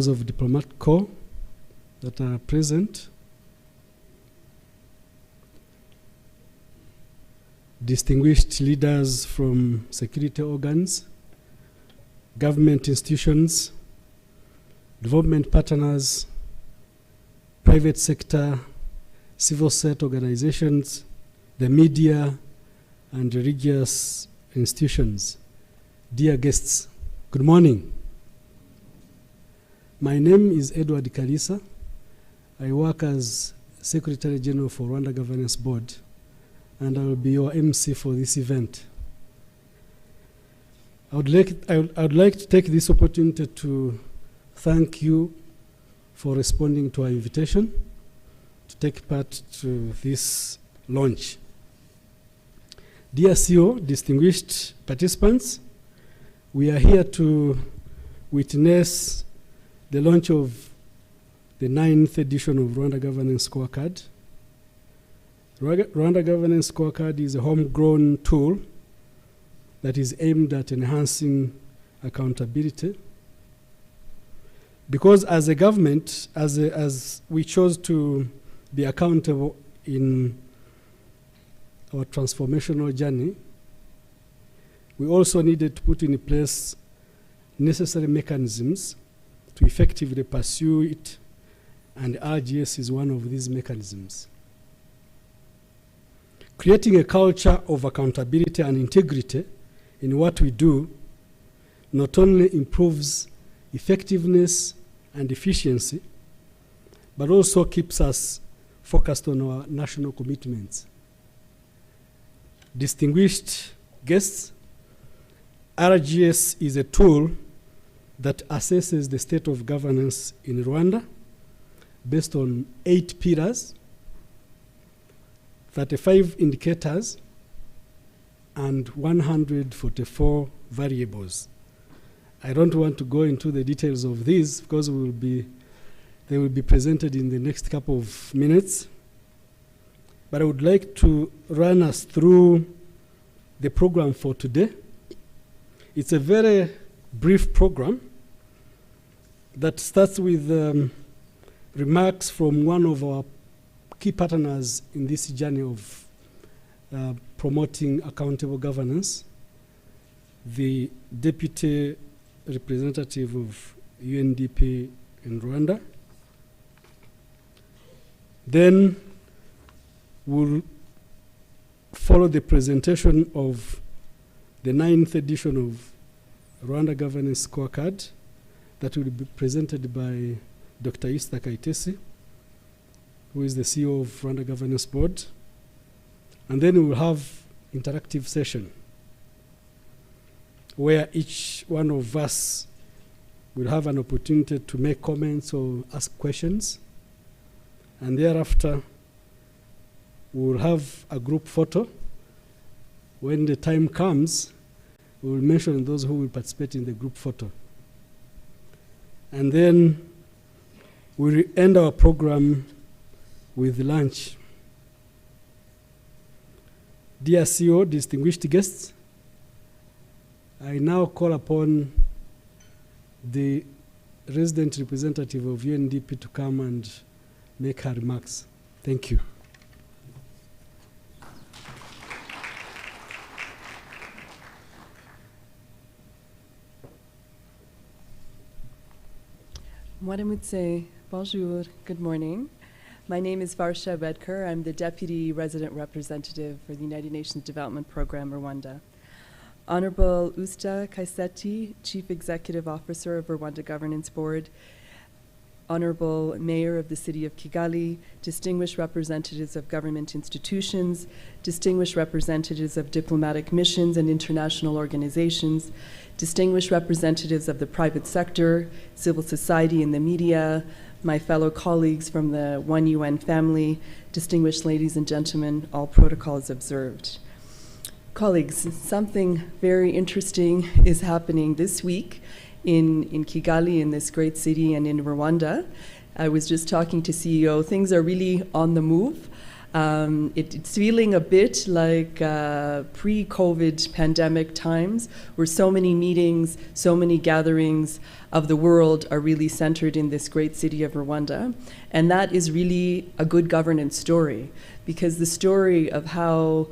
of Diplomat Corps that are present, distinguished leaders from security organs, government institutions, development partners, private sector, civil society organizations, the media, and religious institutions. Dear guests, good morning. My name is Edward Kalisa. I work as Secretary General for Rwanda Governance Board, and I will be your MC for this event. I would like to take this opportunity to thank you for responding to our invitation to take part to this launch. Dear CEO, distinguished participants, we are here to witness the launch of the 9th edition of Rwanda Governance Scorecard. Rwanda Governance Scorecard is a homegrown tool that is aimed at enhancing accountability. Because as a government, as we chose to be accountable in our transformational journey, we also needed to put in place necessary mechanisms to effectively pursue it, and RGS is one of these mechanisms. Creating a culture of accountability and integrity in what we do not only improves effectiveness and efficiency, but also keeps us focused on our national commitments. Distinguished guests, RGS is a tool that assesses the state of governance in Rwanda based on 8 pillars, 35 indicators, and 144 variables. I don't want to go into the details of these because they will be presented in the next couple of minutes. But I would like to run us through the program for today. It's a very brief program that starts with remarks from one of our key partners in this journey of promoting accountable governance, the Deputy Representative of UNDP in Rwanda. Then we'll follow the presentation of the 9th edition of Rwanda Governance Scorecard that will be presented by Dr. Esther Kaitesi, who is the CEO of Rwanda Governance Board. And then we will have interactive session where each one of us will have an opportunity to make comments or ask questions. And thereafter, we will have a group photo. When the time comes, we will mention those who will participate in the group photo. And then we'll end our program with lunch. Dear CEO, distinguished guests, I now call upon the resident representative of UNDP to come and make her remarks. Thank you. Mwaramutse, bonjour, good morning. My name is Varsha Redker. I'm the Deputy Resident Representative for the United Nations Development Program, Rwanda. Honorable Usta Kaiseti, Chief Executive Officer of Rwanda Governance Board, Honorable Mayor of the City of Kigali, distinguished representatives of government institutions, distinguished representatives of diplomatic missions and international organizations, distinguished representatives of the private sector, civil society and the media, my fellow colleagues from the One UN family, distinguished ladies and gentlemen, all protocols observed. Colleagues, something very interesting is happening this week in Kigali, in this great city, and in Rwanda. I was just talking to CEO. Things are really on the move. It's feeling a bit like pre-COVID pandemic times, where so many meetings, so many gatherings of the world are really centered in this great city of Rwanda. And that is really a good governance story, because the story of how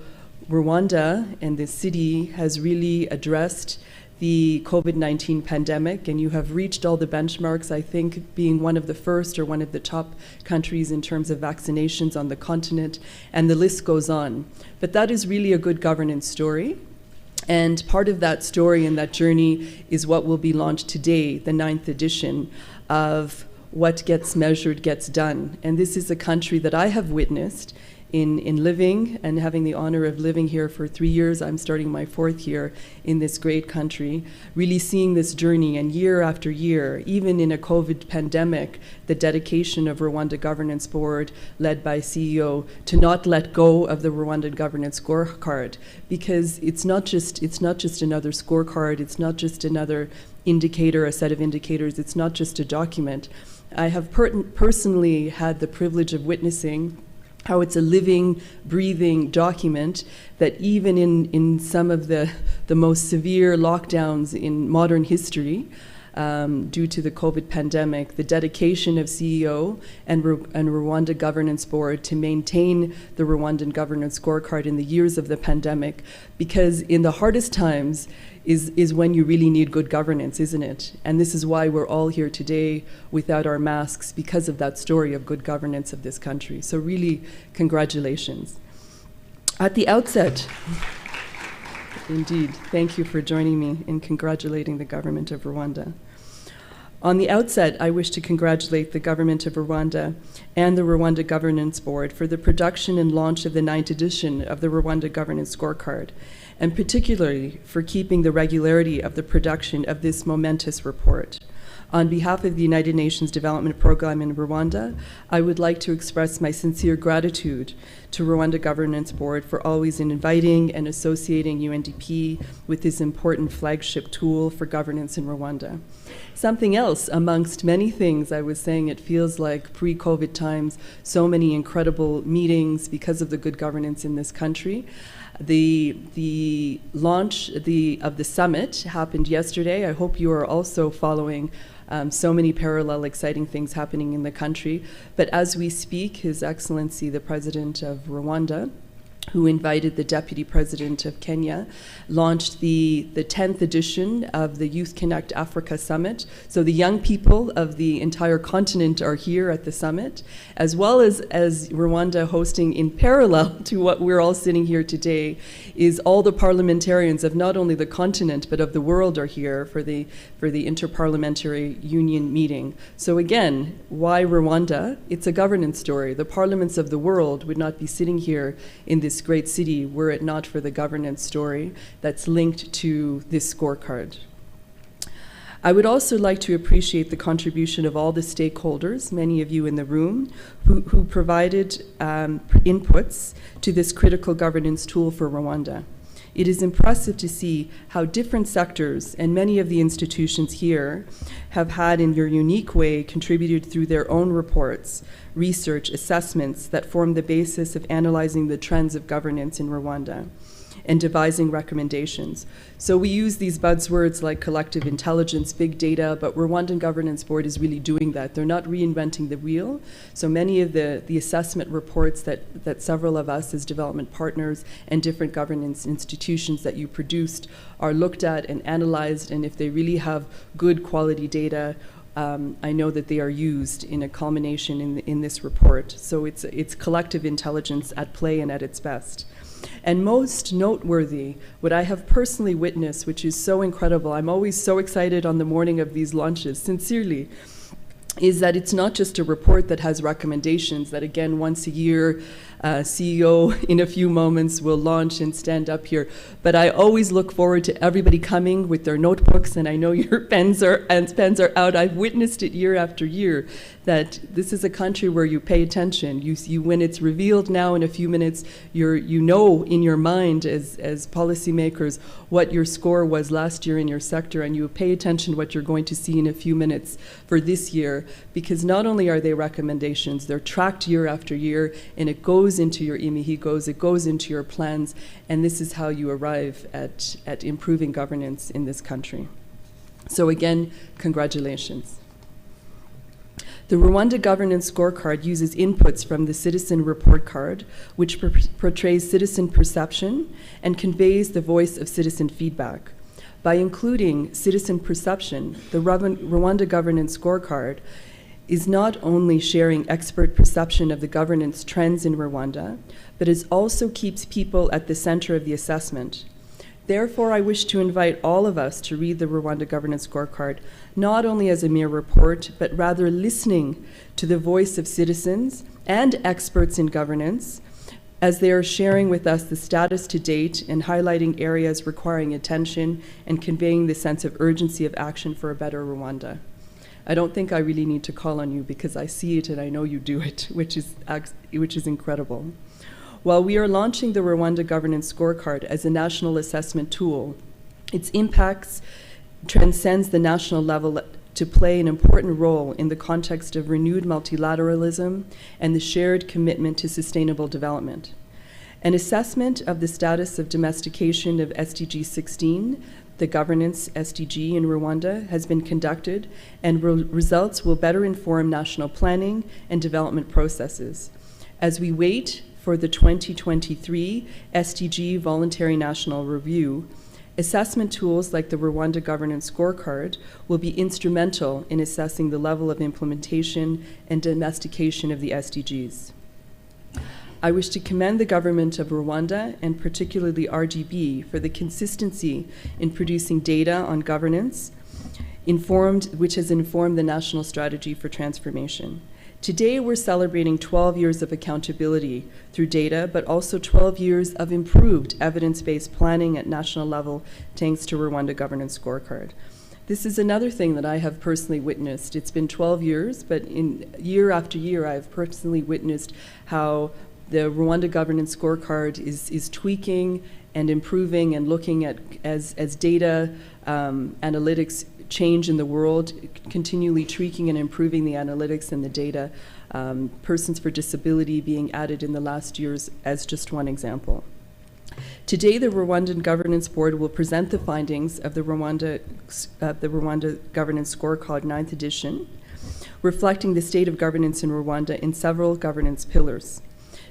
Rwanda and this city has really addressed the COVID-19 pandemic, and you have reached all the benchmarks, I think, being one of the first or one of the top countries in terms of vaccinations on the continent, and the list goes on. But that is really a good governance story. And part of that story and that journey is what will be launched today, the 9th edition of What Gets Measured Gets Done. And this is a country that I have witnessed in living and having the honor of living here for 3 years. I'm starting my 4th year in this great country, really seeing this journey, and year after year, even in a COVID pandemic, the dedication of Rwanda Governance Board, led by CEO, to not let go of the Rwandan Governance Scorecard, because it's not just another scorecard, it's not just another indicator, a set of indicators, it's not just a document. I have personally had the privilege of witnessing how it's a living, breathing document that even in some of the most severe lockdowns in modern history, due to the COVID pandemic, the dedication of CEO and Rwanda Governance Board to maintain the Rwandan Governance Scorecard in the years of the pandemic, because in the hardest times is when you really need good governance, isn't it? And this is why we're all here today without our masks, because of that story of good governance of this country. So really, congratulations. At the outset, indeed, thank you for joining me in congratulating the government of Rwanda. On the outset, I wish to congratulate the government of Rwanda and the Rwanda Governance Board for the production and launch of the 9th edition of the Rwanda Governance Scorecard, and particularly for keeping the regularity of the production of this momentous report. On behalf of the United Nations Development Program in Rwanda, I would like to express my sincere gratitude to Rwanda Governance Board for always inviting and associating UNDP with this important flagship tool for governance in Rwanda. Something else, amongst many things, I was saying it feels like pre-COVID times, so many incredible meetings because of the good governance in this country. The launch of the summit happened yesterday. I hope you are also following so many parallel exciting things happening in the country. But as we speak, His Excellency, the President of Rwanda, who invited the Deputy President of Kenya, launched the 10th edition of the Youth Connect Africa Summit. So the young people of the entire continent are here at the summit, as well as Rwanda hosting, in parallel to what we're all sitting here today, is all the parliamentarians of not only the continent but of the world are here for the Interparliamentary Union meeting. So again, why Rwanda? It's a governance story. The parliaments of the world would not be sitting here in this great city were it not for the governance story that's linked to this scorecard. I would also like to appreciate the contribution of all the stakeholders, many of you in the room, who provided inputs to this critical governance tool for Rwanda. It is impressive to see how different sectors and many of the institutions here have had, in your unique way, contributed through their own reports, research, assessments that form the basis of analyzing the trends of governance in Rwanda and devising recommendations. So we use these buzzwords like collective intelligence, big data, but Rwandan Governance Board is really doing that. They're not reinventing the wheel. So many of the assessment reports that several of us as development partners and different governance institutions that you produced are looked at and analyzed, and if they really have good quality data, I know that they are used in a culmination in this report. So it's collective intelligence at play and at its best. And most noteworthy, what I have personally witnessed, which is so incredible, I'm always so excited on the morning of these launches, sincerely, is that it's not just a report that has recommendations that, again, once a year, CEO in a few moments will launch and stand up here. But I always look forward to everybody coming with their notebooks, and I know your pens are out. I've witnessed it year after year, that this is a country where you pay attention. You when it's revealed now in a few minutes, you know in your mind as policymakers what your score was last year in your sector, and you pay attention to what you're going to see in a few minutes for this year. because not only are they recommendations, they're tracked year after year, and it goes into your imihigos, it goes into your plans, and this is how you arrive at improving governance in this country. So again, congratulations. The Rwanda Governance Scorecard uses inputs from the Citizen Report Card, which portrays citizen perception and conveys the voice of citizen feedback. By including citizen perception, the Rwanda Governance Scorecard is not only sharing expert perception of the governance trends in Rwanda, but it also keeps people at the center of the assessment. Therefore, I wish to invite all of us to read the Rwanda Governance Scorecard, not only as a mere report, but rather listening to the voice of citizens and experts in governance as they are sharing with us the status to date and highlighting areas requiring attention and conveying the sense of urgency of action for a better Rwanda. I don't think I really need to call on you because I see it and I know you do it, which is incredible. While we are launching the Rwanda Governance Scorecard as a national assessment tool, its impacts transcends the national level to play an important role in the context of renewed multilateralism and the shared commitment to sustainable development. An assessment of the status of domestication of SDG 16, the governance SDG in Rwanda, has been conducted, and results will better inform national planning and development processes. As we wait for the 2023 SDG Voluntary National Review, assessment tools like the Rwanda Governance Scorecard will be instrumental in assessing the level of implementation and domestication of the SDGs. I wish to commend the government of Rwanda, and particularly RGB, for the consistency in producing data on governance, which has informed the national strategy for transformation. Today, we're celebrating 12 years of accountability through data, but also 12 years of improved evidence-based planning at national level, thanks to Rwanda Governance Scorecard. This is another thing that I have personally witnessed. It's been 12 years, but in year after year, I've personally witnessed how the Rwanda Governance Scorecard is tweaking and improving and looking at, as data analytics change in the world, continually tweaking and improving the analytics and the data, persons for disability being added in the last years as just one example. Today, the Rwandan Governance Board will present the findings of the Rwanda Governance Scorecard 9th edition, reflecting the state of governance in Rwanda in several governance pillars.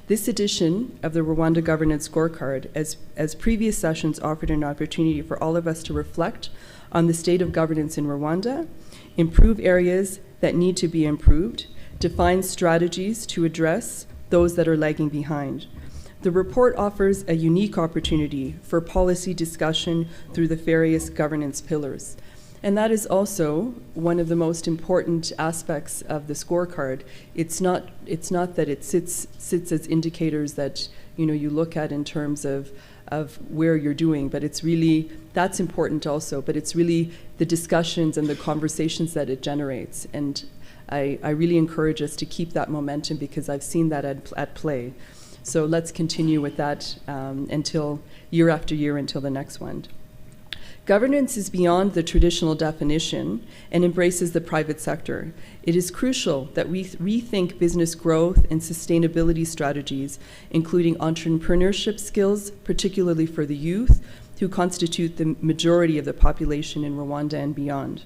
This edition of the Rwanda Governance Scorecard, as previous sessions, offered an opportunity for all of us to reflect on the state of governance in Rwanda, improve areas that need to be improved, define strategies to address those that are lagging behind. The report offers a unique opportunity for policy discussion through the various governance pillars. And that is also one of the most important aspects of the scorecard. It's not that it sits as indicators that you look at in terms of where you're doing, but it's really, that's important also, but it's really the discussions and the conversations that it generates. And I really encourage us to keep that momentum because I've seen that at play. So let's continue with that until year after year until the next one. Governance is beyond the traditional definition and embraces the private sector. It is crucial that we rethink business growth and sustainability strategies, including entrepreneurship skills, particularly for the youth, who constitute the majority of the population in Rwanda and beyond.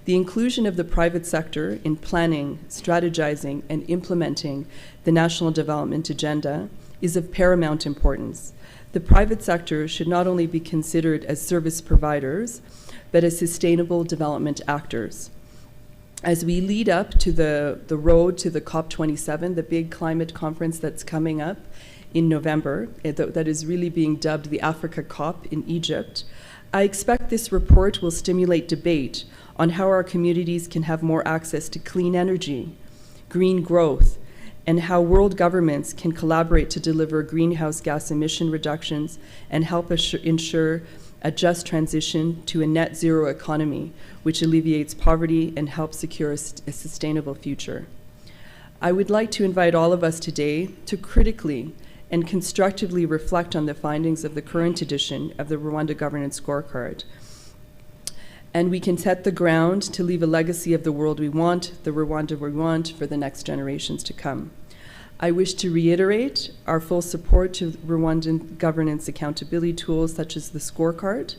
The inclusion of the private sector in planning, strategizing, and implementing the National Development Agenda is of paramount importance. The private sector should not only be considered as service providers, but as sustainable development actors. As we lead up to the road to the COP27, the big climate conference that's coming up in November, that is really being dubbed the Africa COP in Egypt, I expect this report will stimulate debate on how our communities can have more access to clean energy, green growth, and how world governments can collaborate to deliver greenhouse gas emission reductions and help ensure a just transition to a net zero economy, which alleviates poverty and helps secure a sustainable future. I would like to invite all of us today to critically and constructively reflect on the findings of the current edition of the Rwanda Governance Scorecard. and we can set the ground to leave a legacy of the world we want, the Rwanda we want, for the next generations to come. I wish to reiterate our full support to Rwandan governance accountability tools such as the Scorecard,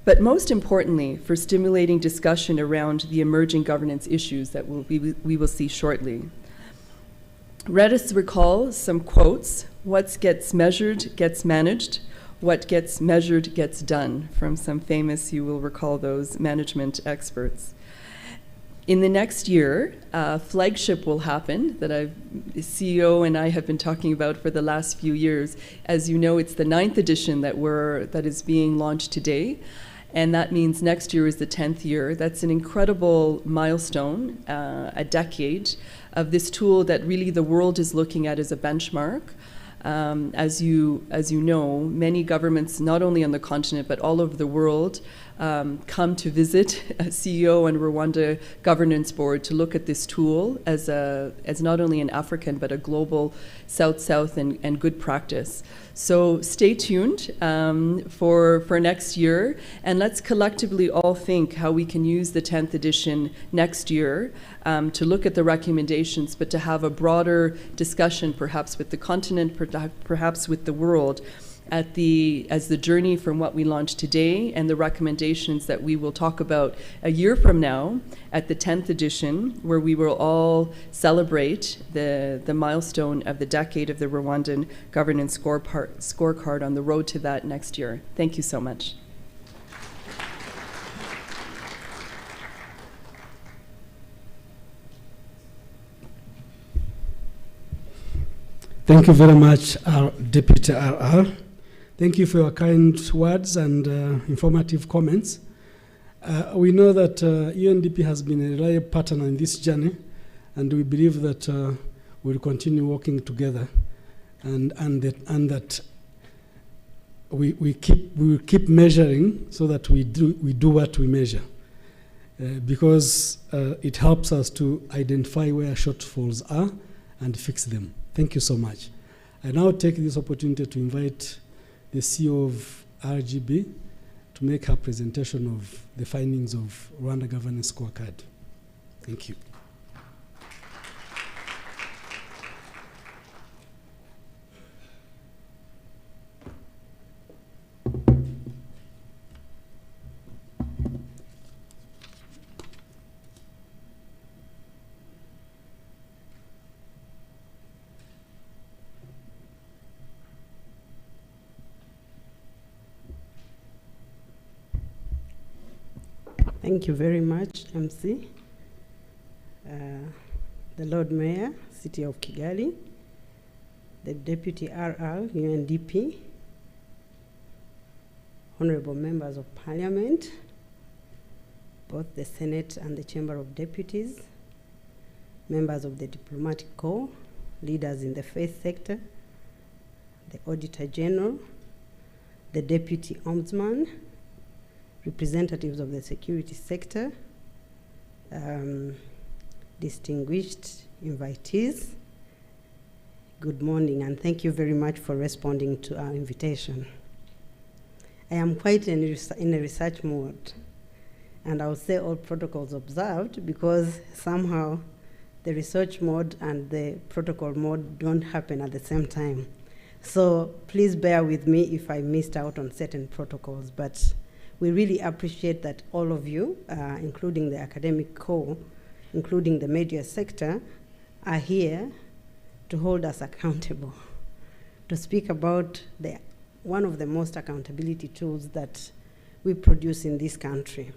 but most importantly, for stimulating discussion around the emerging governance issues that we will see shortly. Let us recall some quotes. What gets measured gets managed. What gets measured gets done, from some famous, you will recall those, management experts. In the next year, a flagship will happen that the CEO and I have been talking about for the last few years. As you know, it's the 9th edition that is being launched today. And that means next year is the 10th year. That's an incredible milestone, a decade of this tool that really the world is looking at as a benchmark. As you know, many governments, not only on the continent, but all over the world, come to visit a CEO and Rwanda governance board to look at this tool as not only an African, but a global South-South and good practice. So stay tuned for next year, and let's collectively all think how we can use the 10th edition next year to look at the recommendations, but to have a broader discussion, perhaps with the continent, perhaps with the world, as the journey from what we launched today and the recommendations that we will talk about a year from now at the 10th edition, where we will all celebrate the milestone of the decade of the Rwandan governance scorecard on the road to that next year. Thank you so much. Thank you very much, our Deputy RR. Thank you for your kind words and informative comments. We know that UNDP has been a reliable partner in this journey, and we believe that we'll continue working together, and that we will keep measuring so that we do what we measure, because it helps us to identify where shortfalls are and fix them. Thank you so much. I now take this opportunity to invite the CEO of RGB to make her presentation of the findings of Rwanda Governance Scorecard. Thank you. Thank you very much, MC. The Lord Mayor, City of Kigali, the Deputy RR, UNDP, honorable members of Parliament, both the Senate and the Chamber of Deputies, members of the Diplomatic Corps, leaders in the faith sector, the Auditor General, the Deputy Ombudsman, representatives of the security sector, distinguished invitees, good morning, and thank you very much for responding to our invitation. I am quite in a research mode, and I will say all protocols observed, because somehow the research mode and the protocol mode don't happen at the same time. So please bear with me if I missed out on certain protocols, but we really appreciate that all of you, including the academic corps, including the media sector, are here to hold us accountable, to speak about one of the most accountability tools that we produce in this country.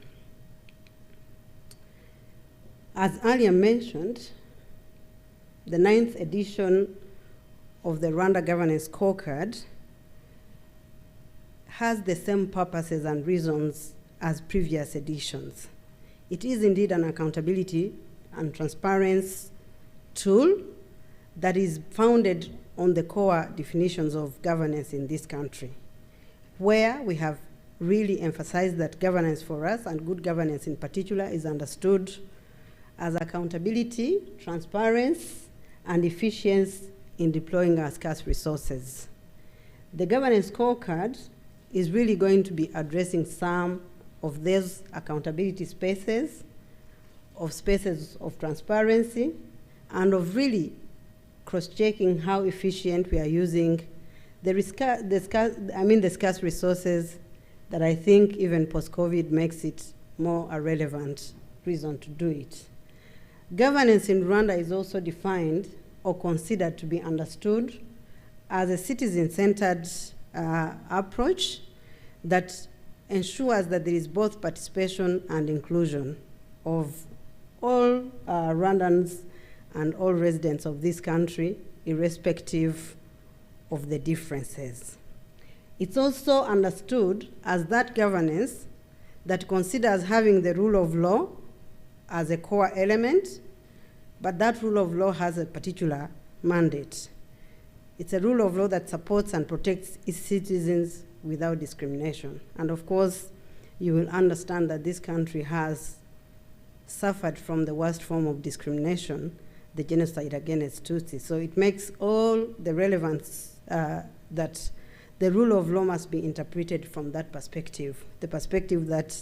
As earlier mentioned, the 9th edition of the Rwanda Governance Scorecard has the same purposes and reasons as previous editions. It is indeed an accountability and transparency tool that is founded on the core definitions of governance in this country, where we have really emphasized that governance for us, and good governance in particular, is understood as accountability, transparency, and efficiency in deploying our scarce resources. The governance scorecard is really going to be addressing some of those accountability spaces, of spaces of transparency, and of really cross-checking how efficient we are using the scarce resources that I think even post-COVID makes it more a relevant reason to do it. Governance in Rwanda is also defined or considered to be understood as a citizen-centered approach that ensures that there is both participation and inclusion of all Rwandans and all residents of this country, irrespective of the differences. It's also understood as that governance that considers having the rule of law as a core element, but that rule of law has a particular mandate. It's a rule of law that supports and protects its citizens without discrimination. And of course, you will understand that this country has suffered from the worst form of discrimination, the genocide against Tutsis. So it makes all the relevance that the rule of law must be interpreted from that perspective, the perspective that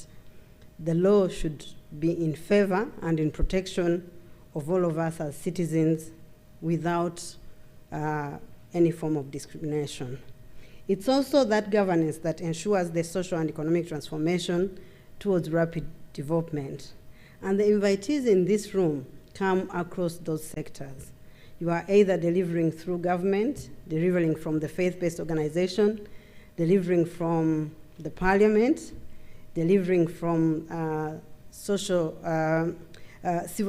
the law should be in favor and in protection of all of us as citizens without any form of discrimination. It's also that governance that ensures the social and economic transformation towards rapid development. And the invitees in this room come across those sectors. You are either delivering through government, delivering from the faith-based organization, delivering from the parliament, delivering from civil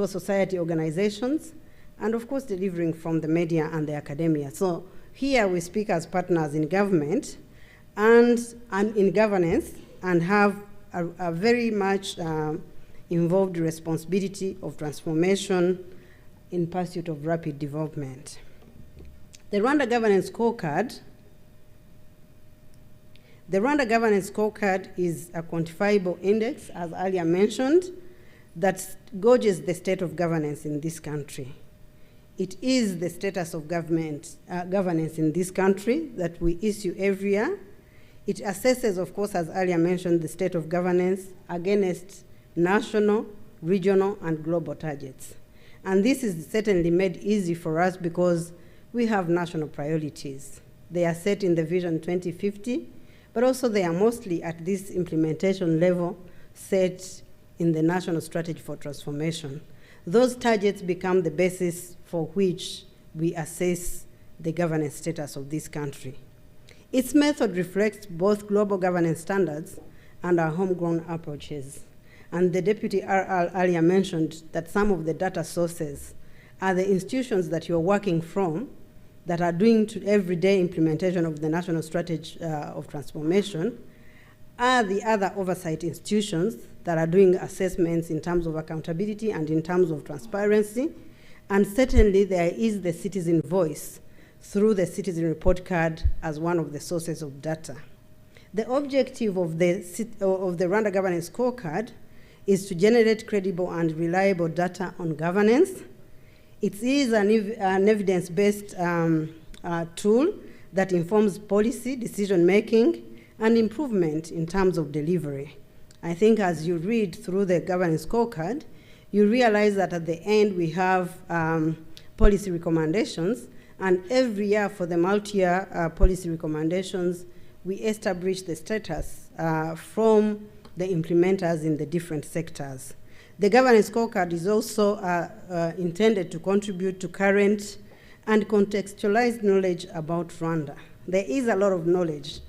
society organizations, and of course delivering from the media and the academia. So here we speak as partners in government and in governance and have a very much involved responsibility of transformation in pursuit of rapid development. The Rwanda Governance Scorecard is a quantifiable index, as earlier mentioned, that gauges the state of governance in this country. It is the status of governance in this country that we issue every year. It assesses, of course, as earlier mentioned, the state of governance against national, regional, and global targets. And this is certainly made easy for us because we have national priorities. They are set in the Vision 2050, but also they are mostly at this implementation level set in the National Strategy for Transformation. Those targets become the basis for which we assess the governance status of this country. Its method reflects both global governance standards and our homegrown approaches. And the Deputy RR earlier mentioned that some of the data sources are the institutions that you're working from that are doing everyday implementation of the National Strategy of Transformation, are the other oversight institutions that are doing assessments in terms of accountability and in terms of transparency. And certainly there is the citizen voice through the Citizen Report Card as one of the sources of data. The objective of the Rwanda Governance Scorecard is to generate credible and reliable data on governance. It is an evidence-based tool that informs policy, decision-making, and improvement in terms of delivery. I think as you read through the governance scorecard, you realize that at the end we have policy recommendations, and every year for the multi-year policy recommendations, we establish the status from the implementers in the different sectors. The governance scorecard is also intended to contribute to current and contextualized knowledge about Rwanda. There is a lot of knowledge,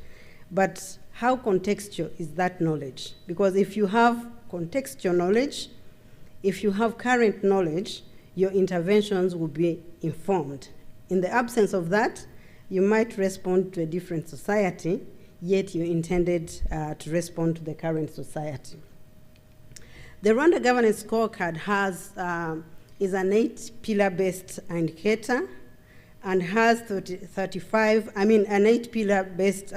but how contextual is that knowledge? Because if you have contextual knowledge, if you have current knowledge, your interventions will be informed. In the absence of that, you might respond to a different society, yet you intended to respond to the current society. The Rwanda Governance Scorecard is an 8-pillar-based indicator and has an 8-pillar-based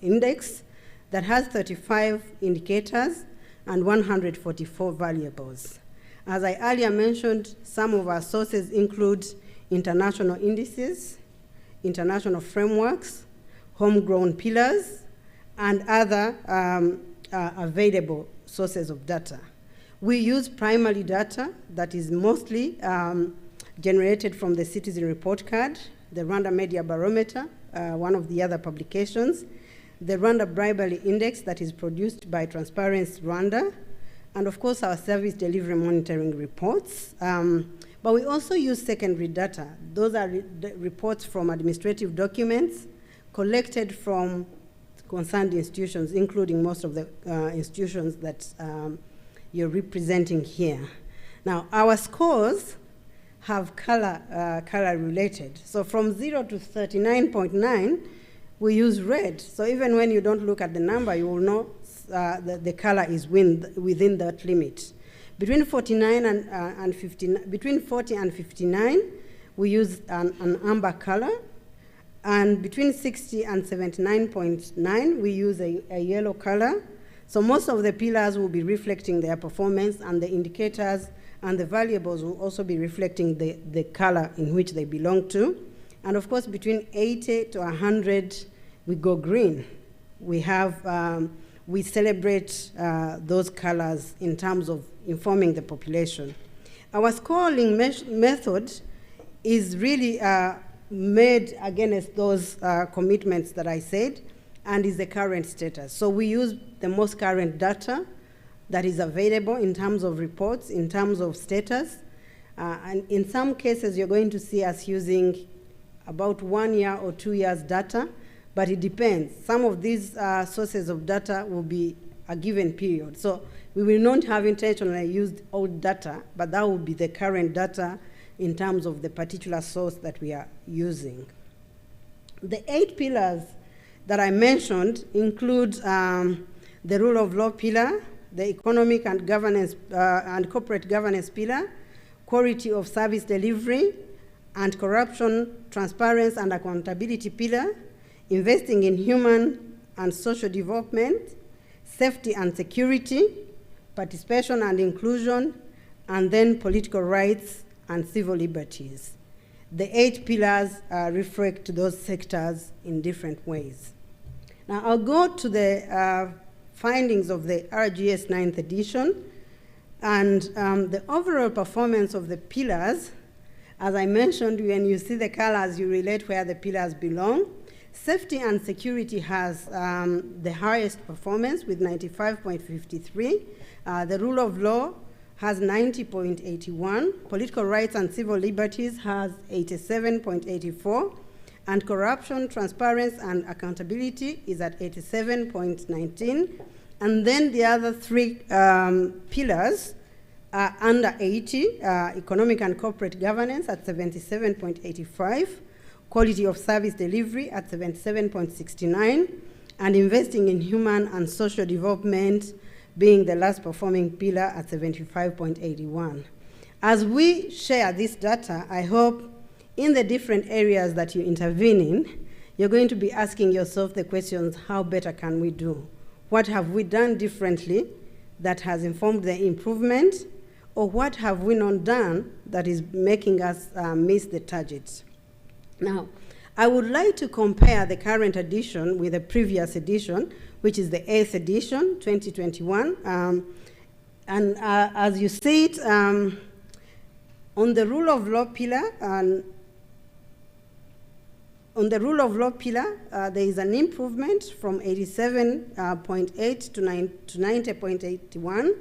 index that has 35 indicators and 144 variables. As I earlier mentioned, some of our sources include international indices, international frameworks, homegrown pillars, and other available sources of data. We use primary data that is mostly generated from the Citizen Report Card, the Rwanda Media Barometer, one of the other publications, the Rwanda Bribery Index that is produced by Transparency Rwanda, and of course our service delivery monitoring reports. But we also use secondary data. Those are reports from administrative documents collected from concerned institutions, including most of the institutions that you're representing here. Now, our scores have color related. So from 0 to 39.9, we use red. So even when you don't look at the number, you will know that the color is within that limit. Between 49 and 59, between 40 and 59, we use an amber color. And between 60 and 79.9, we use a yellow color. So most of the pillars will be reflecting their performance, and the indicators and the variables will also be reflecting the color in which they belong to. And of course, between 80 to 100, we go green. We have, we celebrate those colors in terms of informing the population. Our scoring method is really made against those commitments that I said, and is the current status. So we use the most current data that is available in terms of reports, in terms of status. And in some cases, you're going to see us using about 1 year or 2 years data, but it depends. Some of these sources of data will be a given period. So we will not have intentionally used old data, but that will be the current data in terms of the particular source that we are using. The 8 pillars that I mentioned include the rule of law pillar, the economic and governance and corporate governance pillar, quality of service delivery, and corruption, transparency, and accountability pillar, investing in human and social development, safety and security, participation and inclusion, and then political rights and civil liberties. The 8 pillars reflect those sectors in different ways. Now I'll go to the findings of the RGS 9th edition, and the overall performance of the pillars. As I mentioned, when you see the colors, you relate where the pillars belong. Safety and security has the highest performance with 95.53. The rule of law has 90.81. Political rights and civil liberties has 87.84. And corruption, transparency, and accountability is at 87.19. And then the other 3 pillars are under 80, economic and corporate governance at 77.85, quality of service delivery at 77.69, and investing in human and social development being the last performing pillar at 75.81. As we share this data, I hope in the different areas that you intervene in, you're going to be asking yourself the questions, how better can we do? What have we done differently that has informed the improvement? Or what have we not done that is making us miss the targets? Now, I would like to compare the current edition with the previous edition, which is the 8th edition, 2021. And as you see it, on the rule of law pillar, there is an improvement from 87.8 to 90.81.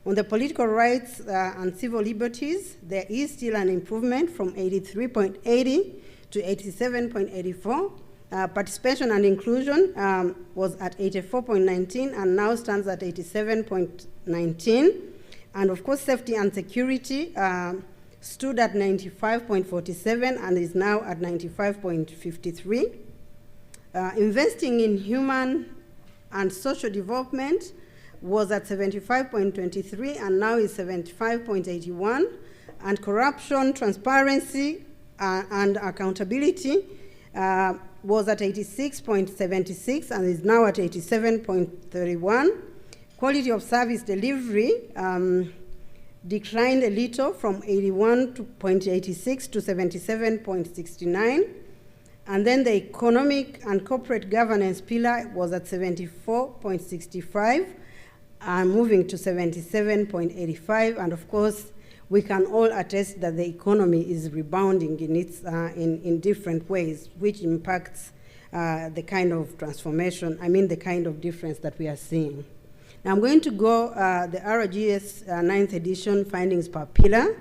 On the political rights and civil liberties, there is still an improvement from 83.80 to 87.84. Participation and inclusion was at 84.19 and now stands at 87.19. And of course, safety and security stood at 95.47 and is now at 95.53. Investing in human and social development was at 75.23 and now is 75.81. And corruption, transparency, and accountability was at 86.76 and is now at 87.31. Quality of service delivery declined a little from 81.86 to 77.69. And then the economic and corporate governance pillar was at 74.65. are moving to 77.85, and of course, we can all attest that the economy is rebounding in different ways, which impacts the kind of transformation, the kind of difference that we are seeing. Now I'm going to go the RGS 9th edition findings per pillar.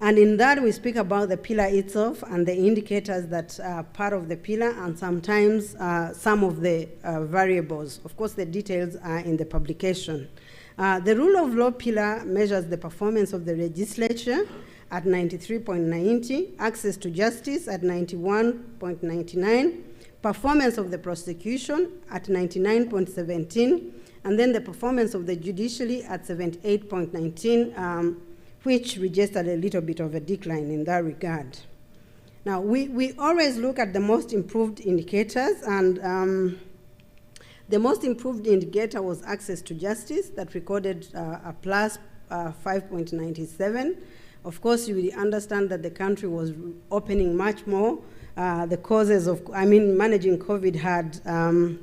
And in that, we speak about the pillar itself and the indicators that are part of the pillar, and sometimes some of the variables. Of course, the details are in the publication. The rule of law pillar measures the performance of the legislature at 93.90, access to justice at 91.99, performance of the prosecution at 99.17, and then the performance of the judiciary at 78.19, which registered a little bit of a decline in that regard. Now, we always look at the most improved indicators, and the most improved indicator was access to justice that recorded a plus 5.97. Of course, you will understand that the country was opening much more. The causes of, managing COVID had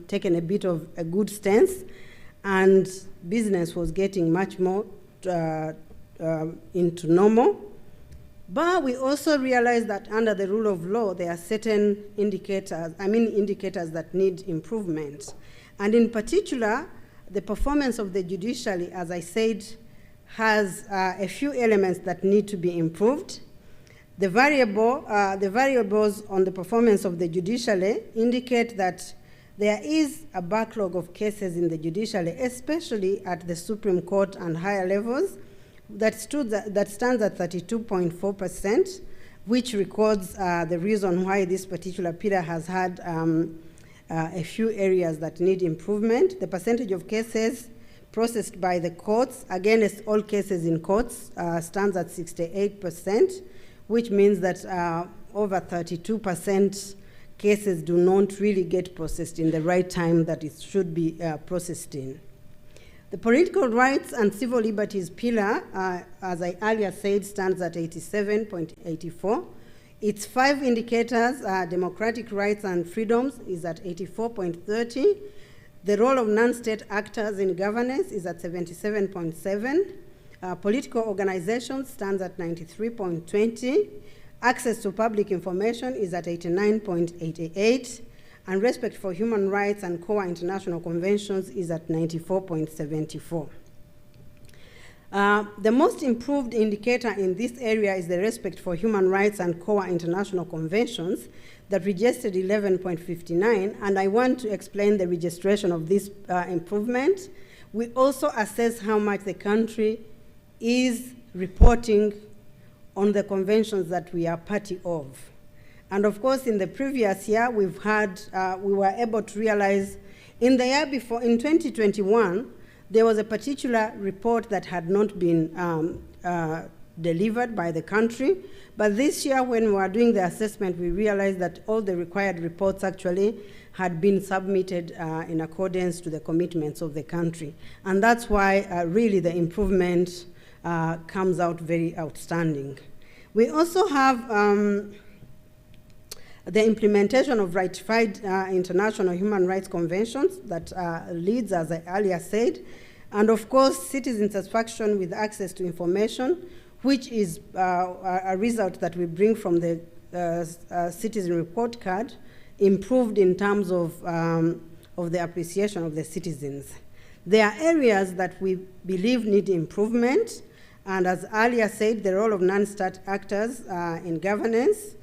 taken a bit of a good stance, and business was getting much more into normal. But we also realize that under the rule of law, there are certain indicators that need improvement. And in particular, the performance of the judiciary, as I said, has a few elements that need to be improved. The variables on the performance of the judiciary indicate that there is a backlog of cases in the judiciary, especially at the Supreme Court and higher levels, that stands at 32.4%, which records the reason why this particular pillar has had a few areas that need improvement. The percentage of cases processed by the courts against all cases in courts stands at 68%, which means that over 32% cases do not really get processed in the right time that it should be processed in. The political rights and civil liberties pillar, as I earlier said, stands at 87.84. Its 5 indicators, democratic rights and freedoms, is at 84.30. The role of non-state actors in governance is at 77.7. Political organizations stands at 93.20. Access to public information is at 89.88. And respect for human rights and core international conventions is at 94.74. The most improved indicator in this area is the respect for human rights and core international conventions that registered 11.59, and I want to explain the registration of this improvement. We also assess how much the country is reporting on the conventions that we are party of. And of course, in the previous year, we were able to realize in the year before, in 2021, there was a particular report that had not been delivered by the country. But this year, when we were doing the assessment, we realized that all the required reports actually had been submitted in accordance to the commitments of the country. And that's why really the improvement comes out very outstanding. We also have the implementation of ratified international human rights conventions that leads, as I earlier said, and of course, citizen satisfaction with access to information, which is a result that we bring from the citizen report card, improved in terms of the appreciation of the citizens. There are areas that we believe need improvement, and as earlier said, the role of non-state actors in governance,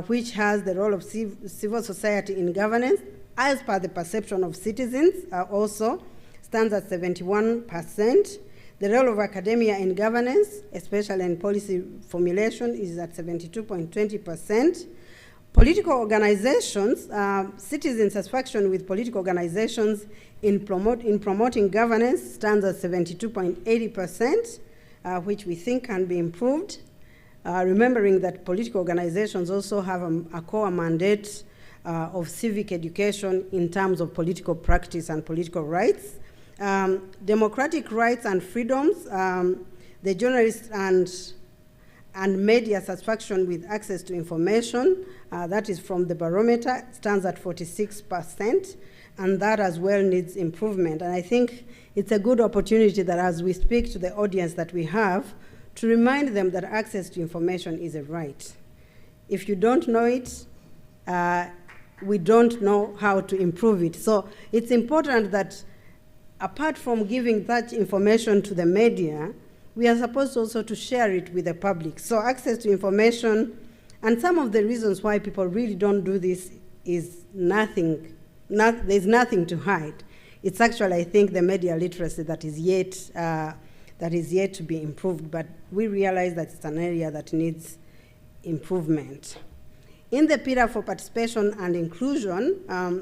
which has the role of civil society in governance, as per the perception of citizens, also stands at 71%. The role of academia in governance, especially in policy formulation, is at 72.20%. Political organizations, citizen satisfaction with political organizations in promoting governance stands at 72.80%, which we think can be improved. Remembering that political organizations also have a core mandate of civic education in terms of political practice and political rights. Democratic rights and freedoms, the journalists and media satisfaction with access to information, that is from the barometer, stands at 46%. and that as well needs improvement. And I think it's a good opportunity that as we speak to the audience that we have, to remind them that access to information is a right. If you don't know it, we don't know how to improve it. So it's important that apart from giving that information to the media, we are supposed also to share it with the public. So access to information, and some of the reasons why people really don't do this is there's nothing to hide. It's actually, I think, the media literacy that is yet to be improved, but we realize that it's an area that needs improvement. In the pillar for participation and inclusion,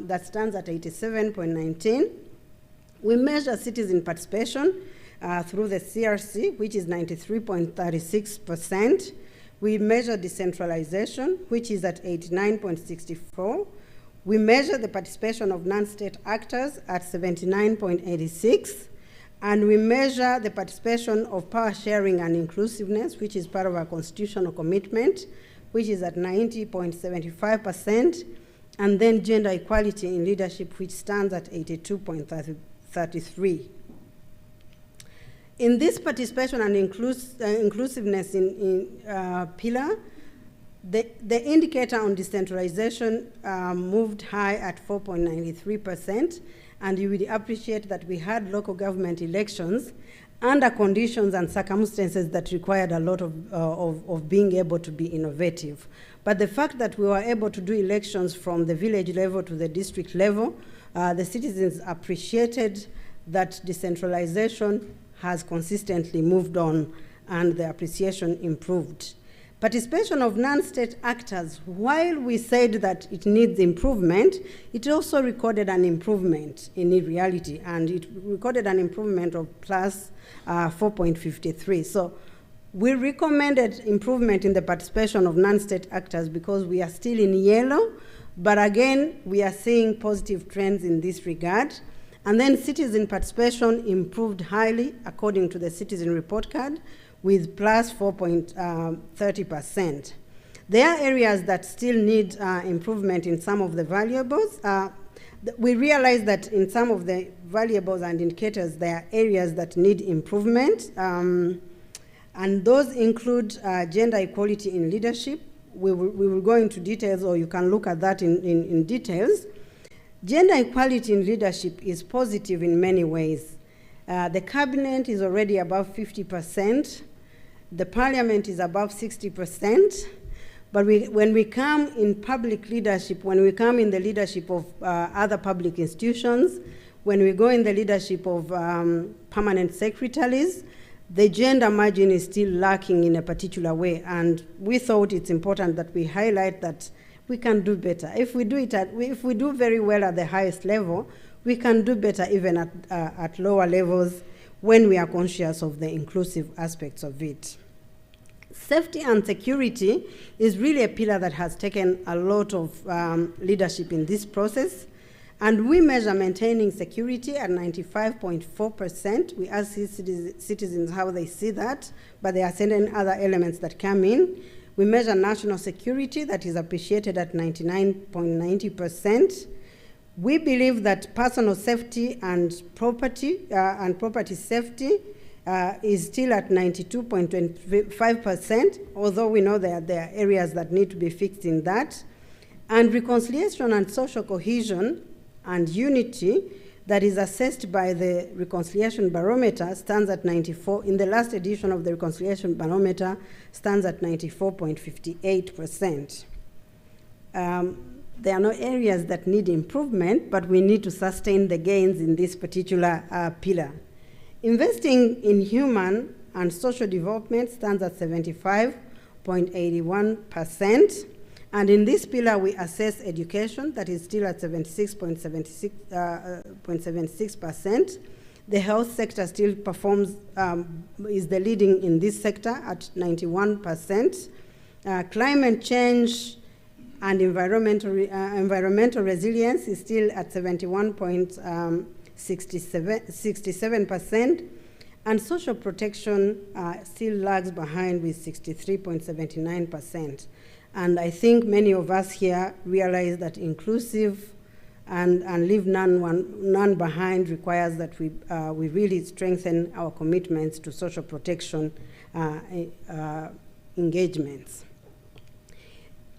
that stands at 87.19, we measure citizen participation through the CRC, which is 93.36%. We measure decentralization, which is at 89.64%. We measure the participation of non-state actors at 79.86%. And we measure the participation of power sharing and inclusiveness, which is part of our constitutional commitment, which is at 90.75%. And then gender equality in leadership, which stands at 82.33%. In this participation and inclusiveness pillar, the indicator on decentralization moved high at 4.93%, and you would appreciate that we had local government elections under conditions and circumstances that required a lot of being able to be innovative. But the fact that we were able to do elections from the village level to the district level, the citizens appreciated that decentralization has consistently moved on and the appreciation improved. Participation of non-state actors, while we said that it needs improvement, it also recorded an improvement in reality, and it recorded an improvement of plus 4.53. So we recommended improvement in the participation of non-state actors because we are still in yellow, but again, we are seeing positive trends in this regard. And then citizen participation improved highly according to the Citizen Report Card, with plus 4.30%. There are areas that still need improvement in some of the variables. We realize that in some of the variables and indicators, there are areas that need improvement. And those include gender equality in leadership. We will go into details, or you can look at that in details. Gender equality in leadership is positive in many ways. The cabinet is already above 50%. The parliament is above 60%. But when we come in public leadership, when we come in the leadership of other public institutions, when we go in the leadership of permanent secretaries, the gender margin is still lacking in a particular way. And we thought it's important that we highlight that we can do better. If we do very well at the highest level, we can do better even at lower levels when we are conscious of the inclusive aspects of it. Safety and security is really a pillar that has taken a lot of leadership in this process. And we measure maintaining security at 95.4%. We ask citizens how they see that, but there are certain other elements that come in. We measure national security that is appreciated at 99.90%. We believe that personal safety and property safety is still at 92.25%, although we know that there are areas that need to be fixed in that. And reconciliation and social cohesion and unity that is assessed by the Reconciliation Barometer stands at 94. In the last edition of the Reconciliation Barometer stands at 94.58%. There are no areas that need improvement, but we need to sustain the gains in this particular pillar. Investing in human and social development stands at 75.81%. And in this pillar, we assess education, that is still at 76.76%. The health sector still performs, is the leading in this sector at 91%. Climate change and environmental resilience is still at 71.67%. And social protection still lags behind with 63.79%. And I think many of us here realize that inclusive and leave none behind requires that we really strengthen our commitments to social protection engagements.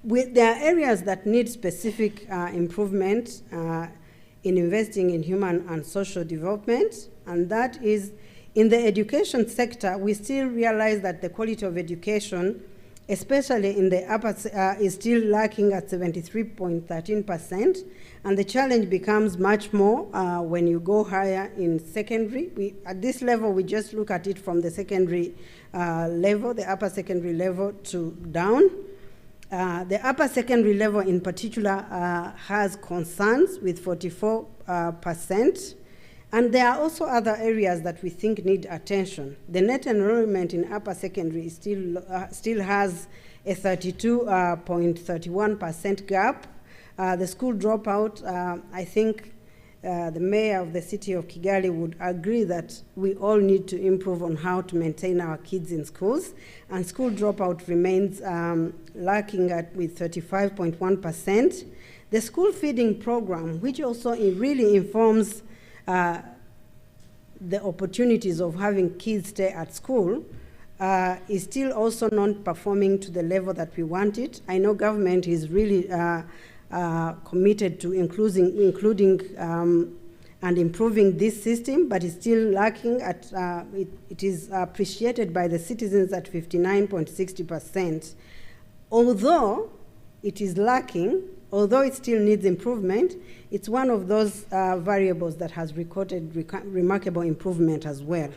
There are areas that need specific improvement in investing in human and social development, and that is in the education sector. We still realize that the quality of education, especially in the upper, is still lacking at 73.13%, and the challenge becomes much more when you go higher in secondary. At this level, we just look at it from the secondary level, the upper secondary level to down. The upper secondary level in particular has concerns with 44%. And there are also other areas that we think need attention. The net enrollment in upper secondary still has a 32.31% gap. The school dropout, I think the mayor of the city of Kigali would agree that we all need to improve on how to maintain our kids in schools. And school dropout remains lacking with 35.1%. The school feeding program, which also really informs the opportunities of having kids stay at school, is still also not performing to the level that we want it. I know government is really committed to including and improving this system, but it's still lacking at, it is appreciated by the citizens at 59.60%. Although it is lacking, although it still needs improvement, it's one of those variables that has recorded remarkable improvement as well.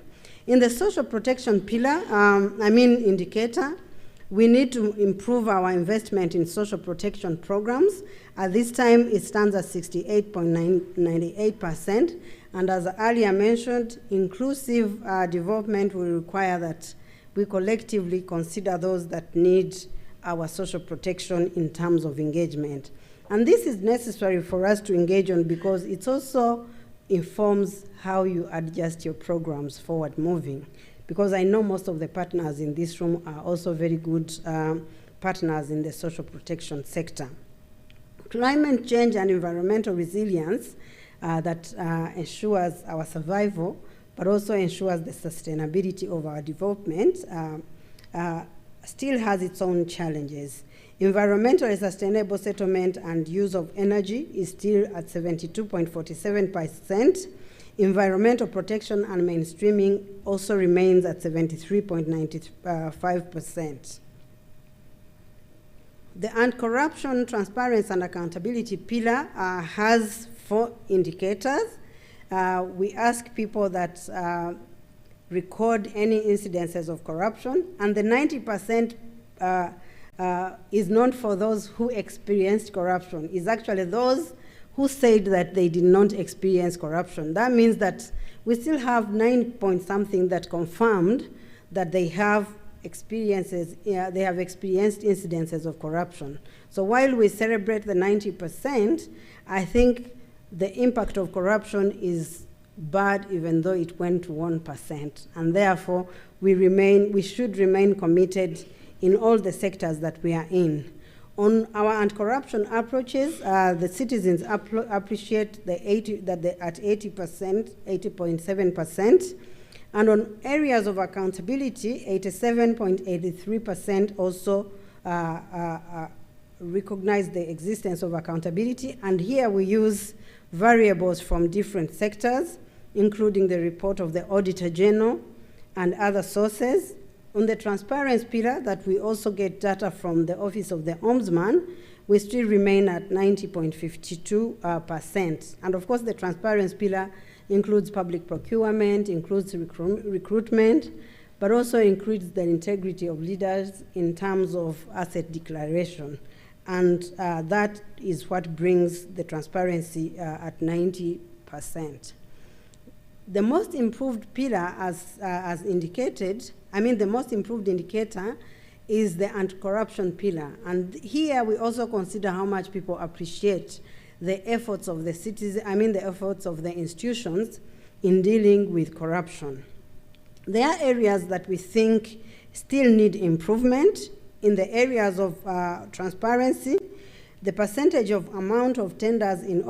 In the social protection pillar, indicator, we need to improve our investment in social protection programs. At this time, it stands at 68.98%. And as earlier mentioned, inclusive development will require that we collectively consider those that need our social protection in terms of engagement. And this is necessary for us to engage on because it also informs how you adjust your programs forward moving. Because I know most of the partners in this room are also very good partners in the social protection sector. Climate change and environmental resilience that ensures our survival, but also ensures the sustainability of our development, still has its own challenges. Environmentally sustainable settlement and use of energy is still at 72.47%. Environmental protection and mainstreaming also remains at 73.95%. The anti-corruption, transparency, and accountability pillar has 4 indicators. We ask people that record any incidences of corruption, and the 90% is not for those who experienced corruption. It's actually those who said that they did not experience corruption. That means that we still have 9-point-something that confirmed that they have experiences, they have experienced incidences of corruption. So while we celebrate the 90%, I think the impact of corruption is bad even though it went to 1%. And therefore, we should remain committed in all the sectors that we are in. On our anti-corruption approaches, the citizens appreciate at 80%, 80.7%. And on areas of accountability, 87.83% also recognize the existence of accountability. And here we use variables from different sectors, including the report of the Auditor General and other sources. On the transparency pillar, that we also get data from the Office of the Ombudsman, we still remain at 90.52%. And of course, the transparency pillar includes public procurement, includes recruitment, but also includes the integrity of leaders in terms of asset declaration. And that is what brings the transparency at 90%. The most improved pillar, as indicated, the most improved indicator is the anti-corruption pillar. And here we also consider how much people appreciate the efforts of the citizens, the efforts of the institutions in dealing with corruption. There are areas that we think still need improvement. In the areas of transparency, The percentage of amount of tenders in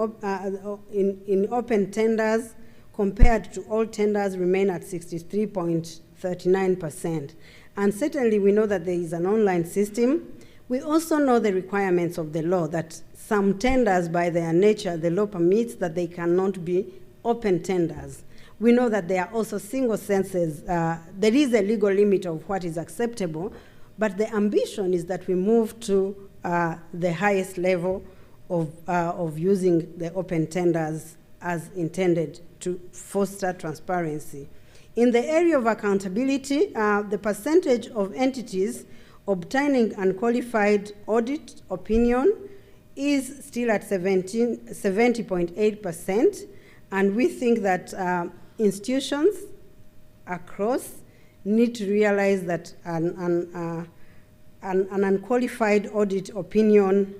open tenders compared to all tenders remain at 63.39%. And certainly we know that there is an online system. We also know the requirements of the law, that some tenders by their nature, the law permits that they cannot be open tenders. We know that there are also single census. There is a legal limit of what is acceptable, but the ambition is that we move to the highest level of using the open tenders as intended to foster transparency. In the area of accountability, the percentage of entities obtaining unqualified audit opinion is still at 70.8%, and we think that institutions across need to realize that an unqualified audit opinion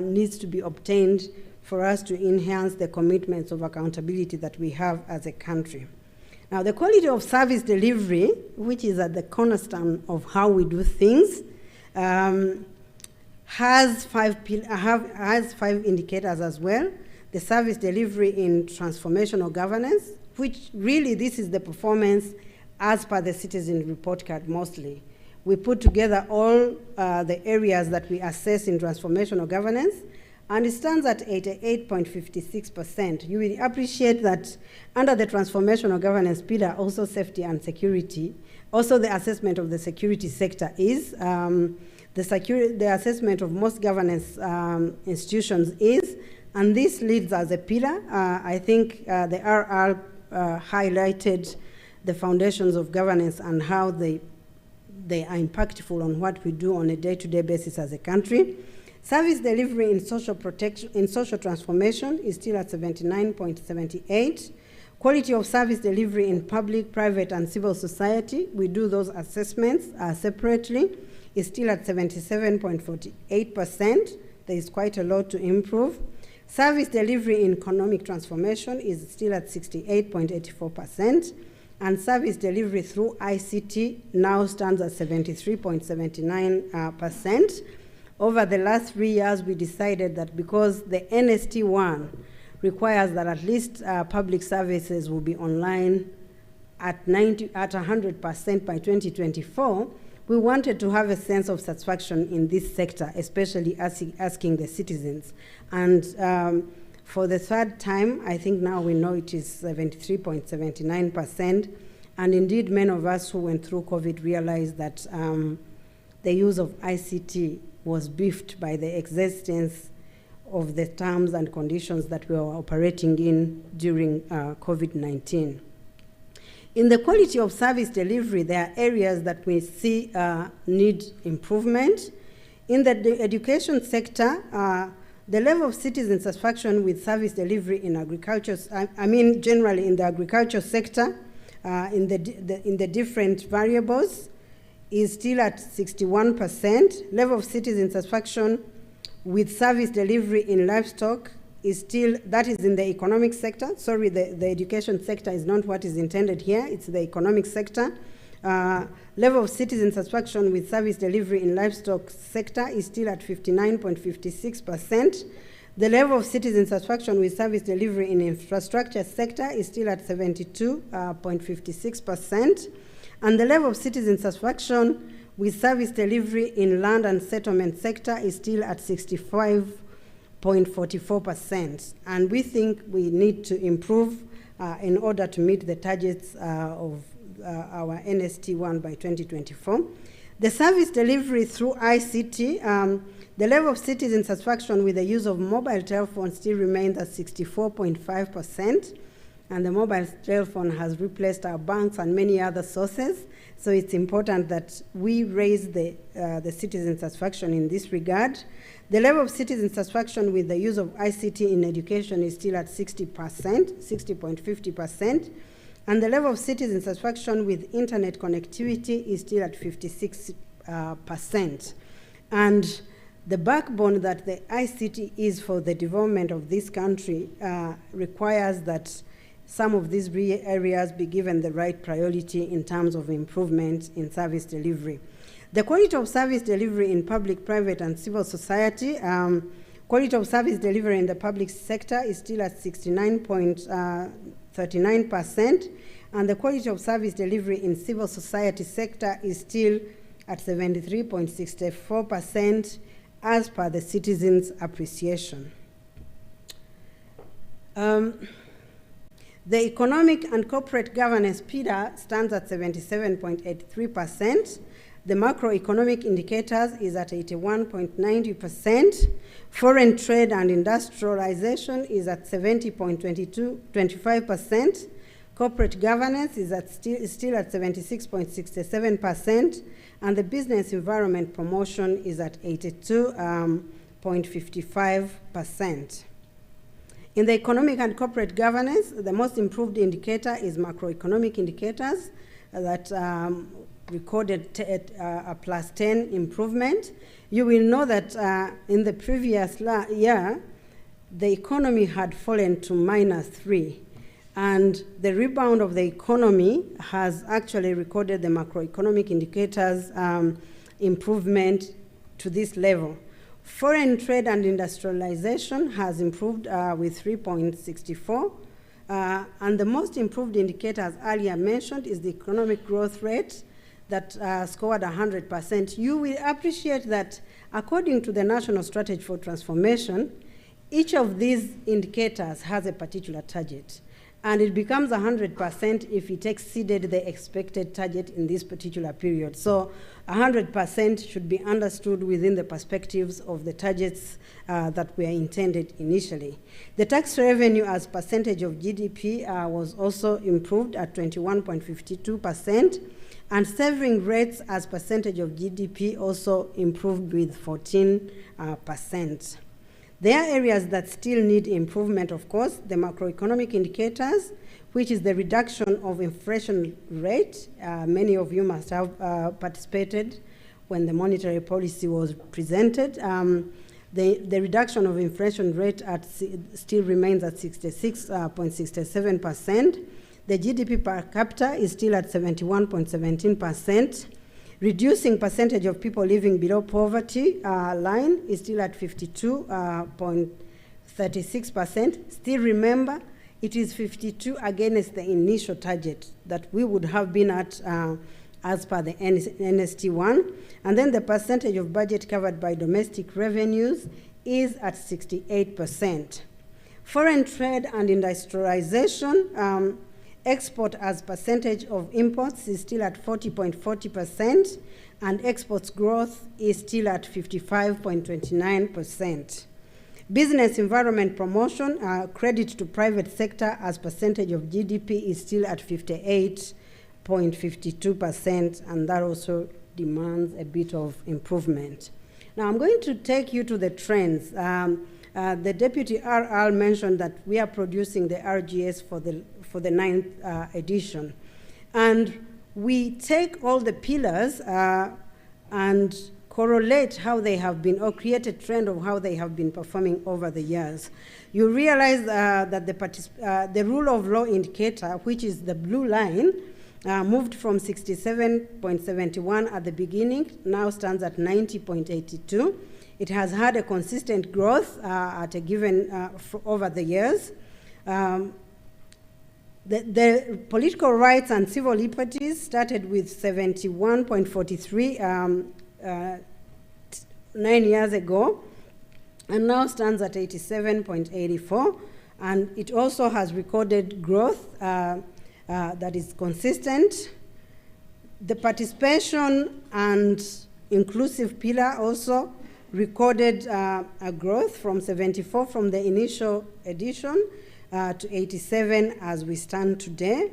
needs to be obtained for us to enhance the commitments of accountability that we have as a country. Now, the quality of service delivery, which is at the cornerstone of how we do things, has five indicators as well. The service delivery in transformational governance, which really this is the performance as per the citizen report card mostly. We put together all the areas that we assess in transformational governance, and it stands at 88.56%. You will appreciate that under the transformational governance pillar, also safety and security, also the assessment of the security sector is, the assessment of most governance institutions is, and this leads as a pillar. I think the RR highlighted the foundations of governance and how they are impactful on what we do on a day-to-day basis as a country. Service delivery in social protection, in social transformation is still at 79.78. Quality of service delivery in public, private, and civil society, we do those assessments separately, is still at 77.48%. There is quite a lot to improve. Service delivery in economic transformation is still at 68.84%. And service delivery through ICT now stands at 73.79%. Over the last 3 years, we decided that because the NST1 requires that at least public services will be online at 100% by 2024, we wanted to have a sense of satisfaction in this sector, especially asking the citizens. And for the third time, I think now we know it is 73.79%. And indeed, many of us who went through COVID realized that the use of ICT was beefed by the existence of the terms and conditions that we were operating in during COVID-19. In the quality of service delivery, there are areas that we see need improvement. In the education sector, the level of citizen satisfaction with service delivery in agriculture, I mean generally in the agriculture sector, in the different variables, is still at 61%. Level of citizen satisfaction with service delivery in livestock is still, that is in the economic sector. Sorry, the education sector is not what is intended here, it's the economic sector. Level of citizen satisfaction with service delivery in livestock sector is still at 59.56%. The level of citizen satisfaction with service delivery in infrastructure sector is still at 72.56%. And the level of citizen satisfaction with service delivery in land and settlement sector is still at 65.44%. And we think we need to improve in order to meet the targets of our NST1 by 2024. The service delivery through ICT, the level of citizen satisfaction with the use of mobile telephones still remains at 64.5%. And the mobile telephone has replaced our banks and many other sources. So it's important that we raise the citizen satisfaction in this regard. The level of citizen satisfaction with the use of ICT in education is still at 60%, 60.50%. And the level of citizen satisfaction with internet connectivity is still at 56%. And the backbone that the ICT is for the development of this country requires that some of these areas be given the right priority in terms of improvement in service delivery. The quality of service delivery in public, private, and civil society, Quality of service delivery in the public sector is still at 69.39%, and the quality of service delivery in civil society sector is still at 73.64% as per the citizens' appreciation. The economic and corporate governance pillar stands at 77.83%. The macroeconomic indicators is at 81.90%. Foreign trade and industrialization is at 70.25%. Corporate governance is still at 76.67%. And the business environment promotion is at 82.55%. In the economic and corporate governance, the most improved indicator is macroeconomic indicators that recorded a plus 10 improvement. You will know that in the previous year, the economy had fallen to -3. And the rebound of the economy has actually recorded the macroeconomic indicators improvement to this level. Foreign trade and industrialization has improved with 3.64. And the most improved indicator, as earlier mentioned, is the economic growth rate that scored 100%. You will appreciate that according to the National Strategy for Transformation, each of these indicators has a particular target. And it becomes 100% if it exceeded the expected target in this particular period. So 100% should be understood within the perspectives of the targets that were intended initially. The tax revenue as percentage of GDP was also improved at 21.52%, and saving rates as percentage of GDP also improved with 14%. There are areas that still need improvement, of course. The macroeconomic indicators, which is the reduction of inflation rate. Many of you must have participated when the monetary policy was presented. The reduction of inflation rate still remains at 66.67%. The GDP per capita is still at 71.17%. Reducing percentage of people living below poverty line is still at 52.36%. Still remember, it is 52 against the initial target that we would have been at as per the NST1. And then the percentage of budget covered by domestic revenues is at 68%. Foreign trade and industrialization, export as percentage of imports is still at 40.40%, and exports growth is still at 55.29%. Business environment promotion, credit to private sector as percentage of GDP is still at 58.52%, and that also demands a bit of improvement. Now I'm going to take you to the trends. The Deputy RR mentioned that we are producing the RGS for the 9th edition. And we take all the pillars and correlate how they have been, or create a trend of how they have been performing over the years. You realize that the rule of law indicator, which is the blue line, moved from 67.71 at the beginning, now stands at 90.82. It has had a consistent growth at a given over the years. The political rights and civil liberties started with 71.43 9 years ago, and now stands at 87.84. And it also has recorded growth that is consistent. The participation and inclusive pillar also recorded a growth from 74 from the initial edition to 87 as we stand today.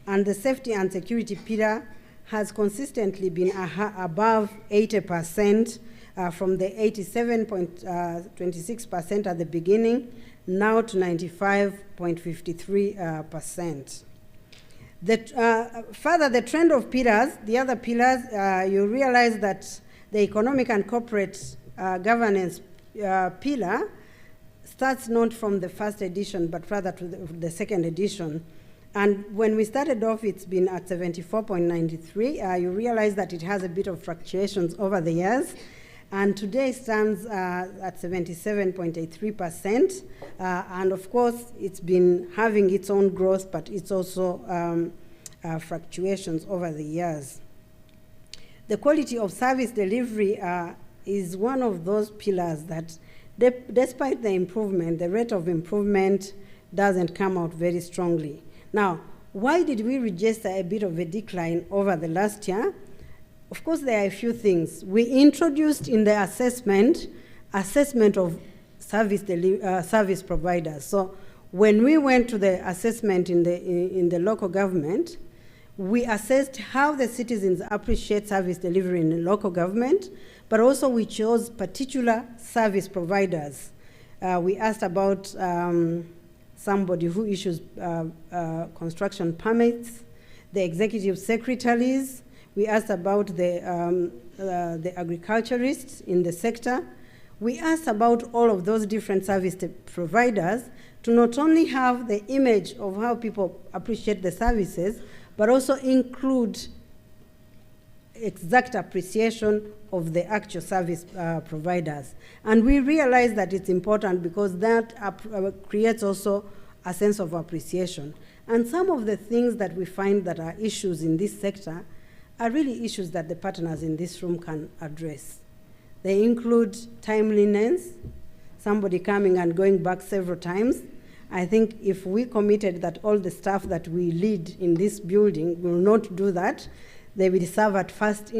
And the safety and security pillar has consistently been above 80% from the 87.26% at the beginning, now to 95.53%. Further, the trend of pillars, the other pillars, you realize that the economic and corporate governance pillar starts not from the first edition, but rather to the second edition. And when we started off, it's been at 74.93. You realize that it has a bit of fluctuations over the years. and today stands at 77.83%. And of course, it's been having its own growth, but it's also fluctuations over the years. The quality of service delivery is one of those pillars that, despite the improvement, the rate of improvement doesn't come out very strongly. Now, why did we register a bit of a decline over the last year? Of course, there are a few things. We introduced in the assessment of service providers. So when we went to the assessment in the local government, we assessed how the citizens appreciate service delivery in the local government, but also we chose particular service providers. We asked about somebody who issues construction permits, the executive secretaries. We asked about the agriculturists in the sector. We asked about all of those different service providers to not only have the image of how people appreciate the services, but also include exact appreciation of the actual service providers. And we realize that it's important because that creates also a sense of appreciation. And some of the things that we find that are issues in this sector are really issues that the partners in this room can address. They include timeliness, somebody coming and going back several times. I think if we committed that all the staff that we lead in this building will not do that, they will serve at first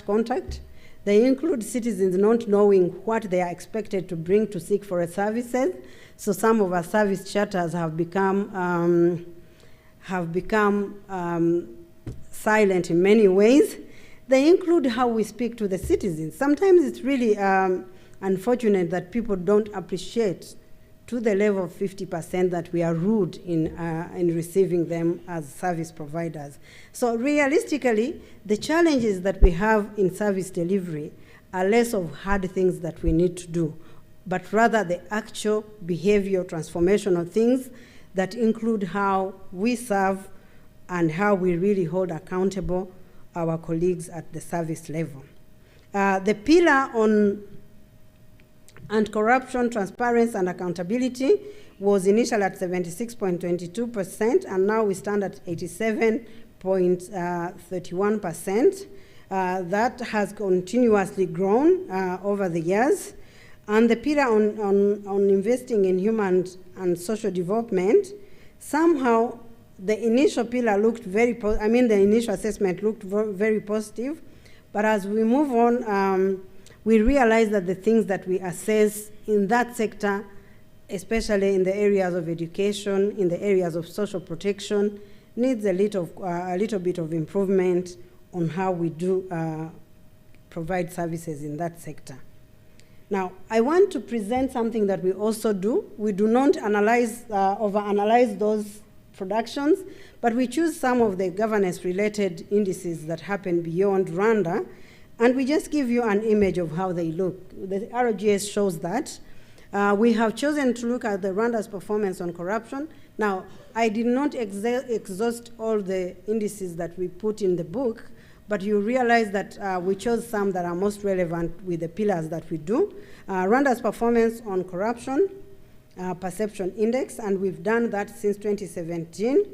contact. They include citizens not knowing what they are expected to bring to seek for a services. So some of our service charters have become silent in many ways. They include how we speak to the citizens. Sometimes it's really unfortunate that people don't appreciate to the level of 50% that we are rude in receiving them as service providers. So realistically, the challenges that we have in service delivery are less of hard things that we need to do, but rather the actual behavioral transformational things that include how we serve and how we really hold accountable our colleagues at the service level. The pillar on anti-corruption, transparency, and accountability was initially at 76.22%, and now we stand at 87.31%. That has continuously grown over the years. And the pillar on investing in human and social development, somehow the initial pillar looked the initial assessment looked very positive, but as we move on, we realize that the things that we assess in that sector, especially in the areas of education, in the areas of social protection, needs a little bit of improvement on how we do provide services in that sector. Now, I want to present something that we also do. We do not overanalyze those productions, but we choose some of the governance-related indices that happen beyond Rwanda, and we just give you an image of how they look. The RGS shows that. We have chosen to look at the Rwanda's performance on corruption. Now, I did not exhaust all the indices that we put in the book, but you realize that we chose some that are most relevant with the pillars that we do. Rwanda's performance on corruption, perception index, and we've done that since 2017.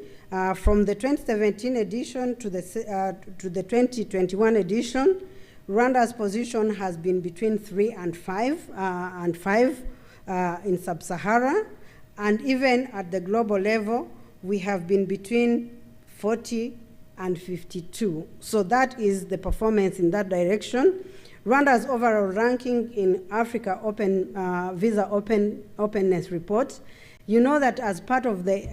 From the 2017 edition to the 2021 edition, Rwanda's position has been between 3 and 5, in Sub-Sahara, and even at the global level, we have been between 40 and 52. So that is the performance in that direction. Rwanda's overall ranking in Africa Visa Openness Report, you know that as part of the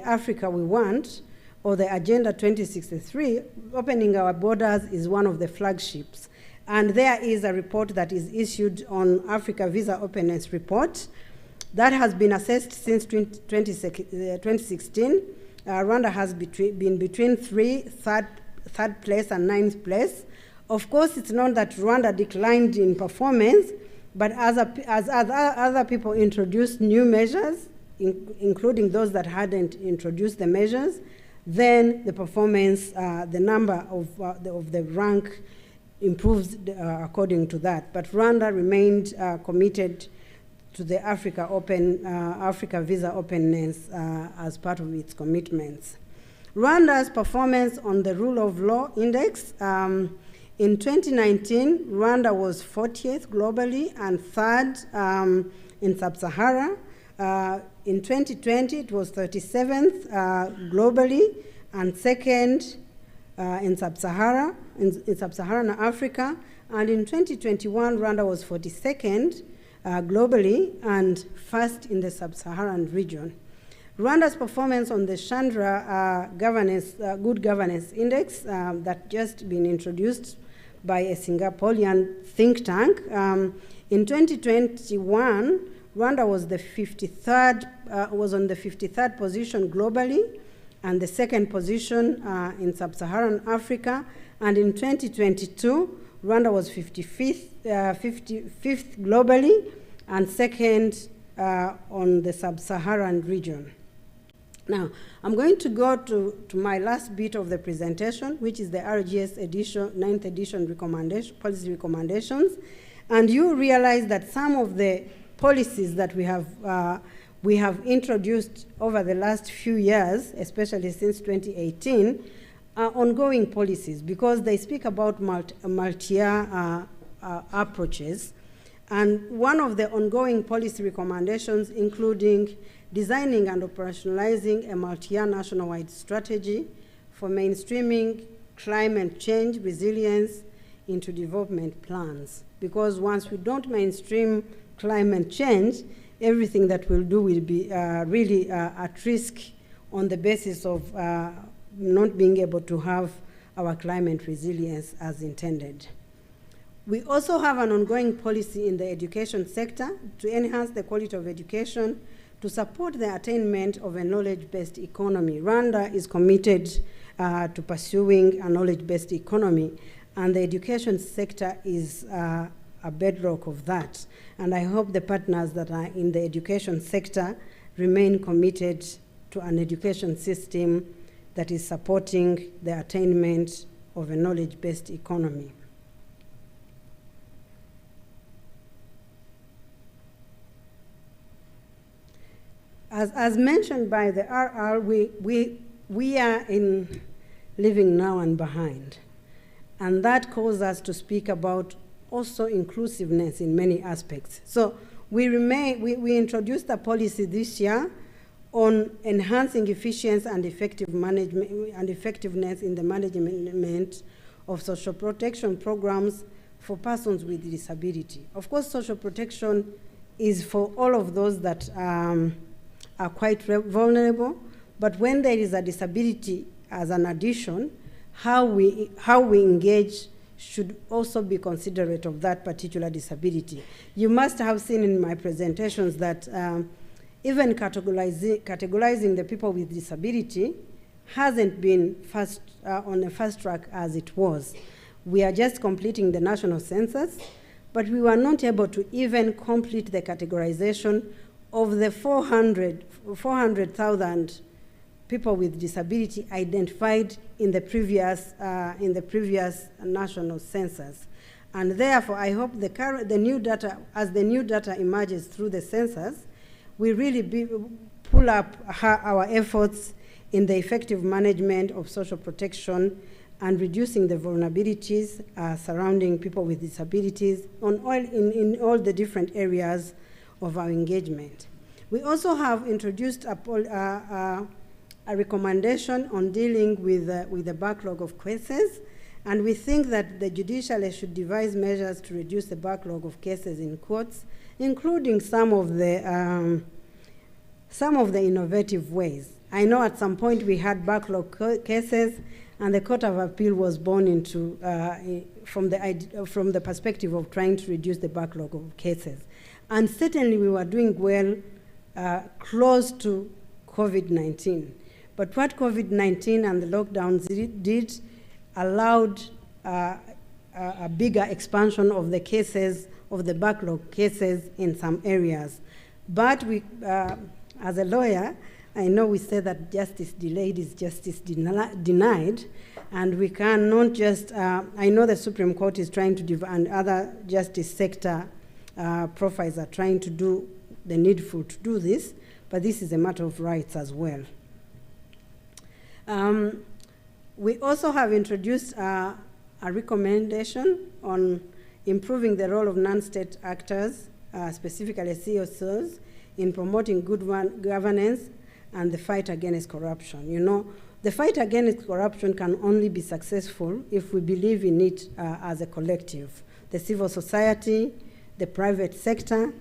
Africa We Want, or the Agenda 2063, opening our borders is one of the flagships. And there is a report that is issued on Africa Visa Openness Report that has been assessed since 2016. Rwanda has been between third place and 9th place. Of course, it's not that Rwanda declined in performance, but as other people introduced new measures, including those that hadn't introduced the measures, then the performance, the number of the rank improved according to that. But Rwanda remained committed to the Africa visa openness as part of its commitments. Rwanda's performance on the Rule of Law Index. In 2019, Rwanda was 40th globally and 3rd in Sub-Sahara. In 2020, it was 37th globally and 2nd in Sub-Saharan Africa. And in 2021, Rwanda was 42nd globally and 1st in the Sub-Saharan region. Rwanda's performance on the Chandra Good Governance Index that just been introduced by a Singaporean think tank. In 2021, Rwanda was on the 53rd position globally and the 2nd position in Sub-Saharan Africa. And in 2022, Rwanda was 55th globally and 2nd on the Sub-Saharan region. Now, I'm going to go to my last bit of the presentation, which is the RGS edition, 9th edition policy recommendations. And you realize that some of the policies that we have introduced over the last few years, especially since 2018, are ongoing policies because they speak about multi-year approaches. And one of the ongoing policy recommendations including designing and operationalizing a multi-year nationwide strategy for mainstreaming climate change resilience into development plans. Because once we don't mainstream climate change, everything that we'll do will be really at risk on the basis of not being able to have our climate resilience as intended. We also have an ongoing policy in the education sector to enhance the quality of education to support the attainment of a knowledge-based economy. Rwanda is committed to pursuing a knowledge-based economy, and the education sector is a bedrock of that. And I hope the partners that are in the education sector remain committed to an education system that is supporting the attainment of a knowledge-based economy. As mentioned by the RR, we are in living now and behind. And that calls us to speak about also inclusiveness in many aspects. So we introduced a policy this year on enhancing efficiency and effective management and effectiveness in the management of social protection programs for persons with disability. Of course, social protection is for all of those that are quite vulnerable, but when there is a disability as an addition, how we engage should also be considerate of that particular disability. You must have seen in my presentations that even categorizing the people with disability hasn't been on a fast track as it was. We are just completing the national census, but we were not able to even complete the categorization of the 400,000 people with disability identified in the previous national census. And therefore, I hope the new data, as the new data emerges through the census, we really pull up our efforts in the effective management of social protection and reducing the vulnerabilities surrounding people with disabilities in all the different areas of our engagement. We also have introduced a recommendation on dealing with the backlog of cases, and we think that the judiciary should devise measures to reduce the backlog of cases in courts, including some of the innovative ways. I know at some point we had backlog cases, and the Court of Appeal was born into from the perspective of trying to reduce the backlog of cases. And certainly we were doing well close to COVID-19. But what COVID-19 and the lockdowns did allowed a bigger expansion of the cases, of the backlog cases in some areas. But we, as a lawyer, I know we say that justice delayed is justice denied. And we cannot just, I know the Supreme Court is trying to, and other justice sector profiles are trying to do the needful to do this, but this is a matter of rights as well. We also have introduced a recommendation on improving the role of non-state actors, specifically CSOs, in promoting good governance and the fight against corruption. You know, the fight against corruption can only be successful if we believe in it as a collective. The civil society, the private sector,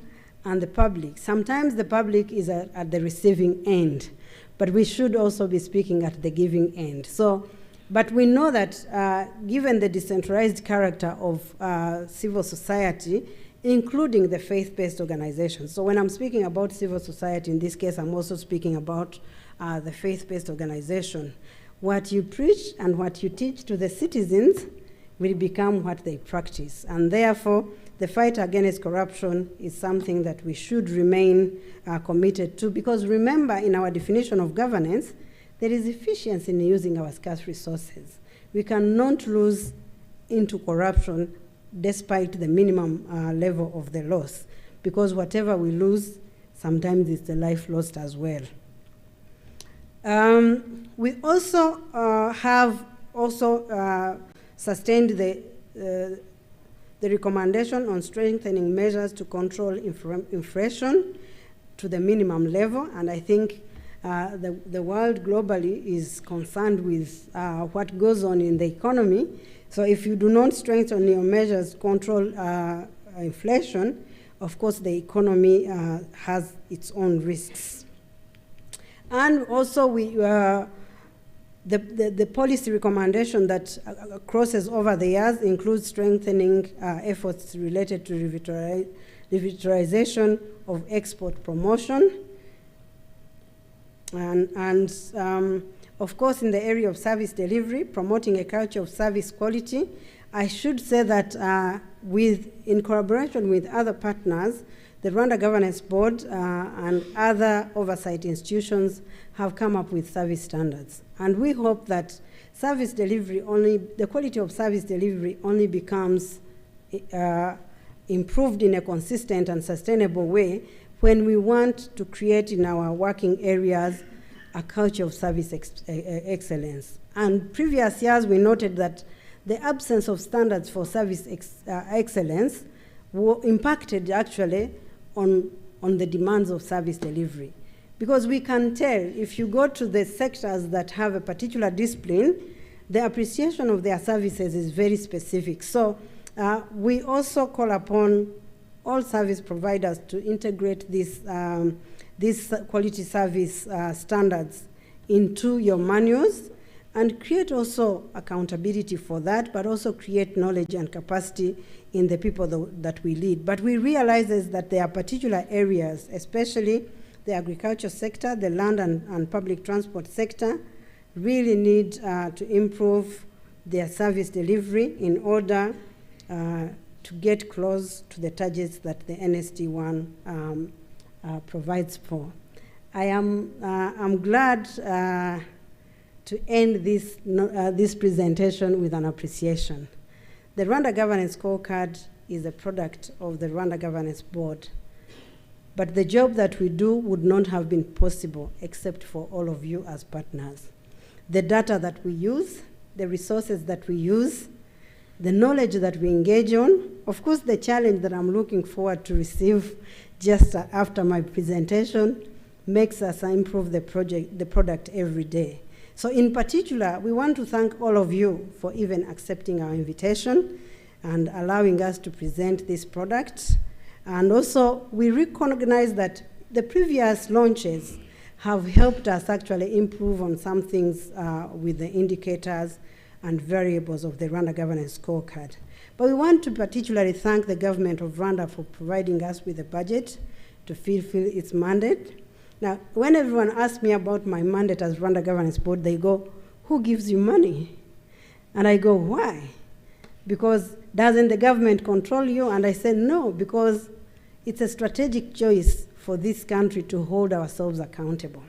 and the public. Sometimes the public is at the receiving end, but we should also be speaking at the giving end. So, but we know that given the decentralized character of civil society, including the faith-based organizations. So when I'm speaking about civil society, in this case, I'm also speaking about the faith-based organization. What you preach and what you teach to the citizens will become what they practice. And therefore, the fight against corruption is something that we should remain committed to, because remember, in our definition of governance, there is efficiency in using our scarce resources. We cannot lose into corruption despite the minimum level of the loss, because whatever we lose, sometimes it's the life lost as well. We also have sustained the recommendation on strengthening measures to control inflation to the minimum level, and I think the world globally is concerned with what goes on in the economy. So if you do not strengthen your measures to control inflation, of course the economy has its own risks. And also the policy recommendation that crosses over the years includes strengthening efforts related to revitalization of export promotion. And of course, in the area of service delivery, promoting a culture of service quality. I should say that in collaboration with other partners, the Rwanda Governance Board and other oversight institutions have come up with service standards. And we hope that service delivery the quality of service delivery only becomes improved in a consistent and sustainable way when we want to create in our working areas a culture of service excellence. And previous years, we noted that the absence of standards for service excellence impacted actually on the demands of service delivery. Because we can tell, if you go to the sectors that have a particular discipline, the appreciation of their services is very specific. So we also call upon all service providers to integrate these quality service standards into your manuals and create also accountability for that, but also create knowledge and capacity in the people that we lead. But we realize that there are particular areas, especially the agriculture sector, the land and public transport sector, really need to improve their service delivery in order to get close to the targets that the NST1 provides for. I'm glad to end this presentation with an appreciation. The Rwanda Governance Scorecard is a product of the Rwanda Governance Board, but the job that we do would not have been possible except for all of you as partners. The data that we use, the resources that we use, the knowledge that we engage on, of course the challenge that I'm looking forward to receive just after my presentation makes us improve the product every day. So in particular, we want to thank all of you for even accepting our invitation and allowing us to present this product. And also, we recognize that the previous launches have helped us actually improve on some things with the indicators and variables of the Rwanda Governance Scorecard. But we want to particularly thank the government of Rwanda for providing us with a budget to fulfill its mandate. Now, when everyone asks me about my mandate as Rwanda Governance Board, they go, who gives you money? And I go, why? Because doesn't the government control you? And I said, no, because it's a strategic choice for this country to hold ourselves accountable.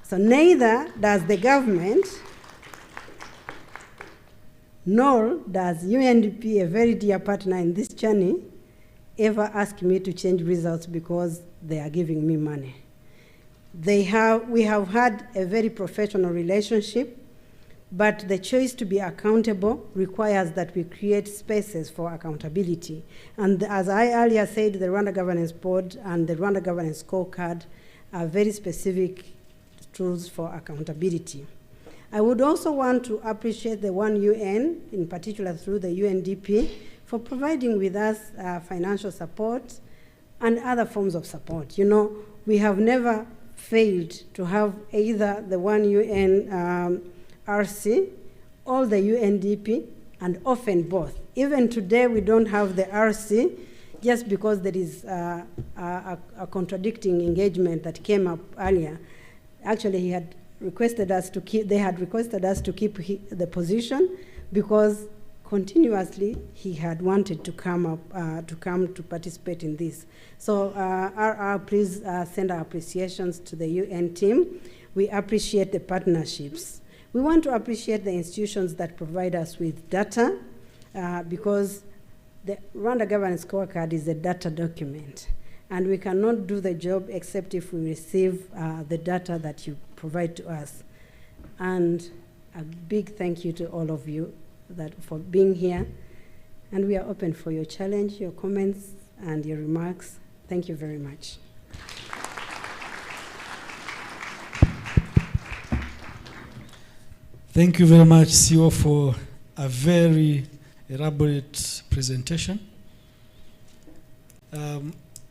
So neither does the government nor does UNDP, a very dear partner in this journey, ever ask me to change results because they are giving me money. We have had a very professional relationship, but the choice to be accountable requires that we create spaces for accountability. And as I earlier said, the Rwanda Governance Board and the Rwanda Governance Scorecard are very specific tools for accountability. I would also want to appreciate the One UN, in particular through the UNDP, for providing with us financial support and other forms of support. You know, we have never failed to have either the One UN RC or the UNDP, and often both. Even today, we don't have the RC just because there is a contradicting engagement that came up earlier. Actually, they had requested us to keep the position because continuously he had wanted to come to participate in this. So please send our appreciations to the UN team. We appreciate the partnerships. We want to appreciate the institutions that provide us with data because the Rwanda Governance Scorecard is a data document, and we cannot do the job except if we receive the data that you provide to us. And a big thank you to all of you for being here. And we are open for your challenge, your comments, and your remarks. Thank you very much. Thank you very much, CEO, for a very elaborate presentation.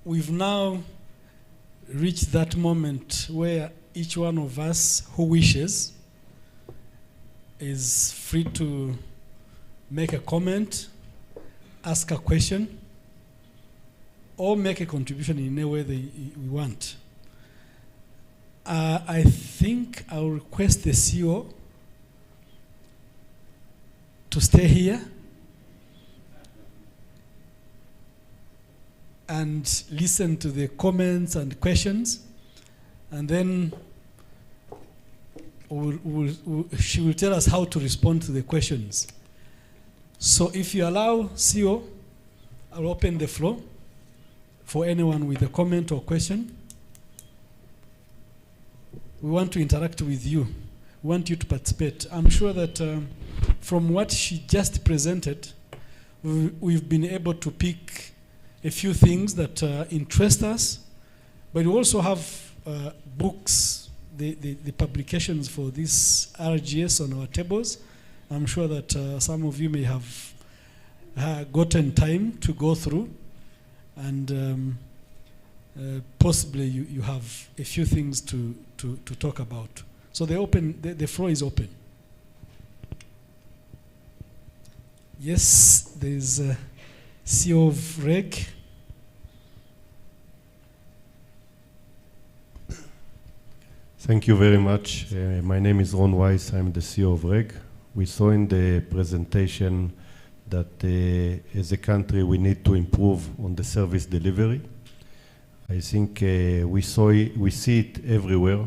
We've now reached that moment where each one of us who wishes is free to make a comment, ask a question, or make a contribution in any way we want. I think I'll request the CEO to stay here and listen to the comments and questions, and then she will tell us how to respond to the questions. So if you allow, CEO, I'll open the floor for anyone with a comment or question. We want to interact with you. We want you to participate. I'm sure that from what she just presented, we've been able to pick a few things that interest us, but we also have books, the publications for this RGS on our tables. I'm sure that some of you may have gotten time to go through, and possibly you have a few things to talk about. So the floor is open. Yes, there's a CEO of REG. Thank you very much. My name is Ron Weiss. I'm the CEO of REG. We saw in the presentation that as a country we need to improve on the service delivery. I think we see it everywhere.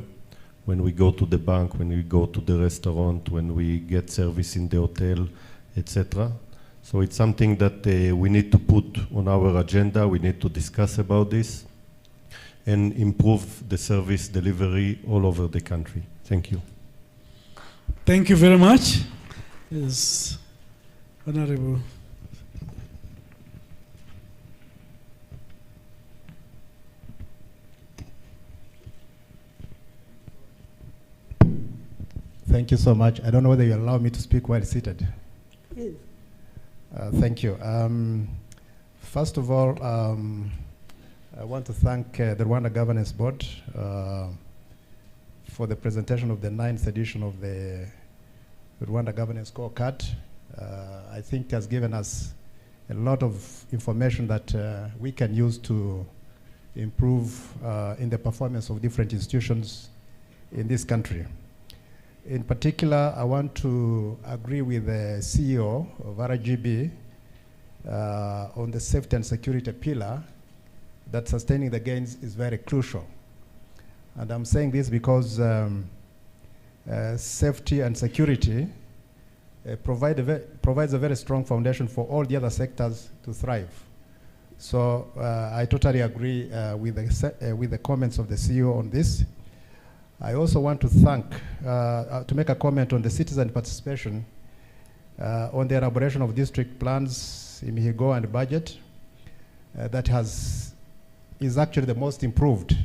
When we go to the bank, when we go to the restaurant, when we get service in the hotel, etc. So it's something that we need to put on our agenda. We need to discuss about this and improve the service delivery all over the country. Thank you. Thank you very much. Yes, Honorable. Thank you so much. I don't know whether you allow me to speak while seated. Yes. Thank you. First of all, I want to thank the Rwanda Governance Board for the presentation of the 9th edition of the Rwanda Governance Scorecard. I think it has given us a lot of information that we can use to improve in the performance of different institutions in this country. In particular, I want to agree with the CEO of RGB on the safety and security pillar, that sustaining the gains is very crucial. And I'm saying this because safety and security provides a very strong foundation for all the other sectors to thrive. So I totally agree with the comments of the CEO on this. I also want to to make a comment on the citizen participation on the elaboration of district plans in Mihigo and budget. That is actually the most improved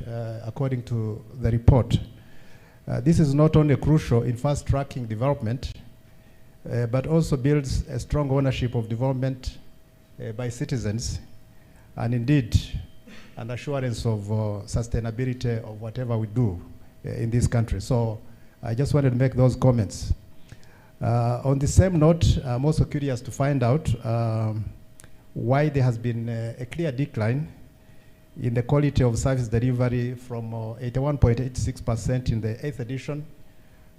according to the report. This is not only crucial in fast-tracking development, but also builds a strong ownership of development by citizens, and indeed an assurance of sustainability of whatever we do in this country. So I just wanted to make those comments. On the same note, I'm also curious to find out why there has been a clear decline in the quality of service delivery from 81.86% in the 8th edition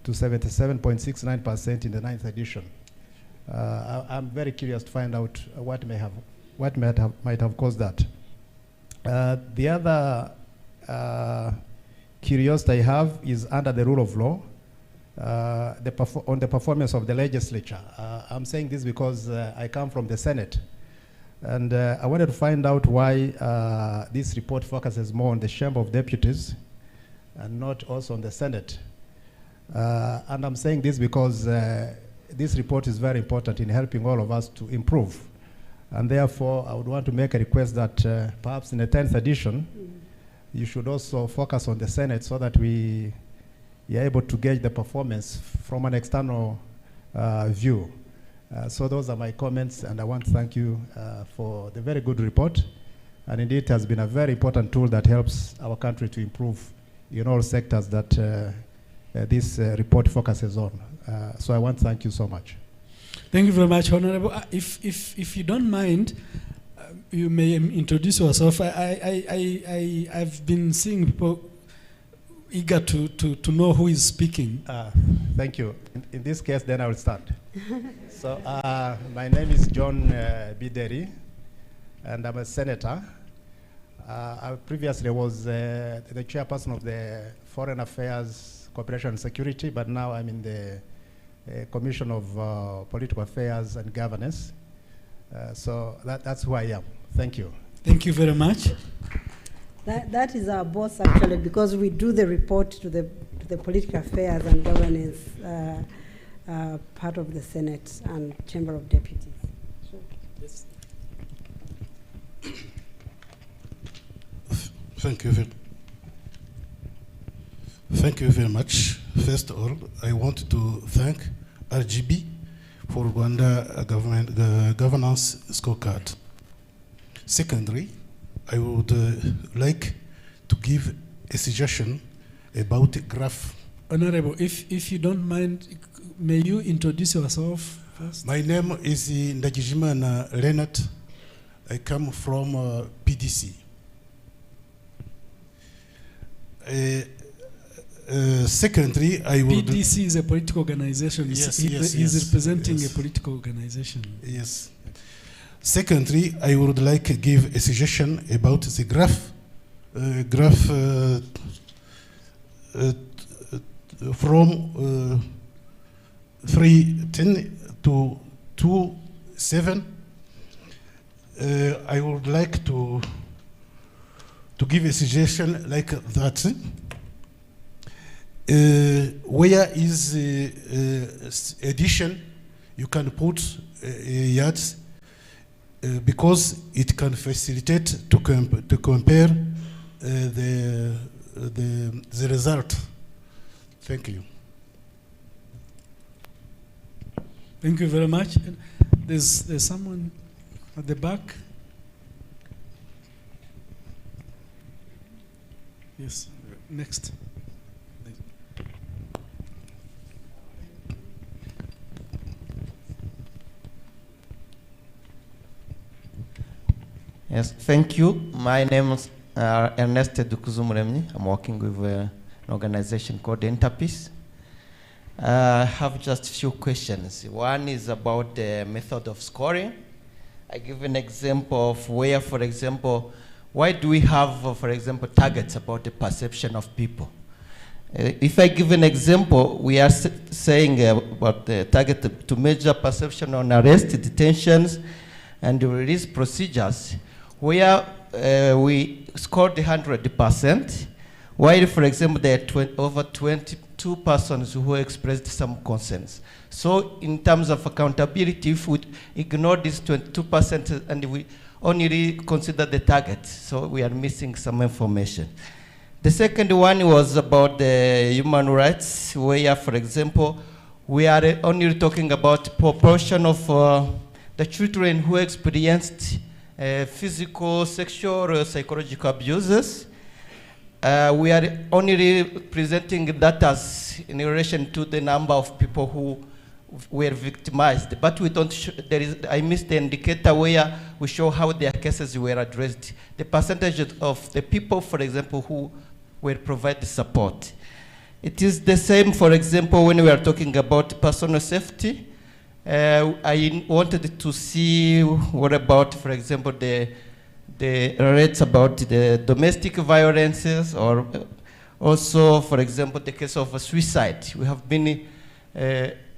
to 77.69% in the 9th edition. I'm very curious to find out what might have caused that. The other curiosity I have is under the rule of law, on the performance of the legislature. I'm saying this because I come from the Senate, and I wanted to find out why this report focuses more on the Chamber of Deputies and not also on the Senate. And I'm saying this because this report is very important in helping all of us to improve. And therefore, I would want to make a request that perhaps in the 10th edition, you should also focus on the Senate so that we are able to gauge the performance from an external view. So those are my comments, and I want to thank you for the very good report. And indeed, it has been a very important tool that helps our country to improve in all sectors that this report focuses on. So I want to thank you so much. Thank you very much, Honorable. If you don't mind, you may introduce yourself. I've been seeing people eager to know who is speaking. Thank you. In this case, then I will start. So my name is John Bideri, and I'm a senator. I previously was the chairperson of the Foreign Affairs, Cooperation and Security, but now I'm in the Commission of Political Affairs and Governance. So that's who I am. Thank you. Thank you very much. That is our boss, actually, because we do the report to the Political Affairs and Governance part of the Senate and Chamber of Deputies. Sure. Yes. Thank you very much. First of all, I want to thank RGB for Rwanda governance scorecard. Secondly, I would like to give a suggestion about a graph. Honorable, if you don't mind, may you introduce yourself first? My name is Ndagijimana Leonard. I come from PDC. Secondly, I would... PDC is a political organization. Yes, he's representing a political organization. Yes. Secondly, I would like to give a suggestion about the graph. From 310 to 27. I would like to give a suggestion like that. Where is addition? You can put yards because it can facilitate to compare the result. Thank you. Thank you very much. There's someone at the back. Yes, next. Yes, thank you. My name is Ernest Dukuzumuremni. I'm working with an organization called Interpeace. I have just a few questions. One is about the method of scoring. I give an example of where, for example, why do we have, for example, targets about the perception of people? If I give an example, we are saying about the target to measure perception on arrest, detentions, and release procedures, where we scored 100%, while, for example, there are over 22 persons who expressed some concerns. So in terms of accountability, if we ignore this 22% and we only consider the target, so we are missing some information. The second one was about the human rights, where, for example, we are only talking about proportion of the children who experienced physical, sexual, or psychological abuses. We are only presenting that as in relation to the number of people who were victimized, but we don't. I missed the indicator where we show how their cases were addressed. The percentage of the people, for example, who were provided support. It is the same, for example, when we are talking about personal safety. I wanted to see what about, for example, the rates about the domestic violences, or also, for example, the case of suicide. We have been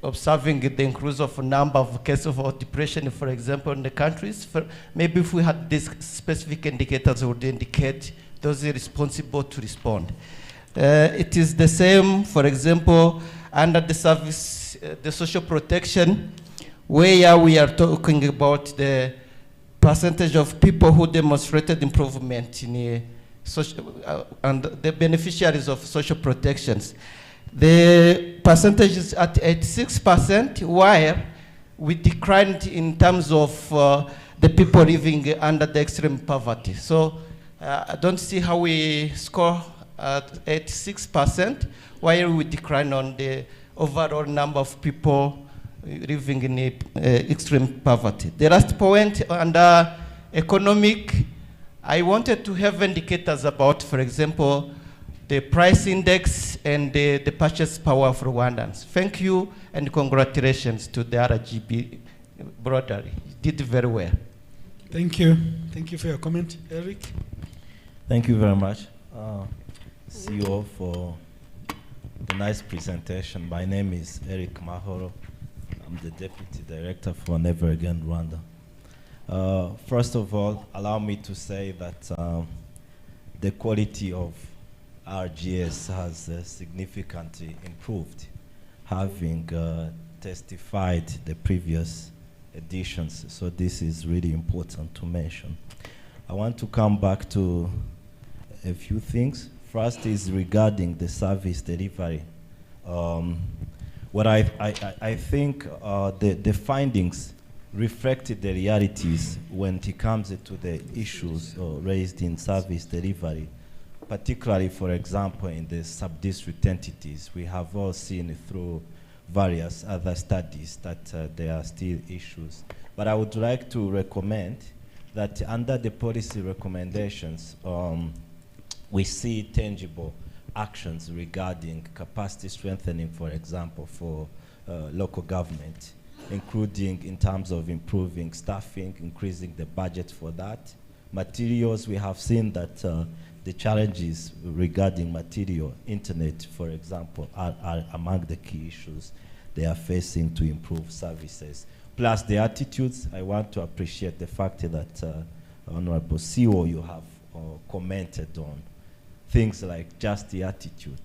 observing the increase of a number of cases of depression, for example, in the countries. Maybe if we had these specific indicators, would indicate those responsible to respond. It is the same, for example, under the service, the social protection, where we are talking about the percentage of people who demonstrated improvement in and the beneficiaries of social protections. The percentage is at 86%, while we declined in terms of the people living under the extreme poverty. So I don't see how we score at 86%, while we decline on the overall number of people living in extreme poverty. The last point under economic, I wanted to have indicators about, for example, the price index and the purchase power of Rwandans. Thank you and congratulations to the RGB broadly. You did very well. Thank you. Thank you for your comment. Eric? Thank you very much, CEO, for the nice presentation. My name is Eric Mahoro. I'm the Deputy Director for Never Again Rwanda. First of all, allow me to say that the quality of RGS has significantly improved, having testified the previous editions. So this is really important to mention. I want to come back to a few things. First is regarding the service delivery. What I think the findings reflected the realities when it comes to the issues raised in service delivery, particularly, for example, in the sub-district entities. We have all seen through various other studies that there are still issues. But I would like to recommend that under the policy recommendations, we see tangible actions regarding capacity strengthening, for example, for local government, including in terms of improving staffing, increasing the budget for that. Materials, we have seen that the challenges regarding material, internet, for example, are among the key issues they are facing to improve services. Plus the attitudes, I want to appreciate the fact that Honorable CEO, you have commented on things like just the attitude,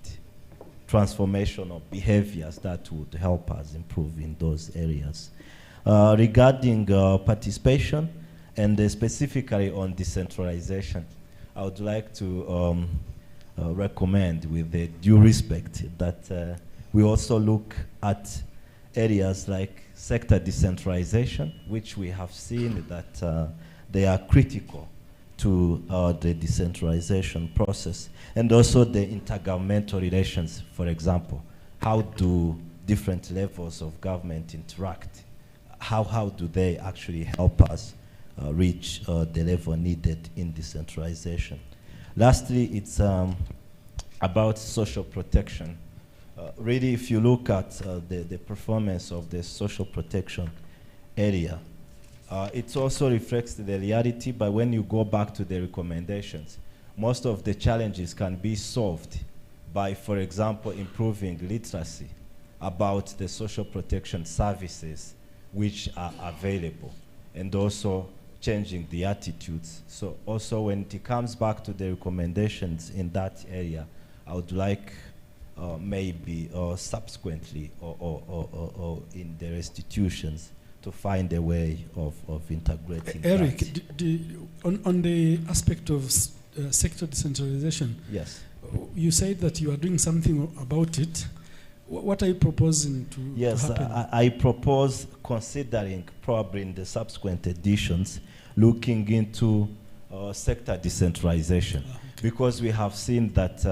transformational behaviors that would help us improve in those areas. Regarding participation, and specifically on decentralization, I would like to recommend, with the due respect, that we also look at areas like sector decentralization, which we have seen that they are critical to the decentralization process, and also the intergovernmental relations. For example, how do different levels of government interact? How do they actually help us reach the level needed in decentralization? Lastly, it's about social protection. Really, if you look at the performance of the social protection area, it also reflects the reality, but when you go back to the recommendations, most of the challenges can be solved by, for example, improving literacy about the social protection services which are available, and also changing the attitudes. So also when it comes back to the recommendations in that area, I would like maybe subsequently or in the institutions to find a way of integrating Eric, that. on the aspect of sector decentralization, Yes. You said that you are doing something about it. What are you proposing to happen? I propose considering probably in the subsequent editions looking into sector decentralization, because we have seen that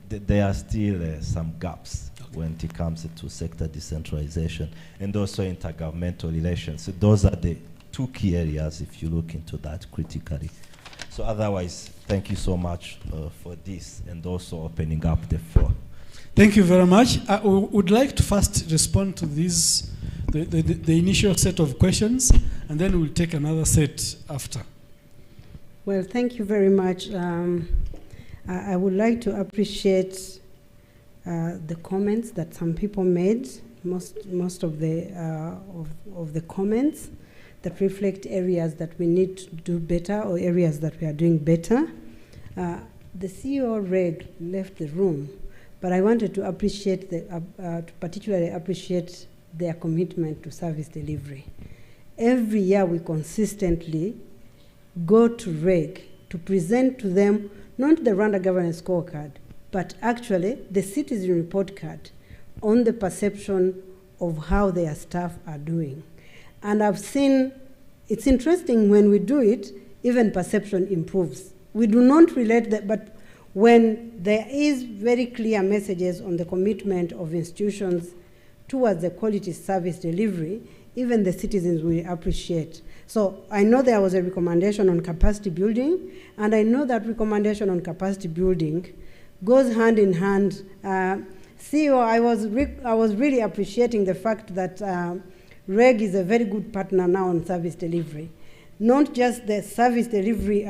there are still some gaps when it comes to sector decentralization and also intergovernmental relations. So those are the two key areas if you look into that critically. So otherwise, thank you so much for this and also opening up the floor. Thank you very much. I would like to first respond to these, the initial set of questions, and then we'll take another set after. Well, thank you very much. I would like to appreciate the comments that some people made. Most of the comments that reflect areas that we need to do better or areas that we are doing better. The CEO Reg left the room, but I wanted to appreciate to particularly appreciate their commitment to service delivery. Every year we consistently go to Reg to present to them not the Rwanda Governance Scorecard, but actually the citizen report card on the perception of how their staff are doing. And I've seen, it's interesting when we do it, even perception improves. We do not relate that, but when there is very clear messages on the commitment of institutions towards the quality service delivery, even the citizens will appreciate. So I know there was a recommendation on capacity building, and I know that recommendation on capacity building goes hand in hand. CEO, I was really appreciating the fact that REG is a very good partner now on service delivery. Not just the service delivery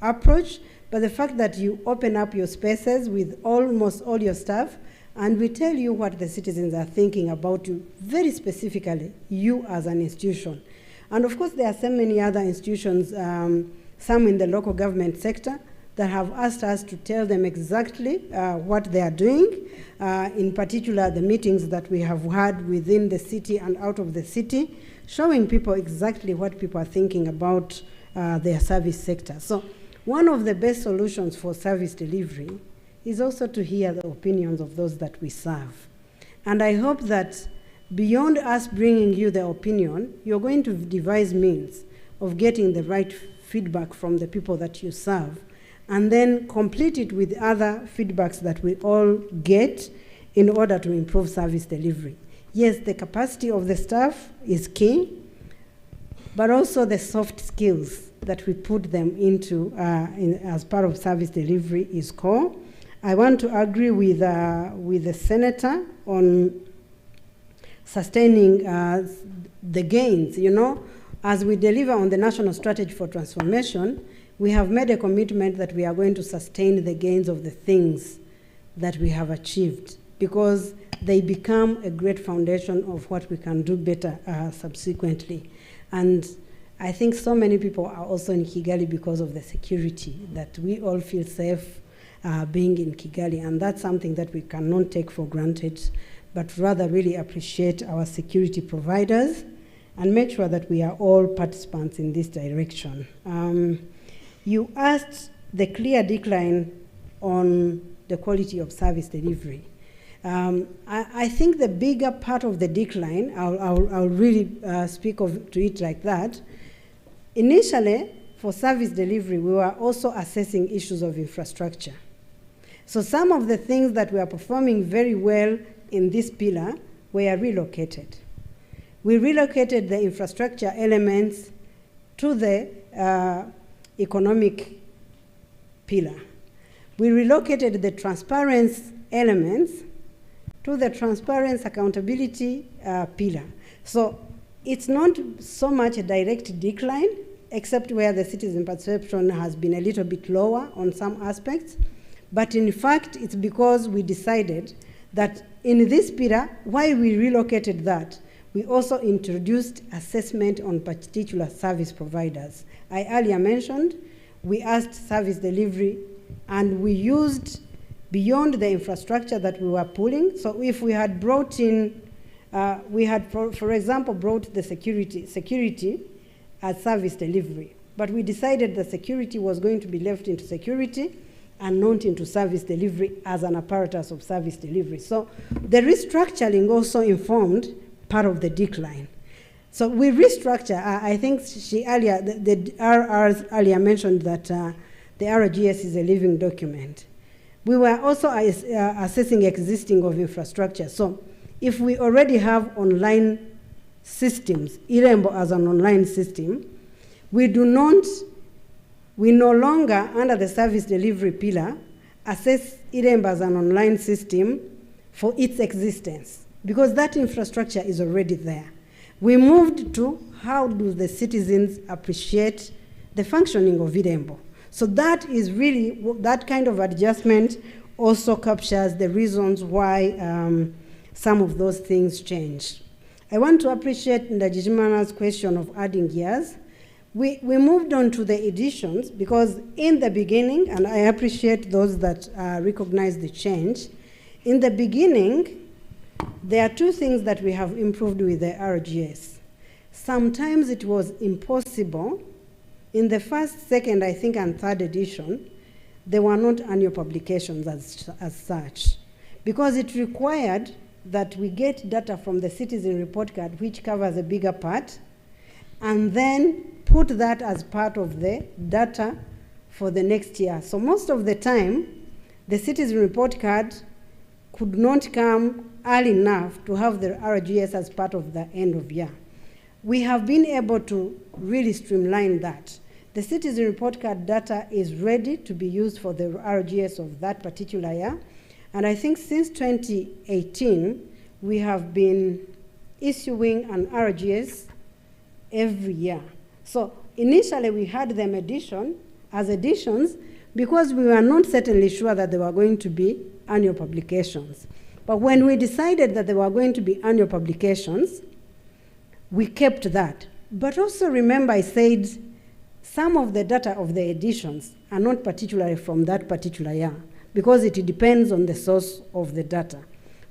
approach, but the fact that you open up your spaces with almost all your staff, and we tell you what the citizens are thinking about you, very specifically, you as an institution. And of course, there are so many other institutions, some in the local government sector, that have asked us to tell them exactly what they are doing, in particular the meetings that we have had within the city and out of the city, showing people exactly what people are thinking about their service sector. So one of the best solutions for service delivery is also to hear the opinions of those that we serve. And I hope that beyond us bringing you the opinion, you're going to devise means of getting the right feedback from the people that you serve, and then complete it with other feedbacks that we all get in order to improve service delivery. Yes, the capacity of the staff is key, but also the soft skills that we put them into as part of service delivery is core. I want to agree with the senator on sustaining the gains. You know, as we deliver on the National Strategy for Transformation, we have made a commitment that we are going to sustain the gains of the things that we have achieved, because they become a great foundation of what we can do better subsequently. And I think so many people are also in Kigali because of the security, that we all feel safe being in Kigali, and that's something that we cannot take for granted, but rather really appreciate our security providers and make sure that we are all participants in this direction. You asked the clear decline on the quality of service delivery. I think the bigger part of the decline, I'll really speak to it like that. Initially, for service delivery, we were also assessing issues of infrastructure. So some of the things that were performing very well in this pillar were relocated. We relocated the infrastructure elements to the economic pillar. We relocated the transparency elements to the transparency accountability pillar. So it's not so much a direct decline, except where the citizen perception has been a little bit lower on some aspects, But in fact, it's because we decided that in this pillar, while we relocated that, we also introduced assessment on particular service providers. I earlier mentioned we asked service delivery, and we used beyond the infrastructure that we were pulling. So if we had brought in, we had, for example, brought the security as service delivery. But we decided that security was going to be left into security and not into service delivery as an apparatus of service delivery. So the restructuring also informed part of the decline. So we restructure. I think she earlier, the RRs earlier mentioned that the RGS is a living document. We were also assessing existing of infrastructure. So if we already have online systems, IREMBO as an online system, we no longer, under the service delivery pillar, assess IREMBO as an online system for its existence, because that infrastructure is already there. We moved to how do the citizens appreciate the functioning of IREMBO. So that is really, that kind of adjustment also captures the reasons why some of those things changed. I want to appreciate Ndajijimana's question of adding years. We moved on to the editions because in the beginning, and I appreciate those that recognize the change, in the beginning, there are two things that we have improved with the RGS. Sometimes it was impossible. In the first, second, I think, and third edition, there were not annual publications as such, because it required that we get data from the citizen report card, which covers a bigger part, and then put that as part of the data for the next year. So most of the time, the citizen report card could not come early enough to have the RGS as part of the end of year. We have been able to really streamline that. The citizen report card data is ready to be used for the RGS of that particular year. And I think since 2018, we have been issuing an RGS every year. So initially we had them as editions because we were not certainly sure that they were going to be annual publications. But when we decided that they were going to be annual publications, we kept that. But also remember I said some of the data of the editions are not particularly from that particular year because it depends on the source of the data.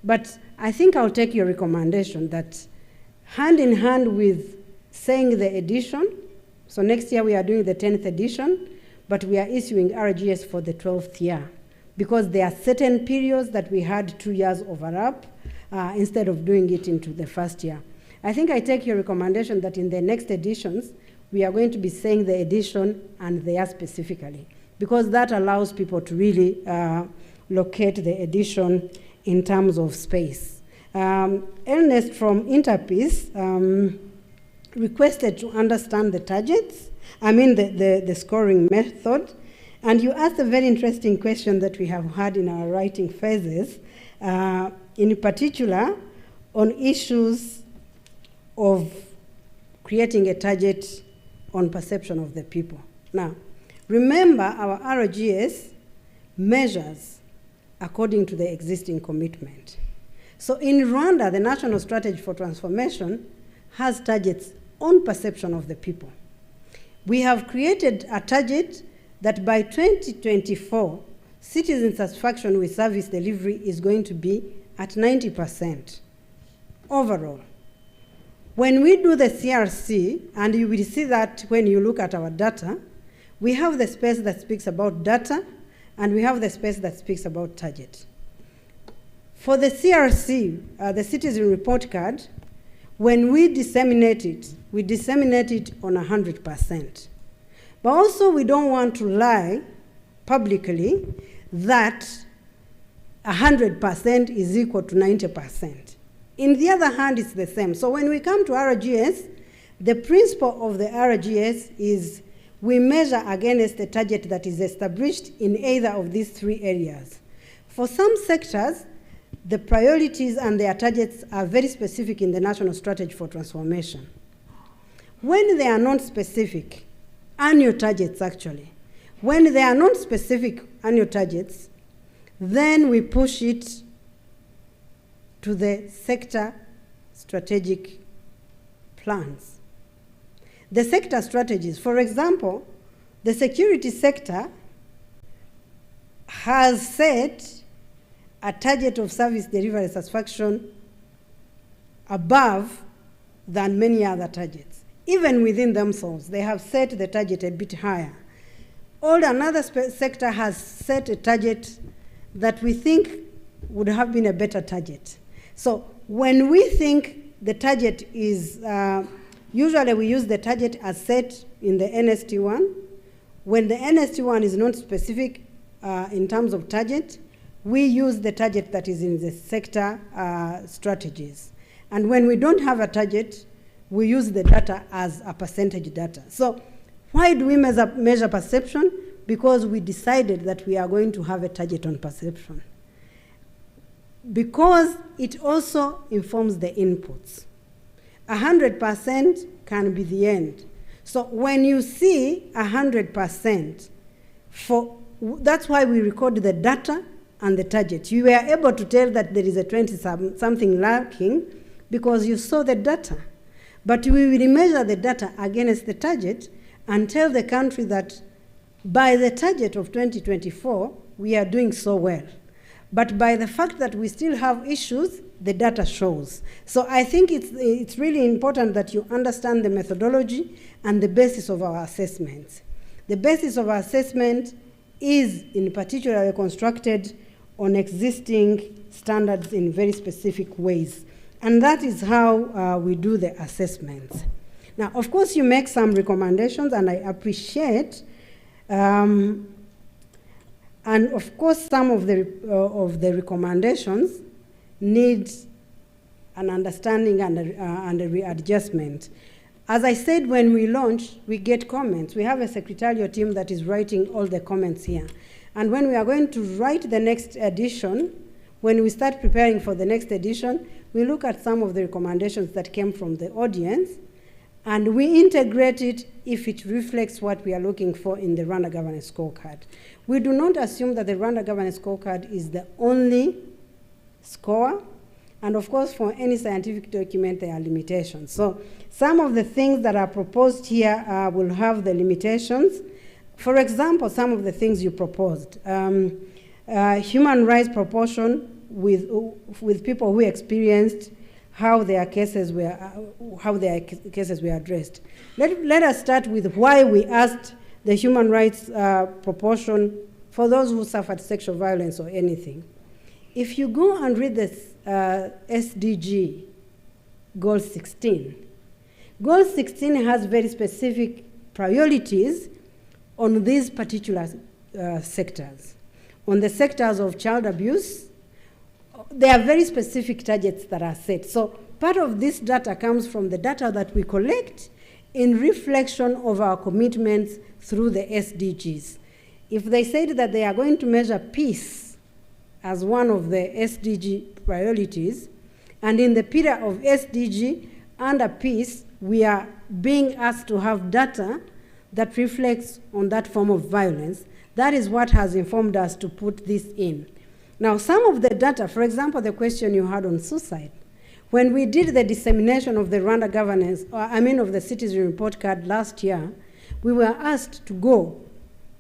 But I think I'll take your recommendation that hand in hand with saying the edition, so next year we are doing the 10th edition, but we are issuing RGS for the 12th year because there are certain periods that we had 2 years overlap instead of doing it into the first year. I think I take your recommendation that in the next editions, we are going to be saying the edition and the year specifically, because that allows people to really locate the edition in terms of space. Ernest from Interpeace requested to understand the targets, the scoring method, and you asked a very interesting question that we have had in our writing phases, in particular on issues of creating a target on perception of the people. Now, remember our RGS measures according to the existing commitment. So in Rwanda, the National Strategy for Transformation has targets on perception of the people. We have created a target that by 2024, citizen satisfaction with service delivery is going to be at 90% overall. When we do the CRC, and you will see that when you look at our data, we have the space that speaks about data, and we have the space that speaks about target. For the CRC, the citizen report card, when we disseminate it on 100%. But also we don't want to lie publicly that 100% is equal to 90%. In the other hand, it's the same. So when we come to RGS, the principle of the RGS is we measure against a target that is established in either of these three areas. For some sectors, the priorities and their targets are very specific in the National Strategy for Transformation. When they are not specific, annual targets actually, when they are not specific annual targets, Then we push it to the sector strategic plans. The sector strategies, for example, the security sector has set a target of service delivery satisfaction above than many other targets. Even within themselves, they have set the target a bit higher. All another sector has set a target that we think would have been a better target. So when we think the target is, usually we use the target as set in the NST1. When the NST1 is not specific in terms of target, we use the target that is in the sector strategies. And when we don't have a target, we use the data as a percentage data. So why do we measure perception? Because we decided that we are going to have a target on perception. Because it also informs the inputs. 100% can be the end. So when you see 100%, that's why we record the data and the target. You were able to tell that there is a 20-something lacking because you saw the data. But we will measure the data against the target and tell the country that by the target of 2024, we are doing so well. But by the fact that we still have issues, the data shows. So I think it's really important that you understand the methodology and the basis of our assessments. The basis of our assessment is in particular constructed on existing standards in very specific ways. And that is how we do the assessments. Now, of course, you make some recommendations, and I appreciate. And of course, some of the recommendations need an understanding and a readjustment. As I said, when we launch, we get comments. We have a secretarial team that is writing all the comments here. And when we are going to write the next edition, when we start preparing for the next edition, we look at some of the recommendations that came from the audience, and we integrate it if it reflects what we are looking for in the Rwanda Governance Scorecard. We do not assume that the Rwanda Governance Scorecard is the only score, and of course, for any scientific document, there are limitations. So some of the things that are proposed here will have the limitations. For example, some of the things you proposed. Human rights proportion with people who experienced how their cases were addressed. Let us start with why we asked the human rights proportion for those who suffered sexual violence or anything. If you go and read this SDG Goal 16, Goal 16 has very specific priorities on these particular sectors. On the sectors of child abuse, there are very specific targets that are set. So part of this data comes from the data that we collect in reflection of our commitments through the SDGs. If they said that they are going to measure peace as one of the SDG priorities, and in the pillar of SDG under peace, we are being asked to have data that reflects on that form of violence, that is what has informed us to put this in. Now, some of the data, for example, the question you had on suicide, when we did the dissemination of the Rwanda governance, of the citizen report card last year, we were asked to go,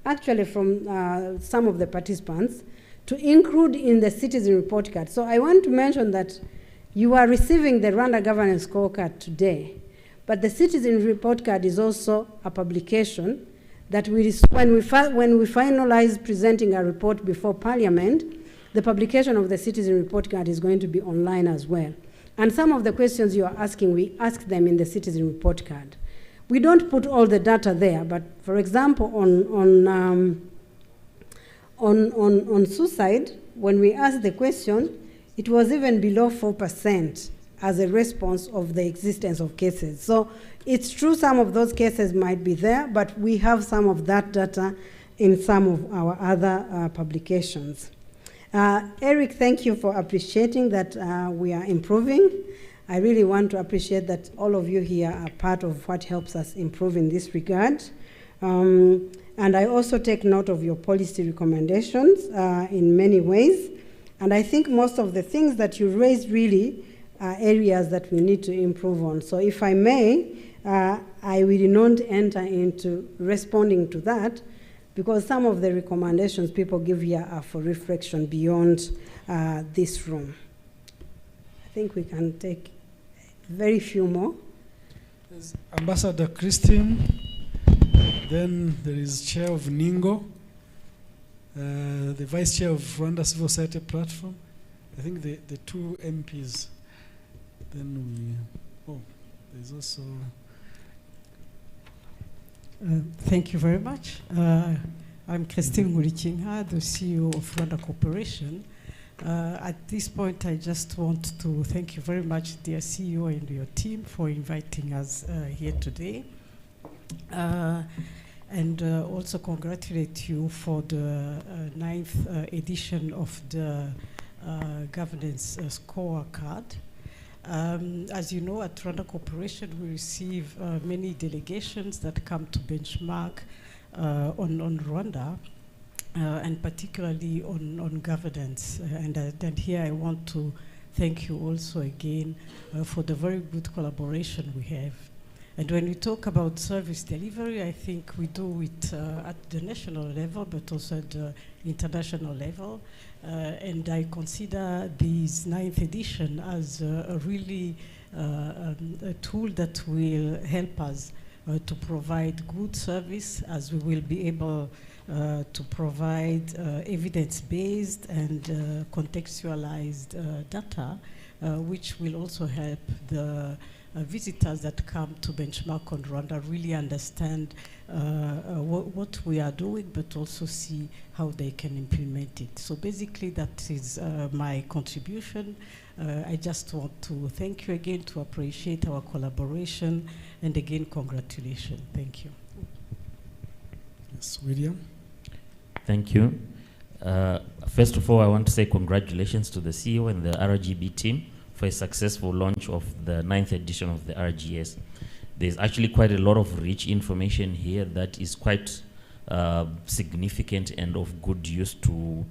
actually from some of the participants, to include in the citizen report card. So I want to mention that you are receiving the Rwanda Governance Scorecard today, but the citizen report card is also a publication that when we finalize presenting a report before Parliament, the publication of the citizen report card is going to be online as well. And some of the questions you are asking, we ask them in the citizen report card. We don't put all the data there, but for example, on suicide, when we asked the question, it was even below 4% as a response of the existence of cases. So it's true some of those cases might be there, but we have some of that data in some of our other publications. Eric, thank you for appreciating that we are improving. I really want to appreciate that all of you here are part of what helps us improve in this regard. And I also take note of your policy recommendations in many ways. And I think most of the things that you raised really are areas that we need to improve on. So if I may, I will not enter into responding to that, because some of the recommendations people give here are for reflection beyond this room. I think we can take very few more. There's Ambassador Christine, then there is Chair of NINGO, the Vice Chair of Rwanda Civil Society Platform, I think the two MPs. Then there's also... Thank you very much. I'm Christine Ngurikinha, the CEO of Rwanda Corporation. At this point, I just want to thank you very much, dear CEO and your team, for inviting us here today. And also congratulate you for the 9th edition of the governance scorecard. As you know, at Rwanda Corporation, we receive many delegations that come to benchmark on Rwanda, and particularly on governance. And here I want to thank you also again for the very good collaboration we have. And when we talk about service delivery, I think we do it at the national level, but also at the international level. And I consider this 9th edition as a really a tool that will help us to provide good service, as we will be able to provide evidence-based and contextualized data, which will also help the visitors that come to benchmark on Rwanda really understand what we are doing, but also see how they can implement it. So basically that is my contribution. I just want to thank you again, to appreciate our collaboration, and again, congratulations. Thank you. Yes, William. Thank you. First of all, I want to say congratulations to the CEO and the RGB team for a successful launch of the 9th edition of the RGS. There's actually quite a lot of rich information here that is quite significant and of good use to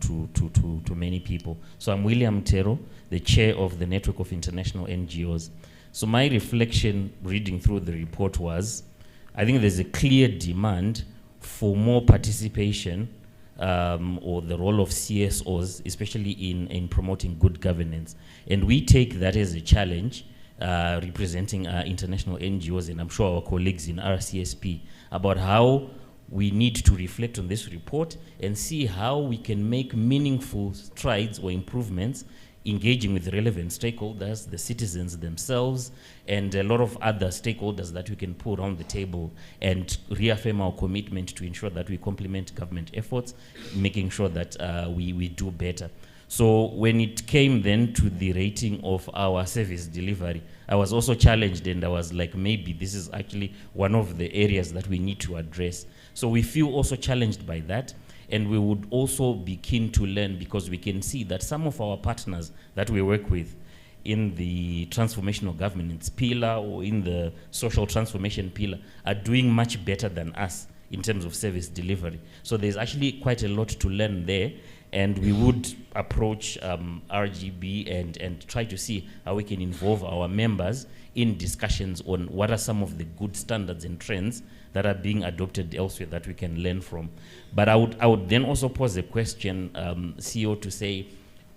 many people. So I'm William Tero, the chair of the Network of International NGOs. So my reflection reading through the report was, I think there's a clear demand for more participation or the role of CSOs, especially in promoting good governance. And we take that as a challenge, representing our international NGOs, and I'm sure our colleagues in RCSP, about how we need to reflect on this report and see how we can make meaningful strides or improvements, engaging with relevant stakeholders, the citizens themselves, and a lot of other stakeholders that we can put on the table and reaffirm our commitment to ensure that we complement government efforts, making sure that we do better. So when it came then to the rating of our service delivery, I was also challenged, and I was like, maybe this is actually one of the areas that we need to address. So we feel also challenged by that. And we would also be keen to learn, because we can see that some of our partners that we work with in the transformational governance pillar or in the social transformation pillar are doing much better than us in terms of service delivery. So there's actually quite a lot to learn there, and we would approach RGB and try to see how we can involve our members in discussions on what are some of the good standards and trends that are being adopted elsewhere that we can learn from. But I would then also pose a question, CEO, to say,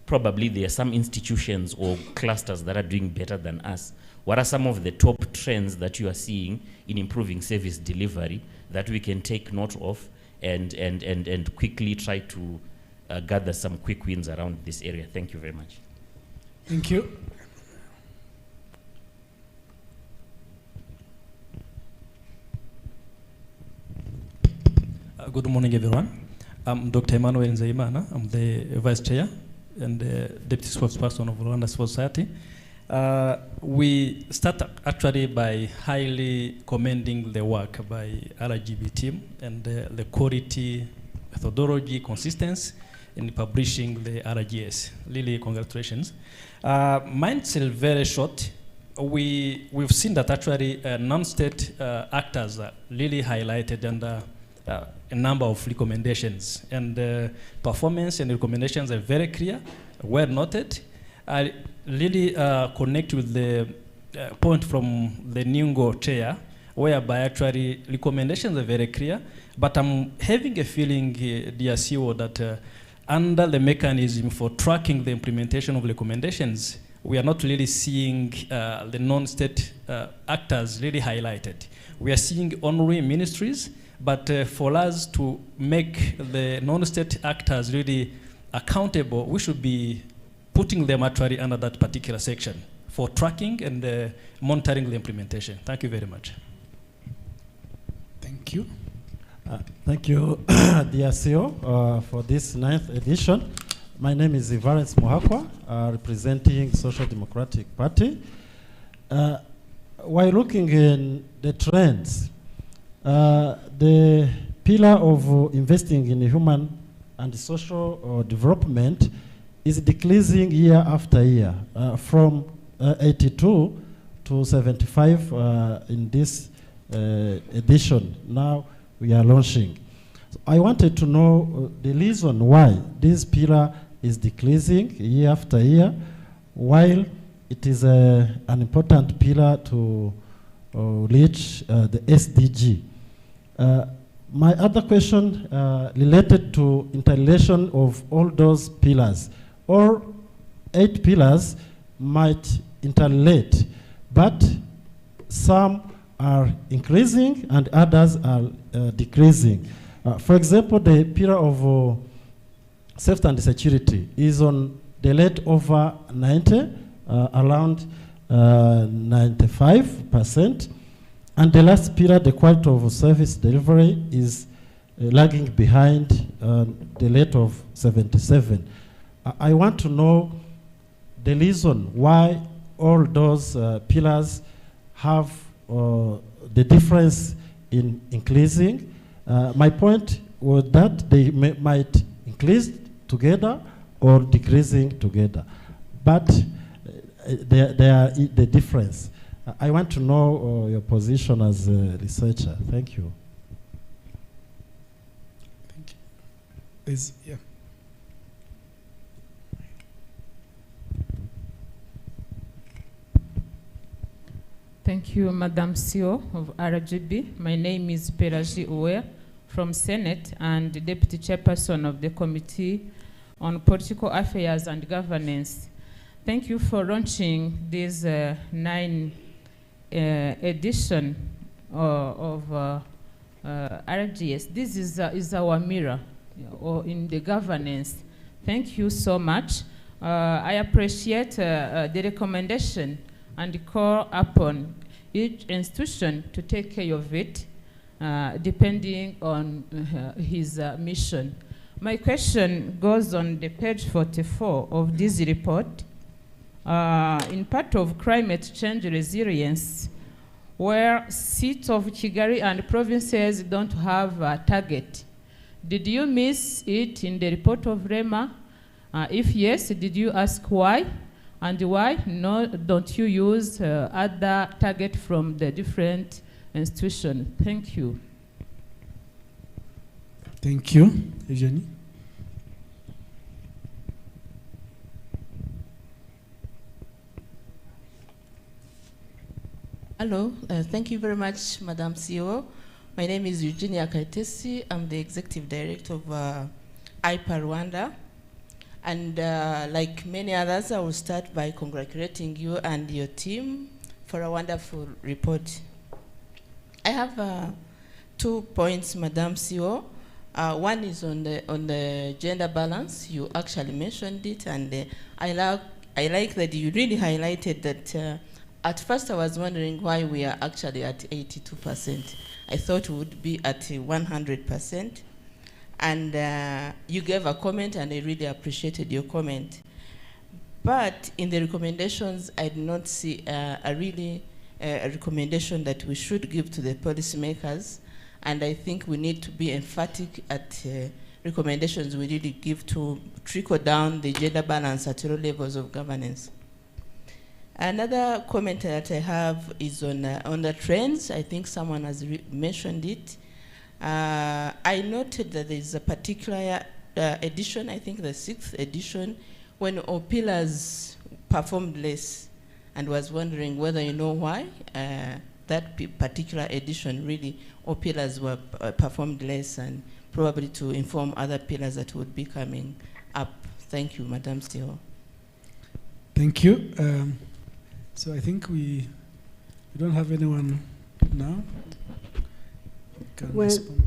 probably there are some institutions or clusters that are doing better than us. What are some of the top trends that you are seeing in improving service delivery that we can take note of and quickly try to gather some quick wins around this area? Thank you very much. Thank you. Good morning, everyone. I'm Dr. Emmanuel Nzeyimana. I'm the Vice Chair and Deputy Spokesperson of Rwanda Civil Society. We start actually by highly commending the work by RGB team and the quality, methodology, consistency in publishing the RGS. Really, congratulations. Mine's still very short. We've seen that actually non-state actors are really highlighted, and a number of recommendations. And performance and recommendations are very clear, well noted. I really connect with the point from the Nyungo chair, whereby actually recommendations are very clear, but I'm having a feeling, dear CEO, that under the mechanism for tracking the implementation of recommendations, we are not really seeing the non-state actors really highlighted. We are seeing honorary ministries, but for us to make the non-state actors really accountable, we should be putting them actually under that particular section for tracking and monitoring the implementation. Thank you very much. Thank you. Thank you, dear CEO, for this 9th edition. My name is Ivarens Muhakwa, representing Social Democratic Party. While looking in the trends, the pillar of investing in human and social development is decreasing year after year, from 82 to 75 in this edition. Now we are launching. So I wanted to know the reason why this pillar is decreasing year after year, while it is an important pillar to reach the SDG. My other question related to interrelation of all those pillars. All 8 pillars might interrelate, but some are increasing and others are decreasing. For example, the pillar of safety and security is on the rate over 90, around 95%. And the last pillar, the quality of service delivery, is lagging behind the rate of 77. I want to know the reason why all those pillars have the difference in increasing. My point was that they might increase together or decreasing together, but they are the difference. I want to know your position as a researcher. Thank you. Thank you. Yeah. Thank you, Madam CEO of RGB. My name is Pelagie Uwe from Senate and Deputy Chairperson of the Committee on Political Affairs and Governance. Thank you for launching this 9th edition of RGS. This is our mirror in the governance. Thank you so much. I appreciate the recommendation and call upon each institution to take care of it, depending on his mission. My question goes on the page 44 of this report. In part of climate change resilience, where seats of Kigali and provinces don't have a target. Did you miss it in the report of REMA? If yes, did you ask why? And why don't you use other target from the different institutions? Thank you. Thank you. Eugenie? Hello, thank you very much, Madam CEO. My name is Eugenia Kaitesi. I'm the Executive Director of IPA Rwanda. And like many others, I will start by congratulating you and your team for a wonderful report. I have 2 points, Madam CEO. One is on the gender balance. You actually mentioned it, and I like that you really highlighted that. At first, I was wondering why we are actually at 82%. I thought we would be at 100%. And you gave a comment, and I really appreciated your comment. But in the recommendations, I did not see a recommendation that we should give to the policymakers. And I think we need to be emphatic at recommendations we really give to trickle down the gender balance at all levels of governance. Another comment that I have is on the trends. I think someone has mentioned it. I noted that there is a particular edition, I think the 6th edition, when all pillars performed less, and was wondering whether you know why that particular edition really all pillars were performed less, and probably to inform other pillars that would be coming up. Thank you, Madam CEO. Thank you. So I think we don't have anyone now. Can Well, respond.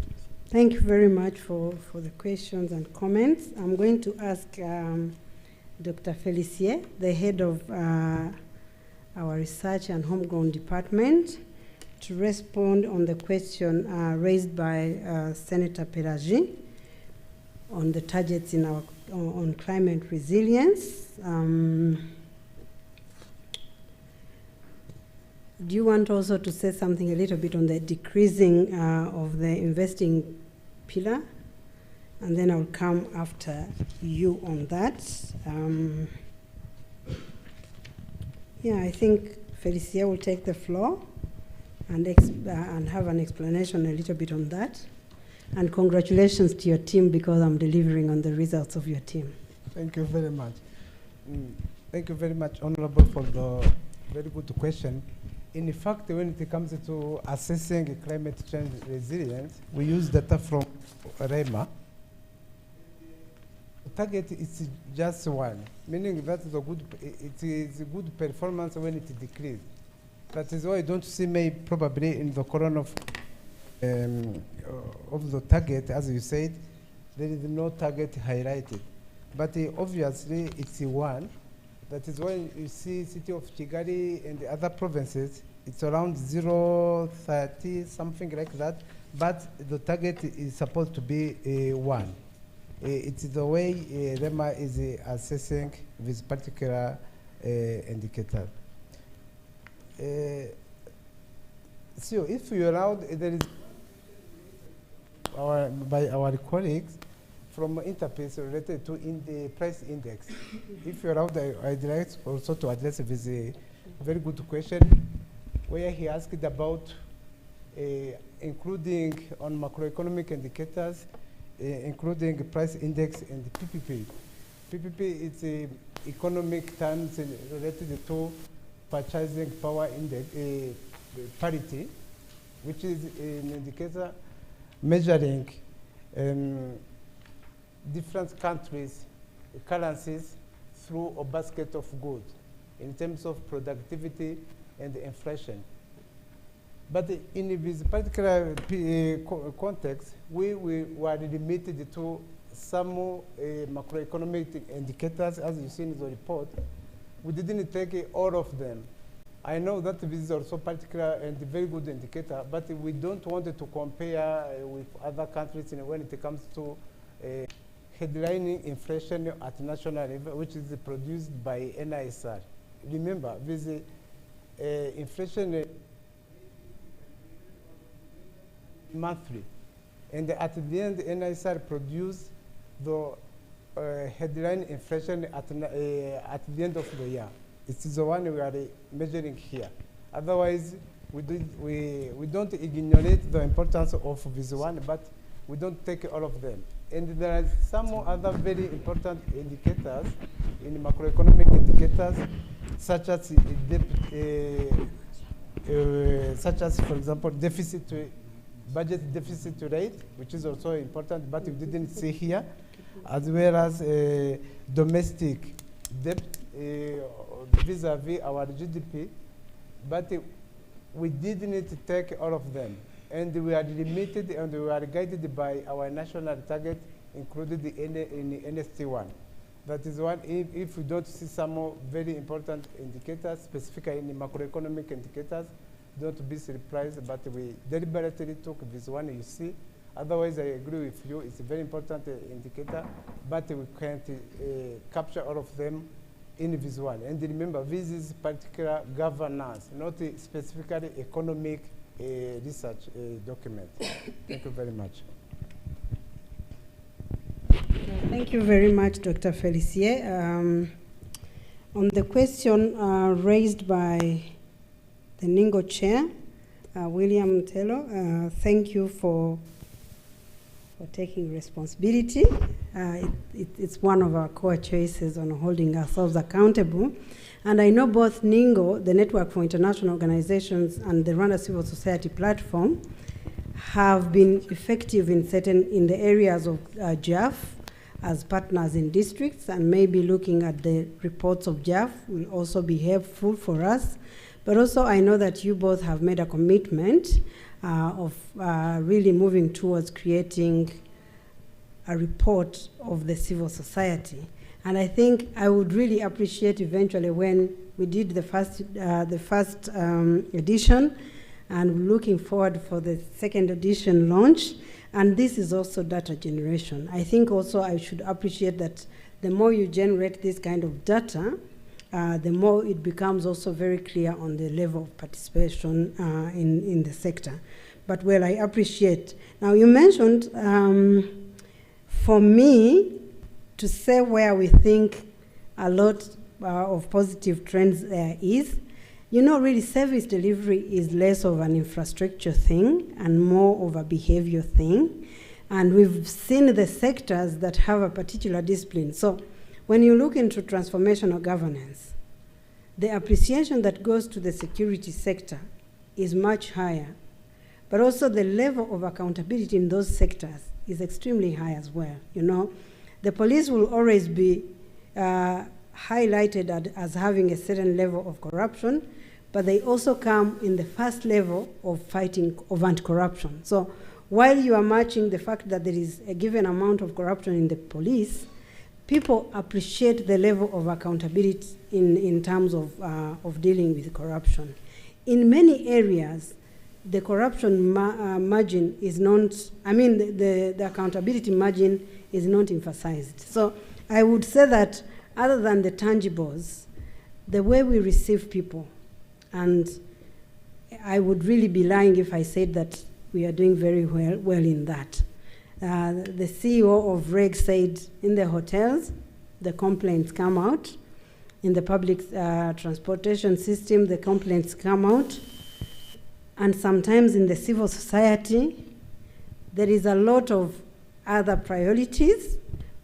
thank you very much for the questions and comments. I'm going to ask Dr. Felicier, the head of our research and homegrown department, to respond on the question raised by Senator Pelagie on the targets in our on climate resilience. Do you want also to say something a little bit on the decreasing of the investing pillar? And then I'll come after you on that. Yeah, I think Felicia will take the floor and have an explanation a little bit on that. And congratulations to your team, because I'm delivering on the results of your team. Thank you very much. Thank you very much, Honorable, for the very good question. In fact, when it comes to assessing climate change resilience, we use data from REMA. The target is just one, meaning that it is a good performance when it decreases. That is why I don't see maybe probably in the corona of the target, as you said, there is no target highlighted. But obviously it's one. That is why you see city of Kigali and the other provinces, it's around 0.30, something like that. But the target is supposed to be 1. It's the way REMA is assessing this particular indicator. So if you allow, there is by our colleagues from Interpace related to the price index. If you allow, I'd like also to address this very good question, where he asked about including on macroeconomic indicators, including price index and PPP. PPP is economic terms related to purchasing power index parity, which is an indicator measuring different countries' currencies through a basket of goods in terms of productivity and inflation. But in this particular context, we were limited to some macroeconomic indicators, as you see in the report. We didn't take all of them. I know that this is also particular and very good indicator, but we don't want to compare with other countries when it comes to headlining inflation at national level, which is produced by NISR. Remember, this inflation monthly, and at the end, NISR produced the headline inflation at the end of the year. It is the one we are measuring here. Otherwise, we don't ignore the importance of this one, but we don't take all of them. And there are some other very important indicators in macroeconomic indicators, such as for example, budget deficit rate, which is also important, but we didn't see here, as well as domestic debt vis-a-vis our GDP, but we didn't take all of them. And we are limited and we are guided by our national target, included in NST1. That is one, if we don't see some more very important indicators, specifically in the macroeconomic indicators, don't be surprised, but we deliberately took this one you see. Otherwise, I agree with you, it's a very important indicator, but we can't capture all of them in this one. And remember, this is particular governance, not specifically economic research document. Thank you very much. Thank you very much, Dr. Felicier. On the question raised by the NINGO chair, William Tello, thank you for for taking responsibility. It's one of our core choices on holding ourselves accountable. And I know both NINGO, the Network for International Organizations, and the Rwanda Civil Society Platform have been effective in the areas of JAF as partners in districts, and maybe looking at the reports of JAF will also be helpful for us. But also I know that you both have made a commitment of really moving towards creating a report of the civil society. And I think I would really appreciate eventually when we did the first edition, and we're looking forward for the second edition launch. And this is also data generation. I think also I should appreciate that the more you generate this kind of data, the more it becomes also very clear on the level of participation in the sector. But well, I appreciate. Now you mentioned, for me, to say where we think a lot of positive trends there is, you know, really service delivery is less of an infrastructure thing and more of a behavior thing. And we've seen the sectors that have a particular discipline. So when you look into transformational governance, the appreciation that goes to the security sector is much higher. But also the level of accountability in those sectors is extremely high as well. You know, the police will always be highlighted as having a certain level of corruption, but they also come in the first level of fighting of anti-corruption. So while you are matching the fact that there is a given amount of corruption in the police, people appreciate the level of accountability in terms of dealing with corruption. In many areas, the corruption margin is not, the accountability margin is not emphasized. So I would say that other than the tangibles, the way we receive people, and I would really be lying if I said that we are doing very well in that. The CEO of REG said in the hotels, the complaints come out. In the public transportation system, the complaints come out. And sometimes in the civil society, there is a lot of other priorities,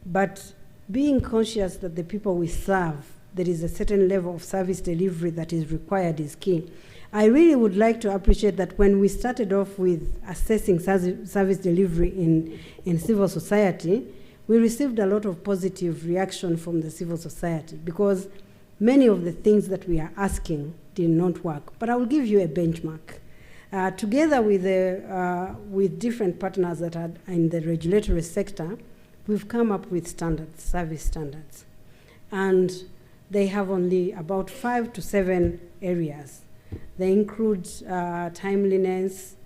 but being conscious that the people we serve, there is a certain level of service delivery that is required is key. I really would like to appreciate that when we started off with assessing service delivery in civil society, we received a lot of positive reaction from the civil society because many of the things that we are asking did not work. But I will give you a benchmark. Together with different partners that are in the regulatory sector, we've come up with standards, service standards. And they have only about 5 to 7 areas. They include timeliness,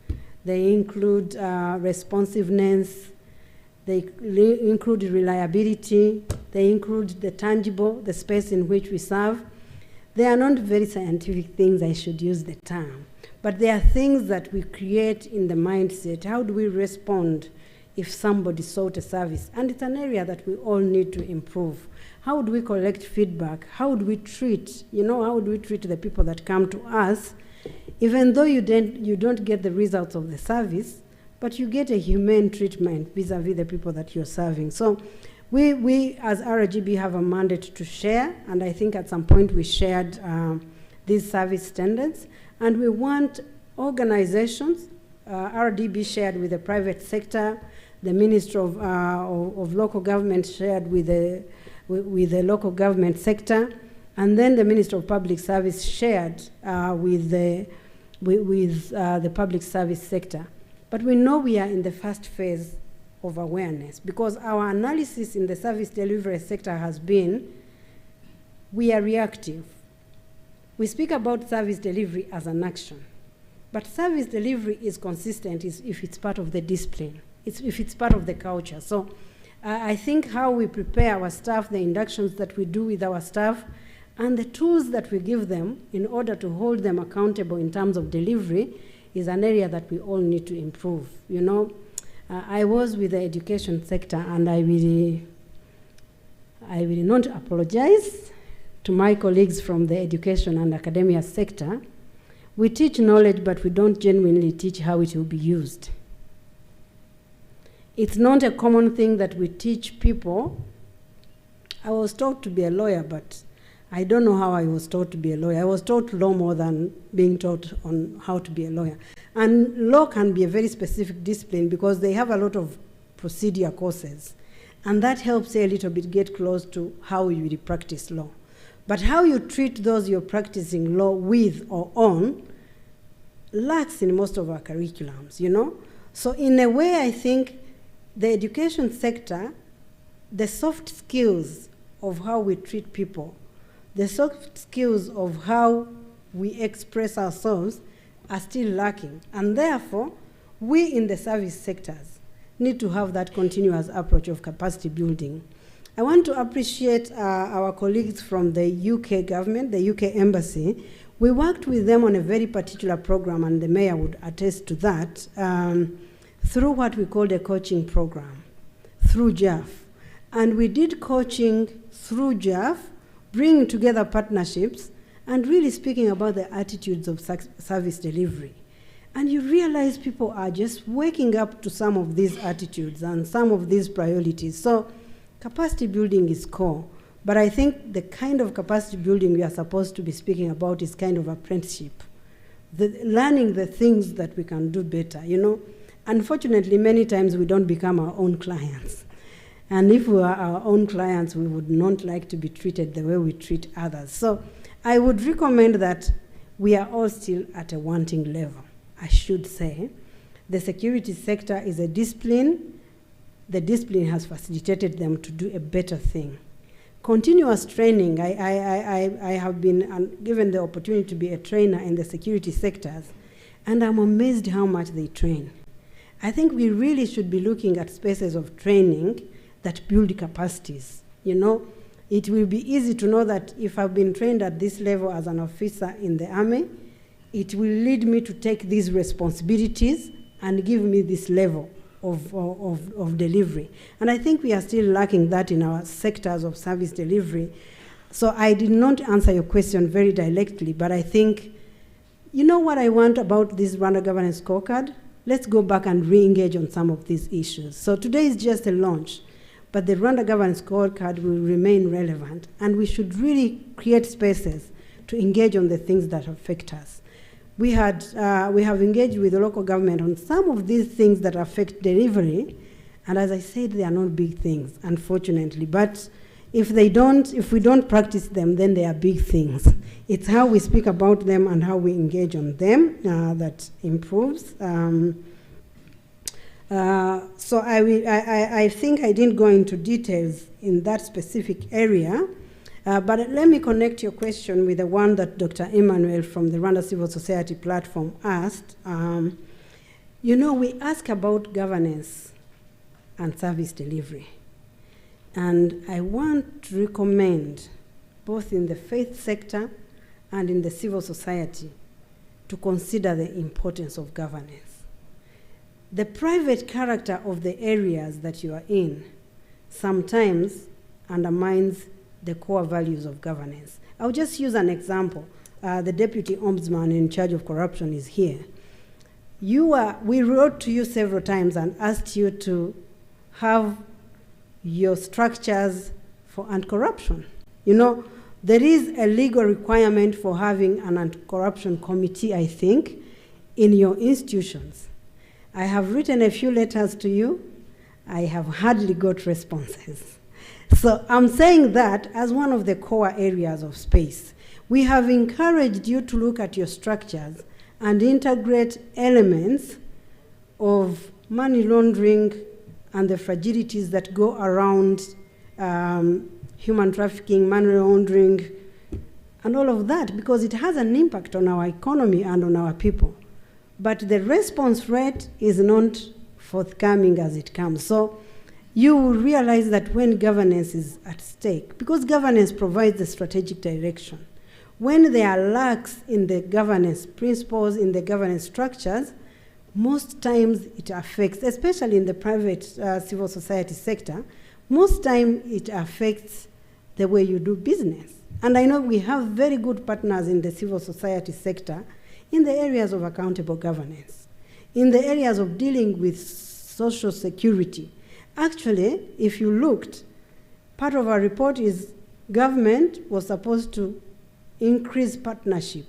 they include responsiveness, they include reliability, they include the tangible, the space in which we serve. They are not very scientific things, I should use the term, but they are things that we create in the mindset. How do we respond if somebody sought a service? And it's an area that we all need to improve. How do we collect feedback? How do we treat, how do we treat the people that come to us, even though you don't get the results of the service, but you get a humane treatment vis-a-vis the people that you're serving. So we as RGB have a mandate to share, and I think at some point we shared these service standards, and we want organizations, RDB shared with the private sector, the Ministry of Local Government shared with the local government sector, and then the Ministry of Public Service shared with the public service sector. But we know we are in the first phase of awareness because our analysis in the service delivery sector has been, we are reactive. We speak about service delivery as an action, but service delivery is consistent if it's part of the discipline, if it's part of the culture. So I think how we prepare our staff, the inductions that we do with our staff, and the tools that we give them in order to hold them accountable in terms of delivery is an area that we all need to improve. I was with the education sector, and I will not apologize to my colleagues from the education and academia sector. We teach knowledge, but we don't genuinely teach how it will be used. It's not a common thing that we teach people. I was taught to be a lawyer, but I don't know how I was taught to be a lawyer. I was taught law more than being taught on how to be a lawyer. And law can be a very specific discipline because they have a lot of procedure courses. And that helps you a little bit get close to how you really practice law. But how you treat those you're practicing law with or on lacks in most of our curriculums, you know? So in a way, I think the education sector, the soft skills of how we treat people, the soft skills of how we express ourselves are still lacking. And therefore, we in the service sectors need to have that continuous approach of capacity building. I want to appreciate our colleagues from the UK government, the UK embassy. We worked with them on a very particular program, and the mayor would attest to that, through what we called a coaching program, through JAF. And we did coaching through JAF, bringing together partnerships, and really speaking about the attitudes of service delivery. And you realize people are just waking up to some of these attitudes and some of these priorities. So capacity building is core, but I think the kind of capacity building we are supposed to be speaking about is kind of apprenticeship, learning the things that we can do better, you know. Unfortunately, many times we don't become our own clients. And if we were our own clients, we would not like to be treated the way we treat others. So I would recommend that we are all still at a wanting level, I should say. The security sector is a discipline. The discipline has facilitated them to do a better thing. Continuous training, I have been given the opportunity to be a trainer in the security sectors, and I'm amazed how much they train. I think we really should be looking at spaces of training that build capacities. You know, it will be easy to know that if I've been trained at this level as an officer in the army, it will lead me to take these responsibilities and give me this level of delivery. And I think we are still lacking that in our sectors of service delivery. So I did not answer your question very directly, but I think, you know what I want about this Rwanda Governance Scorecard? Let's go back and re-engage on some of these issues. So today is just a launch, but the Rwanda Governance Scorecard will remain relevant, and we should really create spaces to engage on the things that affect us. We have engaged with the local government on some of these things that affect delivery, and as I said, they are not big things, unfortunately. But if we don't practice them, then they are big things. It's how we speak about them and how we engage on them that improves. So I think I didn't go into details in that specific area. But let me connect your question with the one that Dr. Emmanuel from the Rwanda Civil Society platform asked. You know, we ask about governance and service delivery. And I want to recommend, both in the faith sector and in the civil society, to consider the importance of governance. The private character of the areas that you are in sometimes undermines the core values of governance. I'll just use an example. The Deputy Ombudsman in charge of corruption is here. We wrote to you several times and asked you to have your structures for anti-corruption. You know, there is a legal requirement for having an anti-corruption committee, I think, in your institutions. I have written a few letters to you. I have hardly got responses. So I'm saying that as one of the core areas of space. We have encouraged you to look at your structures and integrate elements of money laundering and the fragilities that go around human trafficking, money laundering, and all of that, because it has an impact on our economy and on our people. But the response rate is not forthcoming as it comes. So you will realize that when governance is at stake, because governance provides the strategic direction, when there are lacks in the governance principles, in the governance structures, most times it affects, especially in the private civil society sector, most time it affects the way you do business. And I know we have very good partners in the civil society sector in the areas of accountable governance, in the areas of dealing with social security. Actually, if you looked, part of our report is government was supposed to increase partnership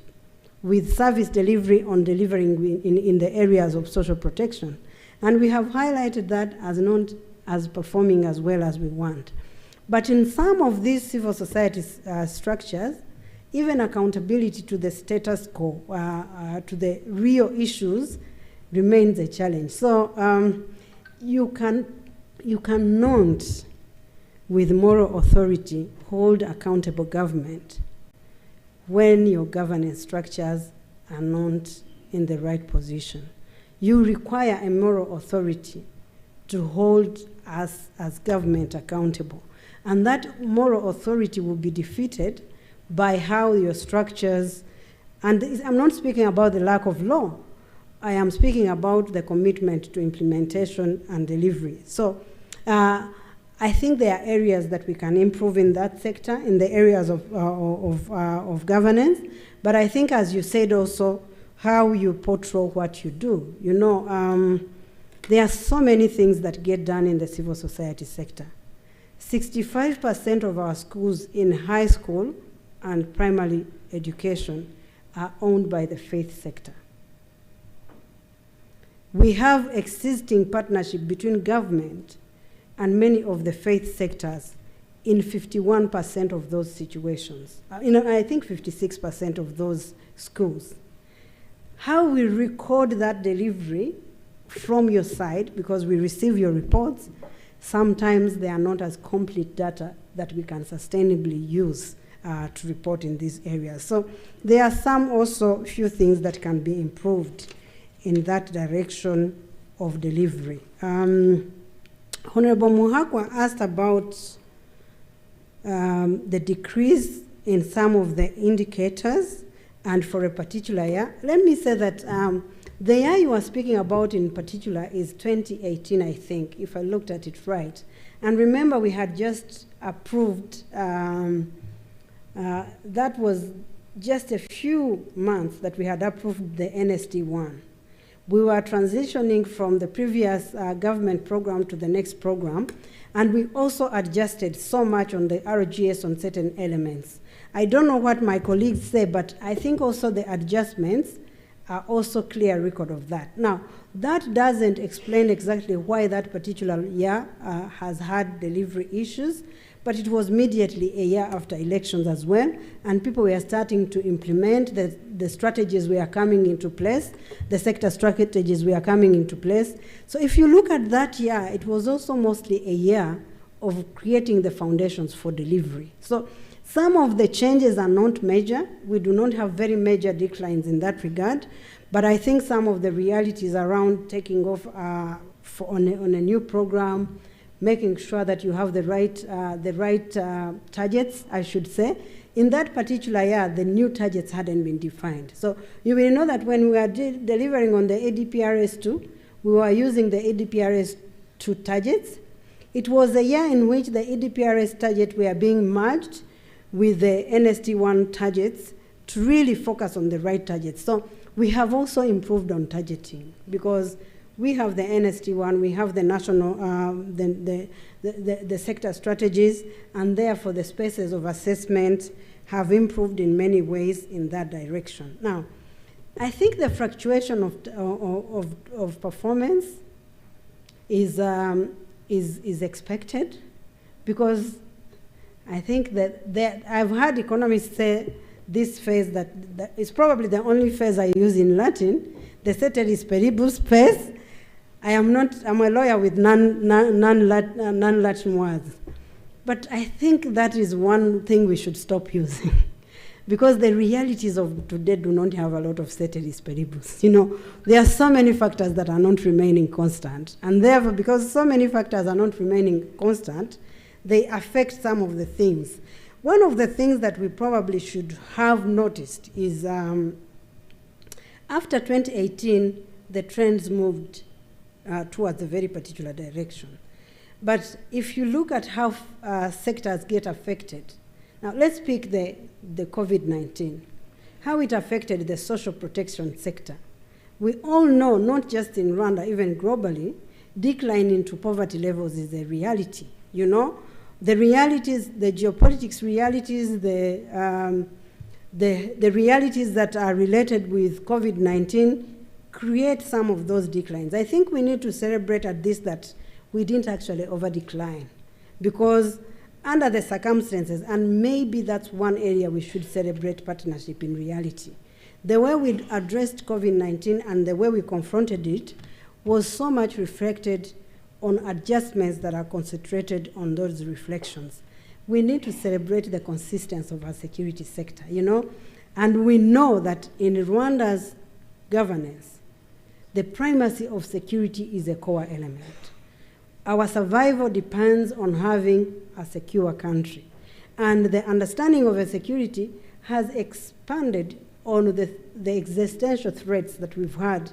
with service delivery on delivering in the areas of social protection. And we have highlighted that as not as performing as well as we want. But in some of these civil society structures, even accountability to the status quo, to the real issues, remains a challenge. So you cannot, with moral authority, hold accountable government when your governance structures are not in the right position. You require a moral authority to hold us as government accountable. And that moral authority will be defeated by how your structures, and I'm not speaking about the lack of law, I am speaking about the commitment to implementation and delivery. So I think there are areas that we can improve in that sector, in the areas of governance, but I think, as you said also, how you portray what you do. You know, there are so many things that get done in the civil society sector. 65% of our schools in high school and primary education are owned by the faith sector. We have existing partnership between government and many of the faith sectors in 51% of those situations. I think 56% of those schools. How we record that delivery from your side, because we receive your reports, sometimes they are not as complete data that we can sustainably use to report in these areas. So there are some also few things that can be improved in that direction of delivery. Honorable Muhakwa asked about the decrease in some of the indicators and for a particular year. Let me say that the year you are speaking about in particular is 2018, I think, if I looked at it right. And remember, we had just approved, that was just a few months that we had approved the NST1. We were transitioning from the previous government program to the next program, and we also adjusted so much on the RGS on certain elements. I don't know what my colleagues say, but I think also the adjustments are also clear record of that. Now, that doesn't explain exactly why that particular year has had delivery issues, but it was immediately a year after elections as well, and people were starting to implement the strategies were coming into place, the sector strategies were coming into place. So if you look at that year, it was also mostly a year of creating the foundations for delivery. So some of the changes are not major. We do not have very major declines in that regard, but I think some of the realities around taking off on a new program, making sure that you have the right targets, I should say. In that particular year, the new targets hadn't been defined. So you will know that when we were delivering on the ADPRS2, we were using the ADPRS2 targets. It was a year in which the ADPRS targets were being merged with the NST1 targets to really focus on the right targets. So we have also improved on targeting, because we have the NST1, we have the national, the sector strategies, and therefore the spaces of assessment have improved in many ways in that direction. Now, I think the fluctuation of performance is expected, because I think that I've heard economists say this phrase that is probably the only phrase I use in Latin, the ceteris paribus phrase. I'm a lawyer with non-Latin words. But I think that is one thing we should stop using. Because the realities of today do not have a lot of ceteris paribus. You know, there are so many factors that are not remaining constant. And therefore, because so many factors are not remaining constant, they affect some of the things. One of the things that we probably should have noticed is after 2018, the trends moved towards a very particular direction. But if you look at how sectors get affected, now let's pick the COVID-19, how it affected the social protection sector. We all know, not just in Rwanda, even globally, decline into poverty levels is a reality. You know, the realities, the geopolitics realities, the realities that are related with COVID-19 create some of those declines. I think we need to celebrate at this that we didn't actually over-decline, because under the circumstances, and maybe that's one area we should celebrate partnership in reality. The way we addressed COVID-19 and the way we confronted it was so much reflected on adjustments that are concentrated on those reflections. We need to celebrate the consistency of our security sector, you know, and we know that in Rwanda's governance, the primacy of security is a core element. Our survival depends on having a secure country, and the understanding of a security has expanded on the existential threats that we've had,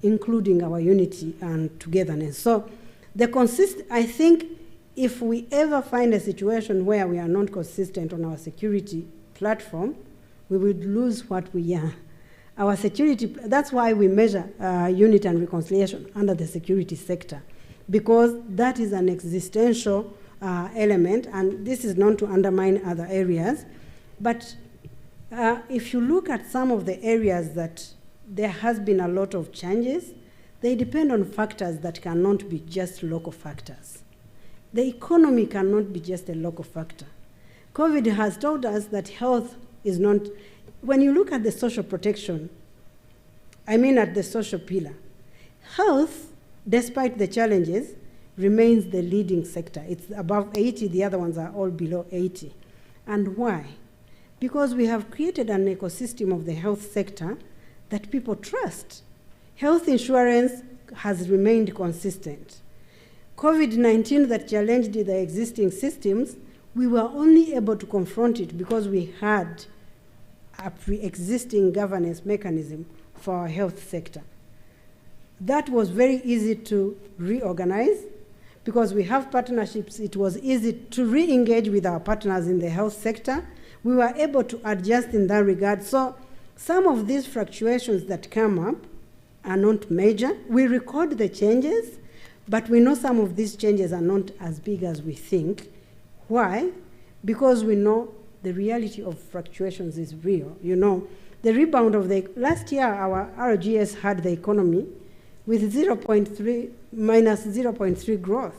including our unity and togetherness. So I think if we ever find a situation where we are not consistent on our security platform, we would lose what we are. Our security, that's why we measure unity and reconciliation under the security sector, because that is an existential element, and this is not to undermine other areas. But if you look at some of the areas that there has been a lot of changes, they depend on factors that cannot be just local factors. The economy cannot be just a local factor. COVID has taught us that health is not, when you look at the social protection, I mean at the social pillar, health, despite the challenges, remains the leading sector. It's above 80, the other ones are all below 80. And why? Because we have created an ecosystem of the health sector that people trust. Health insurance has remained consistent. COVID-19 that challenged the existing systems, we were only able to confront it because we had a pre-existing governance mechanism for our health sector. That was very easy to reorganize because we have partnerships. It was easy to re-engage with our partners in the health sector. We were able to adjust in that regard. So some of these fluctuations that come up are not major. We record the changes, but we know some of these changes are not as big as we think. Why? Because we know the reality of fluctuations is real. You know, the rebound of last year, our RGS had the economy with minus 0.3 growth.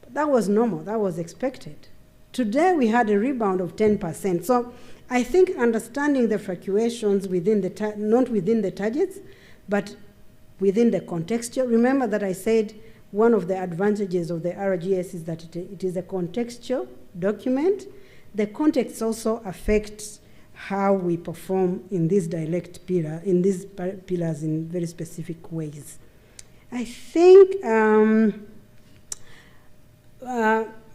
That was normal, that was expected. Today we had a rebound of 10%. So I think understanding the fluctuations within not within the targets, but within the contextual. Remember that I said one of the advantages of the RGS is that it is a contextual document. The context also affects how we perform in these pillars in very specific ways. I think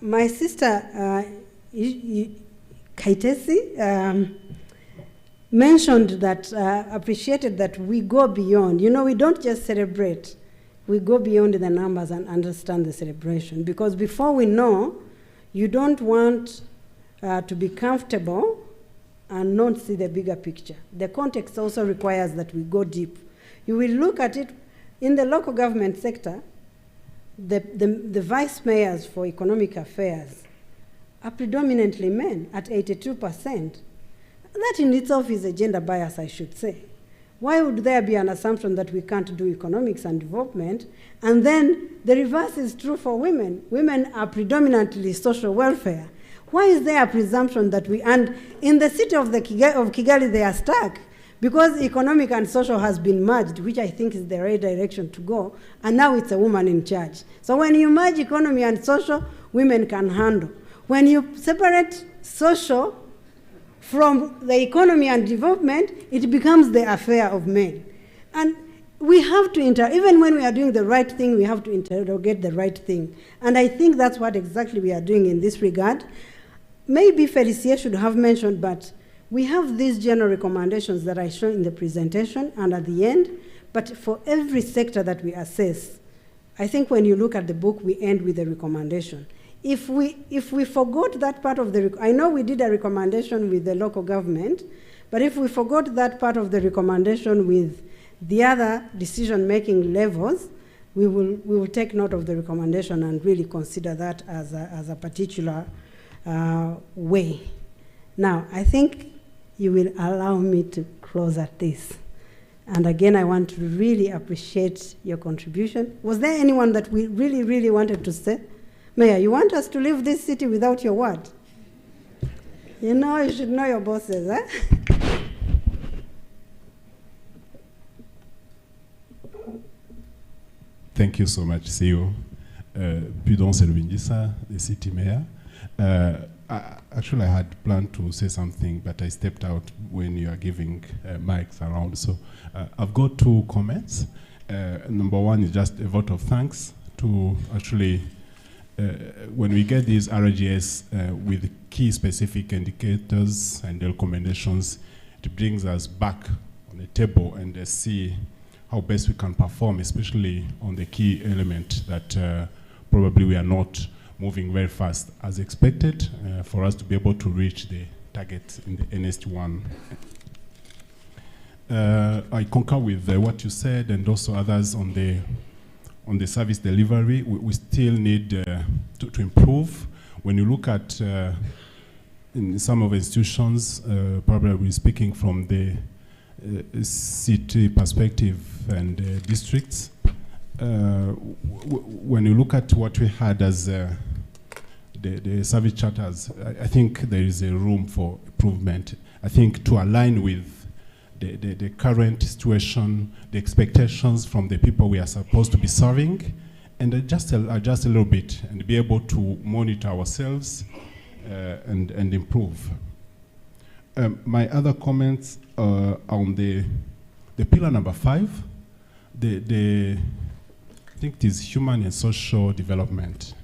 my sister Kaitesi mentioned that, appreciated that we go beyond. You know, we don't just celebrate, we go beyond the numbers and understand the celebration. Because before we know, you don't want to be comfortable and not see the bigger picture. The context also requires that we go deep. You will look at it in the local government sector, the vice mayors for economic affairs are predominantly men at 82%. That in itself is a gender bias, I should say. Why would there be an assumption that we can't do economics and development? And then the reverse is true for women. Women are predominantly social welfare. Why is there a presumption that and in the city of Kigali they are stuck because economic and social has been merged, which I think is the right direction to go, and now it's a woman in charge. So when you merge economy and social, women can handle. When you separate social from the economy and development, it becomes the affair of men. And we have to, even when we are doing the right thing, we have to interrogate the right thing. And I think that's what exactly we are doing in this regard. Maybe Felicia should have mentioned, but we have these general recommendations that I show in the presentation and at the end, but for every sector that we assess, I think when you look at the book, we end with a recommendation. If we forgot that part of I know we did a recommendation with the local government, but if we forgot that part of the recommendation with the other decision-making levels, we will take note of the recommendation and really consider that as a particular way. Now, I think you will allow me to close at this. And again, I want to really appreciate your contribution. Was there anyone that we really, really wanted to say? Mayor, you want us to leave this city without your word? You know, you should know your bosses, eh? Thank you so much, CEO. Pudence Elwindisa, the city mayor. Actually, I had planned to say something, but I stepped out when you are giving mics around. So I've got two comments. Number one is just a vote of thanks to actually, when we get these RGS with key specific indicators and recommendations, it brings us back on the table and see how best we can perform, especially on the key element that probably we are not moving very fast as expected for us to be able to reach the target in the NST1. I concur with what you said and also others on the service delivery. We still need to improve. When you look at in some of the institutions, probably we're speaking from the city perspective and districts. When you look at what we had as the service charters, I think there is a room for improvement. I think to align with the current situation, the expectations from the people we are supposed to be serving, and adjust a little bit and be able to monitor ourselves and improve. My other comments on the pillar number 5, I think it is human and social development.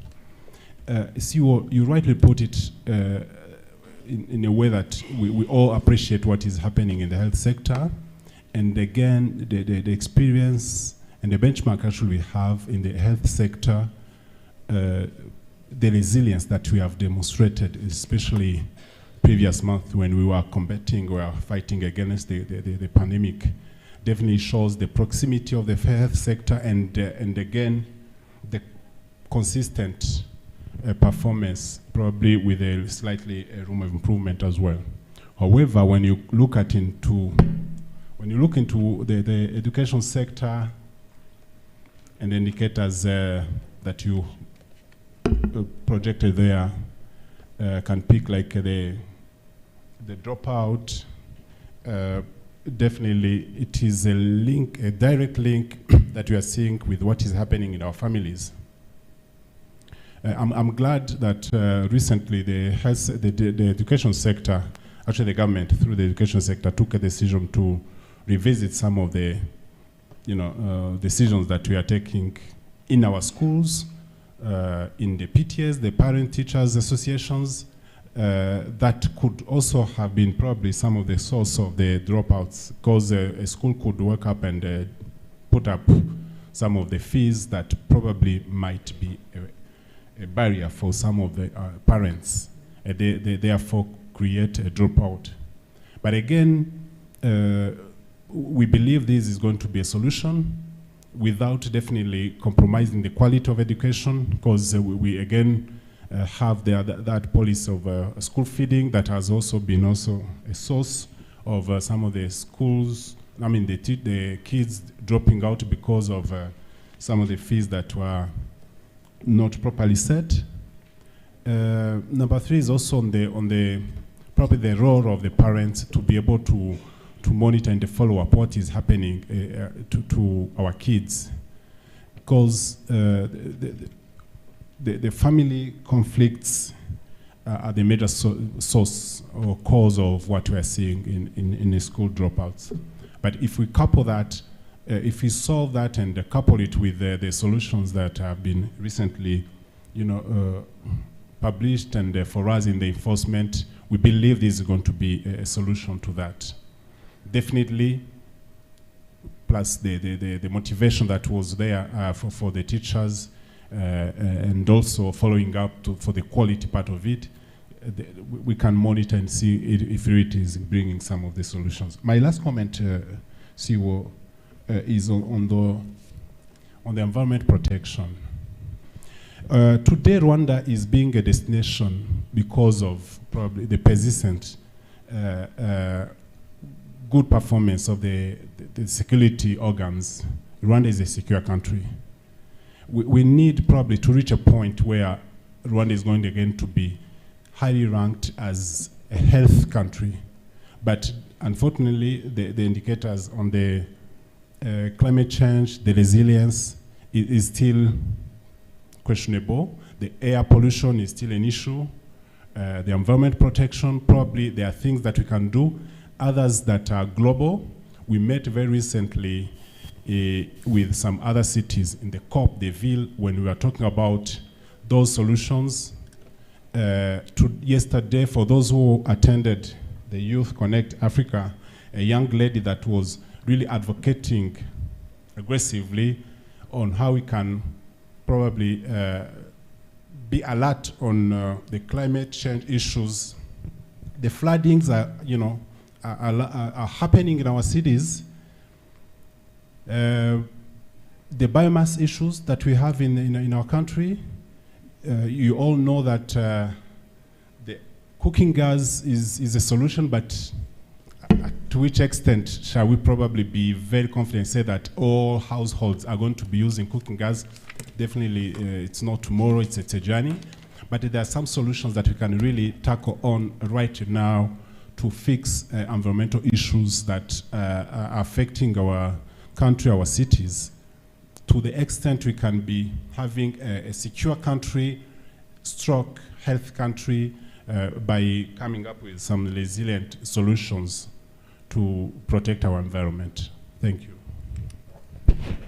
You rightly put it in a way that we all appreciate what is happening in the health sector, and again, the experience and the benchmark actually we have in the health sector, the resilience that we have demonstrated, especially previous month when we were fighting against the pandemic, definitely shows the proximity of the health sector and again, the consistent performance, probably with a slightly room of improvement as well. However, when you look into the education sector and the indicators that you projected there, can pick like the dropout. Definitely, it is a direct link that we are seeing with what is happening in our families. I'm glad that recently the education sector, actually the government through the education sector took a decision to revisit some of the decisions that we are taking in our schools, in the PTAs, the parent teachers associations, that could also have been probably some of the source of the dropouts, because a school could work up and put up some of the fees that probably might be a barrier for some of the parents. They therefore create a dropout. But again, we believe this is going to be a solution without definitely compromising the quality of education, because we again have that policy of school feeding that has also been a source of some of the schools, the kids dropping out because of some of the fees that were not properly set. Number 3 is also probably the role of the parents to be able to monitor and follow up what is happening to our kids, because the family conflicts are the major source or cause of what we are seeing in the school dropouts. But if we couple that, if we solve that and couple it with the solutions that have been recently, published and for us in the enforcement, we believe this is going to be a solution to that. Definitely, plus the motivation that was there for the teachers, and also following up for the quality part of it, we can monitor and see if it is bringing some of the solutions. My last comment, CEO, is on on the environment protection. Today, Rwanda is being a destination because of probably the persistent good performance of the security organs. Rwanda is a secure country. We need probably to reach a point where Rwanda is going again to be highly ranked as a health country. But unfortunately, the indicators on the climate change, the resilience is still questionable. The air pollution is still an issue. The environment protection, probably there are things that we can do, others that are global. We met very recently with some other cities in the COP, the Ville, when we were talking about those solutions. Yesterday, for those who attended the Youth Connect Africa, a young lady that was really advocating aggressively on how we can probably be alert on the climate change issues. The floodings are happening in our cities. The biomass issues that we have in our country, you all know that the cooking gas is a solution, but to which extent shall we probably be very confident and say that all households are going to be using cooking gas? Definitely, it's not tomorrow, it's a journey. But there are some solutions that we can really tackle on right now to fix environmental issues that are affecting our country, our cities, to the extent we can be having a secure country, stroke health country, by coming up with some resilient solutions to protect our environment. Thank you.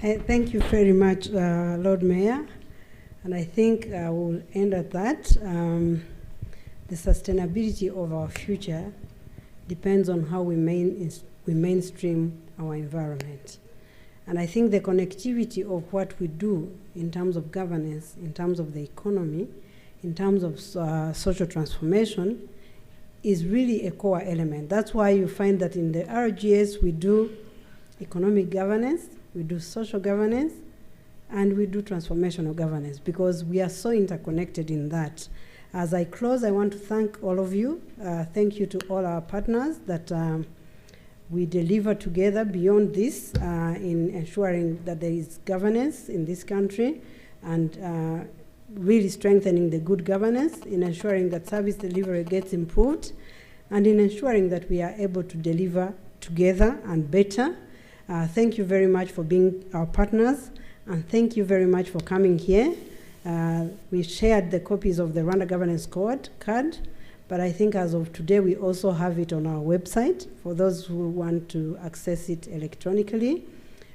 Thank you very much, Lord Mayor. And I think I will end at that. The sustainability of our future depends on how we mainstream our environment. And I think the connectivity of what we do in terms of governance, in terms of the economy, in terms of social transformation, is really a core element. That's why you find that in the RGS we do economic governance, we do social governance, and we do transformational governance, because we are so interconnected in that. As I close, I want to thank all of you. Thank you to all our partners that we deliver together beyond this in ensuring that there is governance in this country, and really strengthening the good governance, in ensuring that service delivery gets improved, and in ensuring that we are able to deliver together and better. Thank you very much for being our partners, and thank you very much for coming here. We shared the copies of the Rwanda Governance Scorecard, but I think as of today we also have it on our website for those who want to access it electronically.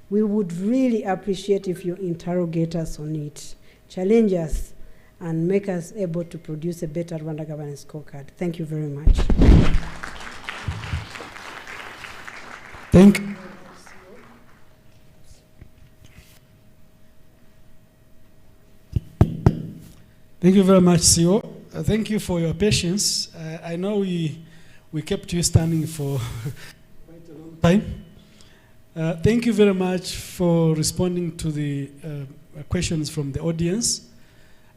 We would really appreciate if you interrogate us on it, challenge us, and make us able to produce a better Rwanda Governance Scorecard. Thank you very much. Thank you very much, CEO. Thank you for your patience. I know we kept you standing for quite a long time. Thank you very much for responding to the questions from the audience.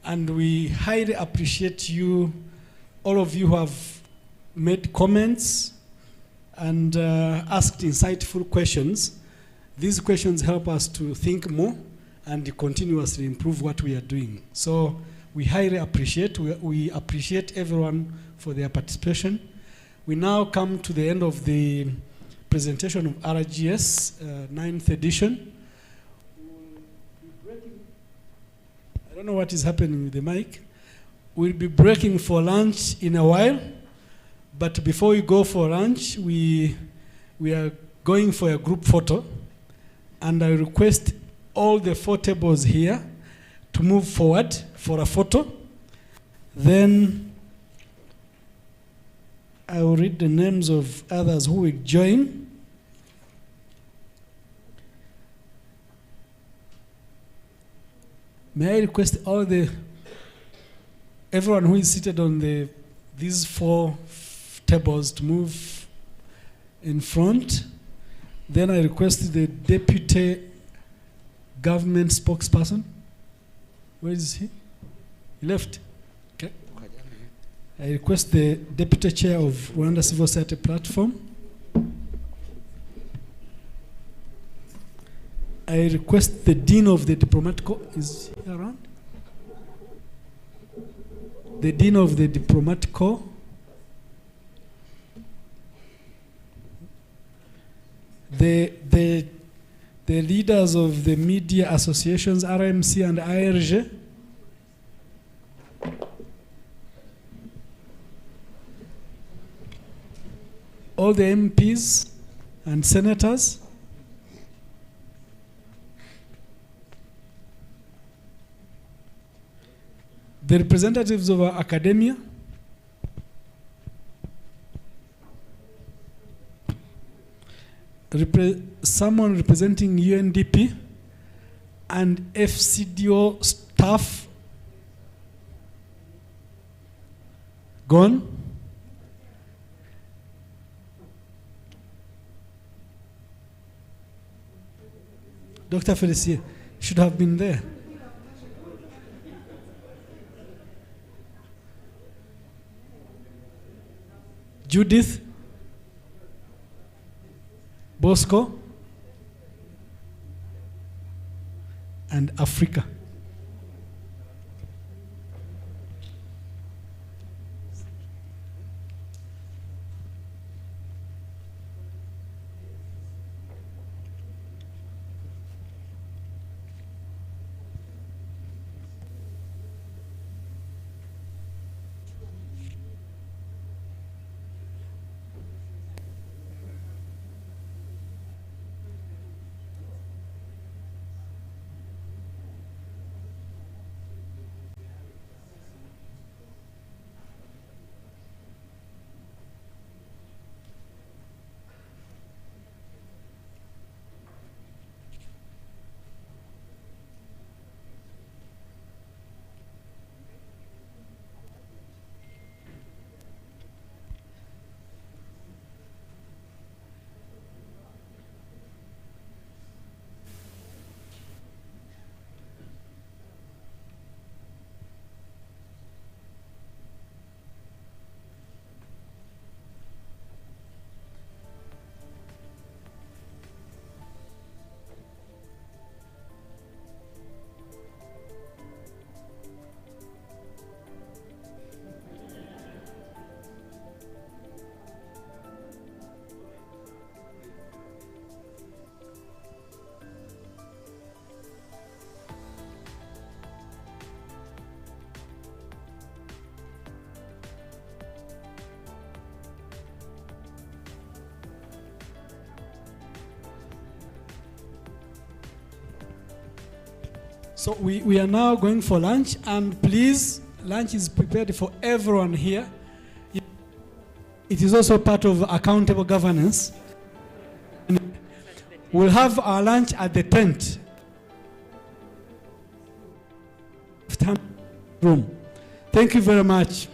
And we highly appreciate you, all of you who have made comments and asked insightful questions. These questions help us to think more and continuously improve what we are doing. So we highly appreciate, we appreciate everyone for their participation. We now come to the end of the presentation of RGS 9th edition. I don't know what is happening with the mic. We'll be breaking for lunch in a while, but before we go for lunch, we are going for a group photo, and I request all the 4 tables here to move forward for a photo. Then I will read the names of others who will join. May I request everyone who is seated on these 4 tables to move in front. Then I request the Deputy government spokesperson. Where is he? He left. Okay. I request the Deputy Chair of Rwanda Civil Society Platform. I request the Dean of the Diplomatic Corps. Is he around? The Dean of the Diplomatic Corps. The leaders of the media associations, RMC and IRG. All the MPs and senators. The representatives of our academia. Someone representing UNDP and FCDO staff. Gone. Dr. Felicia should have been there. Judith, Bosco, and Africa. So we are now going for lunch, and please, lunch is prepared for everyone here. It is also part of accountable governance. We'll have our lunch at the tent room. Thank you very much.